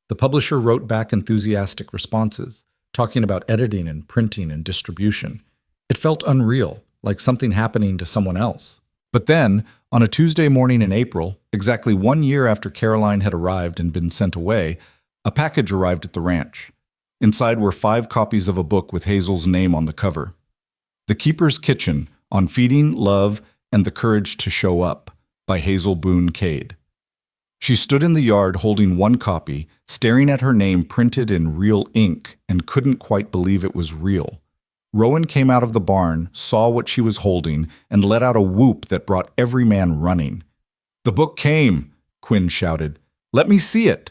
Speaker 1: The publisher wrote back enthusiastic responses, talking about editing and printing and distribution. It felt unreal, like something happening to someone else. But then, on a Tuesday morning in April, exactly 1 year after Caroline had arrived and been sent away, a package arrived at the ranch. Inside were 5 copies of a book with Hazel's name on the cover. The Keeper's Kitchen, on Feeding, Love, and the Courage to Show Up, by Hazel Boone Cade. She stood in the yard holding one copy, staring at her name printed in real ink, and couldn't quite believe it was real. Rowan came out of the barn, saw what she was holding, and let out a whoop that brought every man running. "The book came!" Quinn shouted. "Let me see it!"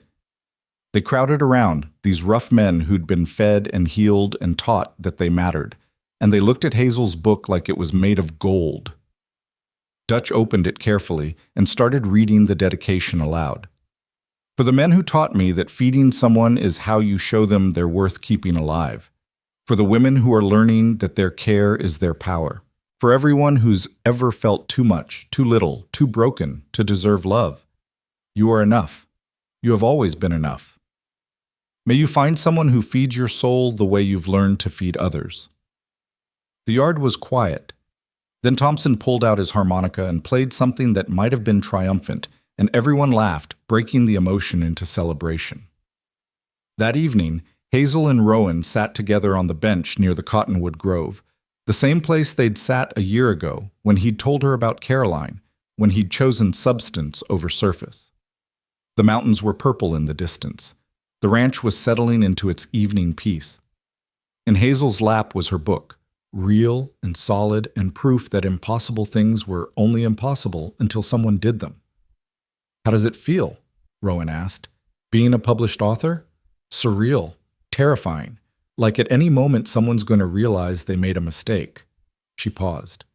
Speaker 1: They crowded around, these rough men who'd been fed and healed and taught that they mattered, and they looked at Hazel's book like it was made of gold. Dutch opened it carefully and started reading the dedication aloud. "For the men who taught me that feeding someone is how you show them they're worth keeping alive. For the women who are learning that their care is their power. For everyone who's ever felt too much, too little, too broken to deserve love. You are enough. You have always been enough. May you find someone who feeds your soul the way you've learned to feed others." The yard was quiet. Then Thompson pulled out his harmonica and played something that might have been triumphant, and everyone laughed, breaking the emotion into celebration. That evening, Hazel and Rowan sat together on the bench near the cottonwood grove, the same place they'd sat a year ago when he'd told her about Caroline, when he'd chosen substance over surface. The mountains were purple in the distance. The ranch was settling into its evening peace. In Hazel's lap was her book, real and solid and proof that impossible things were only impossible until someone did them. "How does it feel?" Rowan asked. "Being a published author? Surreal. Terrifying, like at any moment someone's going to realize they made a mistake." She paused.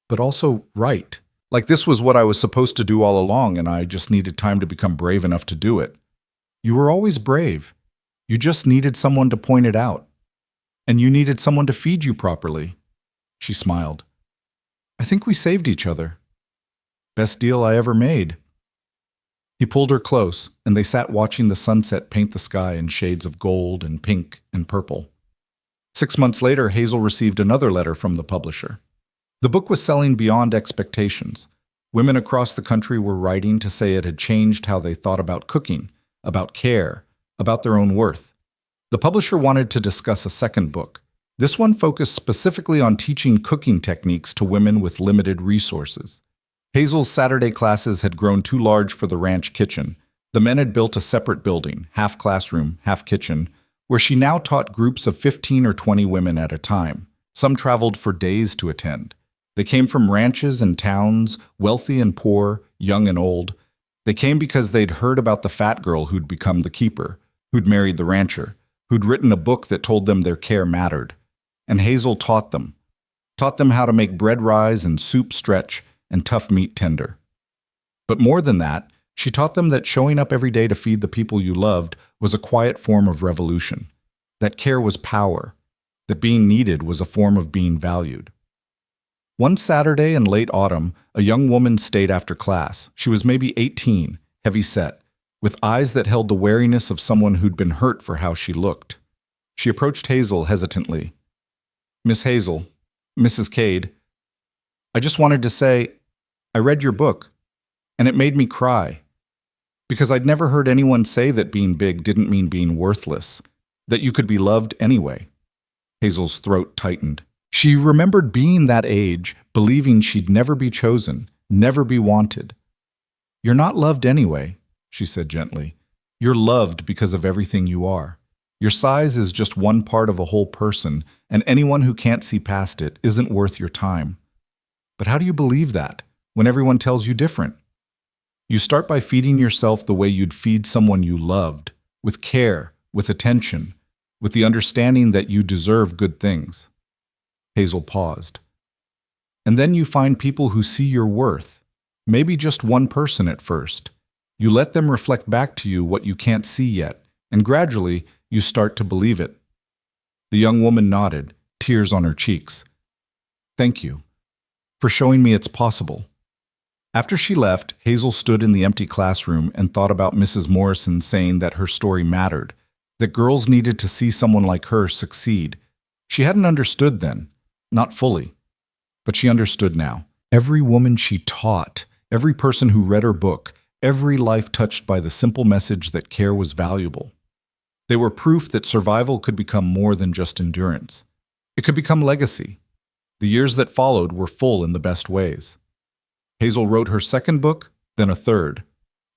Speaker 1: "But also right. Like this was what I was supposed to do all along and I just needed time to become brave enough to do it." "You were always brave. You just needed someone to point it out. And you needed someone to feed you properly." She smiled. "I think we saved each other. Best deal I ever made." He pulled her close, and they sat watching the sunset paint the sky in shades of gold and pink and purple. 6 months later, Hazel received another letter from the publisher. The book was selling beyond expectations. Women across the country were writing to say it had changed how they thought about cooking, about care, about their own worth. The publisher wanted to discuss a second book. This one focused specifically on teaching cooking techniques to women with limited resources. Hazel's Saturday classes had grown too large for the ranch kitchen. The men had built a separate building, half classroom, half kitchen, where she now taught groups of 15 or 20 women at a time. Some traveled for days to attend. They came from ranches and towns, wealthy and poor, young and old. They came because they'd heard about the fat girl who'd become the keeper, who'd married the rancher, who'd written a book that told them their care mattered. And Hazel taught them how to make bread rise and soup stretch and tough meat tender. But more than that, She taught them that showing up every day to feed the people you loved was a quiet form of revolution, that care was power, that being needed was a form of being valued. One Saturday in late autumn, a young woman stayed after class. She was maybe 18, heavy-set, with eyes that held the wariness of someone who'd been hurt for how she looked. She approached Hazel hesitantly. "Miss Hazel, Mrs. Cade, I just wanted to say, I read your book, and it made me cry. Because I'd never heard anyone say that being big didn't mean being worthless, that you could be loved anyway." Hazel's throat tightened. She remembered being that age, believing she'd never be chosen, never be wanted. "You're not loved anyway," she said gently. "You're loved because of everything you are. Your size is just one part of a whole person, and anyone who can't see past it isn't worth your time." But how do you believe that, when everyone tells you different? You start by feeding yourself the way you'd feed someone you loved, with care, with attention, with the understanding that you deserve good things. Hazel paused. And then you find people who see your worth, maybe just one person at first. You let them reflect back to you what you can't see yet, and gradually you start to believe it. The young woman nodded, tears on her cheeks. "Thank you for showing me it's possible." After she left, Hazel stood in the empty classroom and thought about Mrs. Morrison saying that her story mattered, that girls needed to see someone like her succeed. She hadn't understood then, not fully, but she understood now. Every woman she taught, every person who read her book, every life touched by the simple message that care was valuable. They were proof that survival could become more than just endurance. It could become legacy. The years that followed were full in the best ways. Hazel wrote her second book, then a third.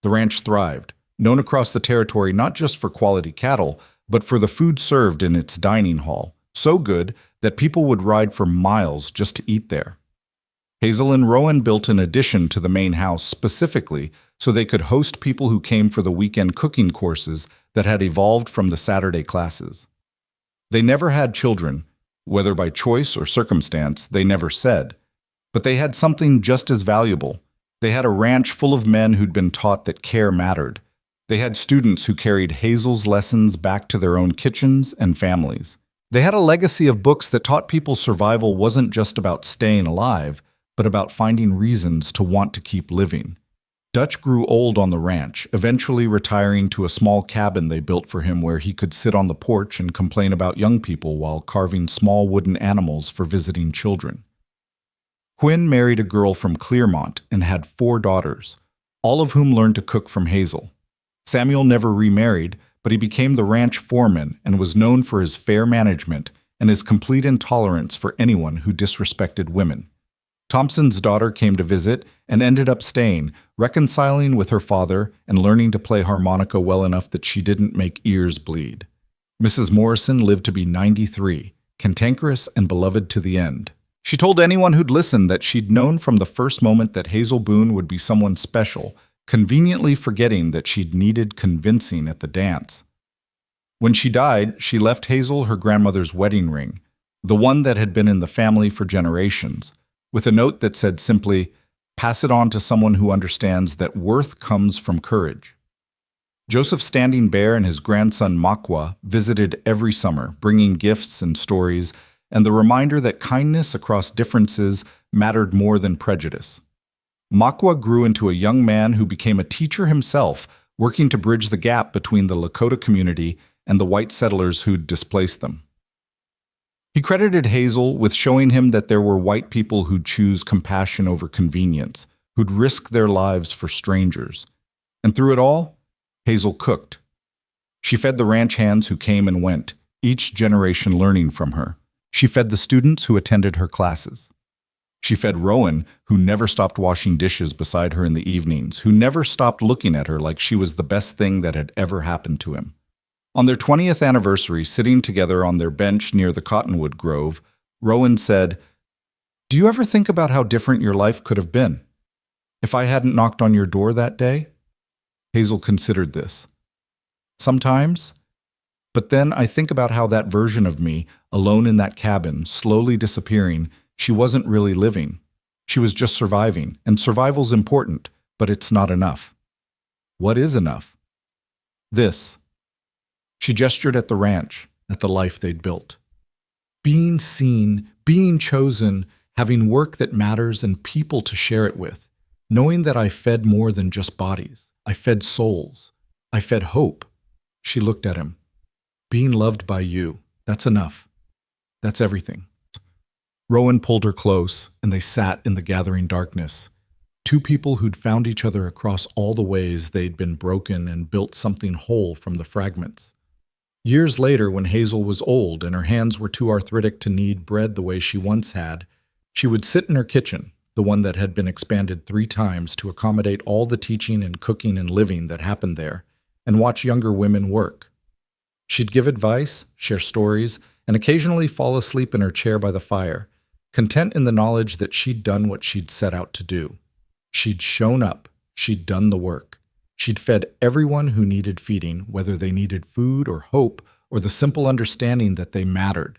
Speaker 1: The ranch thrived, known across the territory not just for quality cattle, but for the food served in its dining hall, so good that people would ride for miles just to eat there. Hazel and Rowan built an addition to the main house specifically so they could host people who came for the weekend cooking courses that had evolved from the Saturday classes. They never had children, whether by choice or circumstance, they never said. But they had something just as valuable. They had a ranch full of men who'd been taught that care mattered. They had students who carried Hazel's lessons back to their own kitchens and families. They had a legacy of books that taught people survival wasn't just about staying alive, but about finding reasons to want to keep living. Dutch grew old on the ranch, eventually retiring to a small cabin they built for him where he could sit on the porch and complain about young people while carving small wooden animals for visiting children. Quinn married a girl from Clearmont and had 4 daughters, all of whom learned to cook from Hazel. Samuel never remarried, but he became the ranch foreman and was known for his fair management and his complete intolerance for anyone who disrespected women. Thompson's daughter came to visit and ended up staying, reconciling with her father and learning to play harmonica well enough that she didn't make ears bleed. Mrs. Morrison lived to be 93, cantankerous and beloved to the end. She told anyone who'd listened that she'd known from the first moment that Hazel Boone would be someone special, conveniently forgetting that she'd needed convincing at the dance. When she died, she left Hazel her grandmother's wedding ring, the one that had been in the family for generations, with a note that said simply, "Pass it on to someone who understands that worth comes from courage." Joseph Standing Bear and his grandson Makwa visited every summer, bringing gifts and stories, and the reminder that kindness across differences mattered more than prejudice. Makwa grew into a young man who became a teacher himself, working to bridge the gap between the Lakota community and the white settlers who'd displaced them. He credited Hazel with showing him that there were white people who'd choose compassion over convenience, who'd risk their lives for strangers. And through it all, Hazel cooked. She fed the ranch hands who came and went, each generation learning from her. She fed the students who attended her classes. She fed Rowan, who never stopped washing dishes beside her in the evenings, who never stopped looking at her like she was the best thing that had ever happened to him. On their 20th anniversary, sitting together on their bench near the cottonwood grove, Rowan said, "Do you ever think about how different your life could have been if I hadn't knocked on your door that day?" Hazel considered this. "Sometimes. But then I think about how that version of me, alone in that cabin, slowly disappearing, she wasn't really living. She was just surviving, and survival's important, but it's not enough." What is enough? This. She gestured at the ranch, at the life they'd built. Being seen, being chosen, having work that matters and people to share it with. Knowing that I fed more than just bodies. I fed souls. I fed hope. She looked at him. Being loved by you, that's enough. That's everything. Rowan pulled her close, and they sat in the gathering darkness. Two people who'd found each other across all the ways they'd been broken and built something whole from the fragments. Years later, when Hazel was old and her hands were too arthritic to knead bread the way she once had, she would sit in her kitchen, the one that had been expanded 3 times to accommodate all the teaching and cooking and living that happened there, and watch younger women work. She'd give advice, share stories, and occasionally fall asleep in her chair by the fire, content in the knowledge that she'd done what she'd set out to do. She'd shown up, she'd done the work. She'd fed everyone who needed feeding, whether they needed food or hope or the simple understanding that they mattered.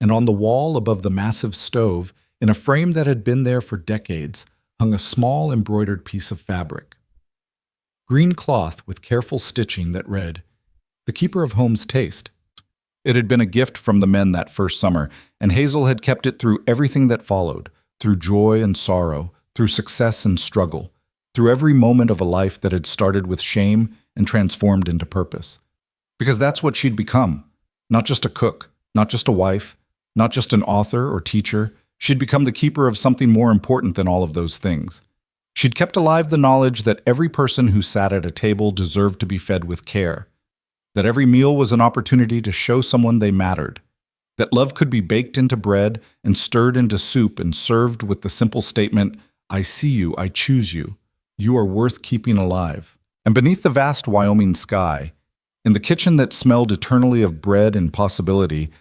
Speaker 1: And on the wall above the massive stove, in a frame that had been there for decades, hung a small embroidered piece of fabric. Green cloth with careful stitching that read, "The Keeper of Home's Taste." It had been a gift from the men that first summer, and Hazel had kept it through everything that followed, through joy and sorrow, through success and struggle, through every moment of a life that had started with shame and transformed into purpose. Because that's what she'd become. Not just a cook, not just a wife, not just an author or teacher. She'd become the keeper of something more important than all of those things. She'd kept alive the knowledge that every person who sat at a table deserved to be fed with care, that every meal was an opportunity to show someone they mattered, that love could be baked into bread and stirred into soup and served with the simple statement, "I see you, I choose you. You are worth keeping alive." And beneath the vast Wyoming sky, in the kitchen that smelled eternally of bread and possibility,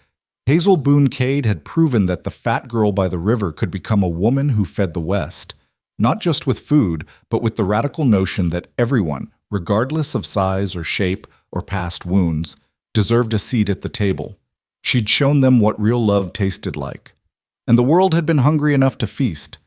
Speaker 1: Hazel Boone Cade had proven that the fat girl by the river could become a woman who fed the West, not just with food, but with the radical notion that everyone, regardless of size or shape or past wounds, deserved a seat at the table. She'd shown them what real love tasted like. And the world had been hungry enough to feast,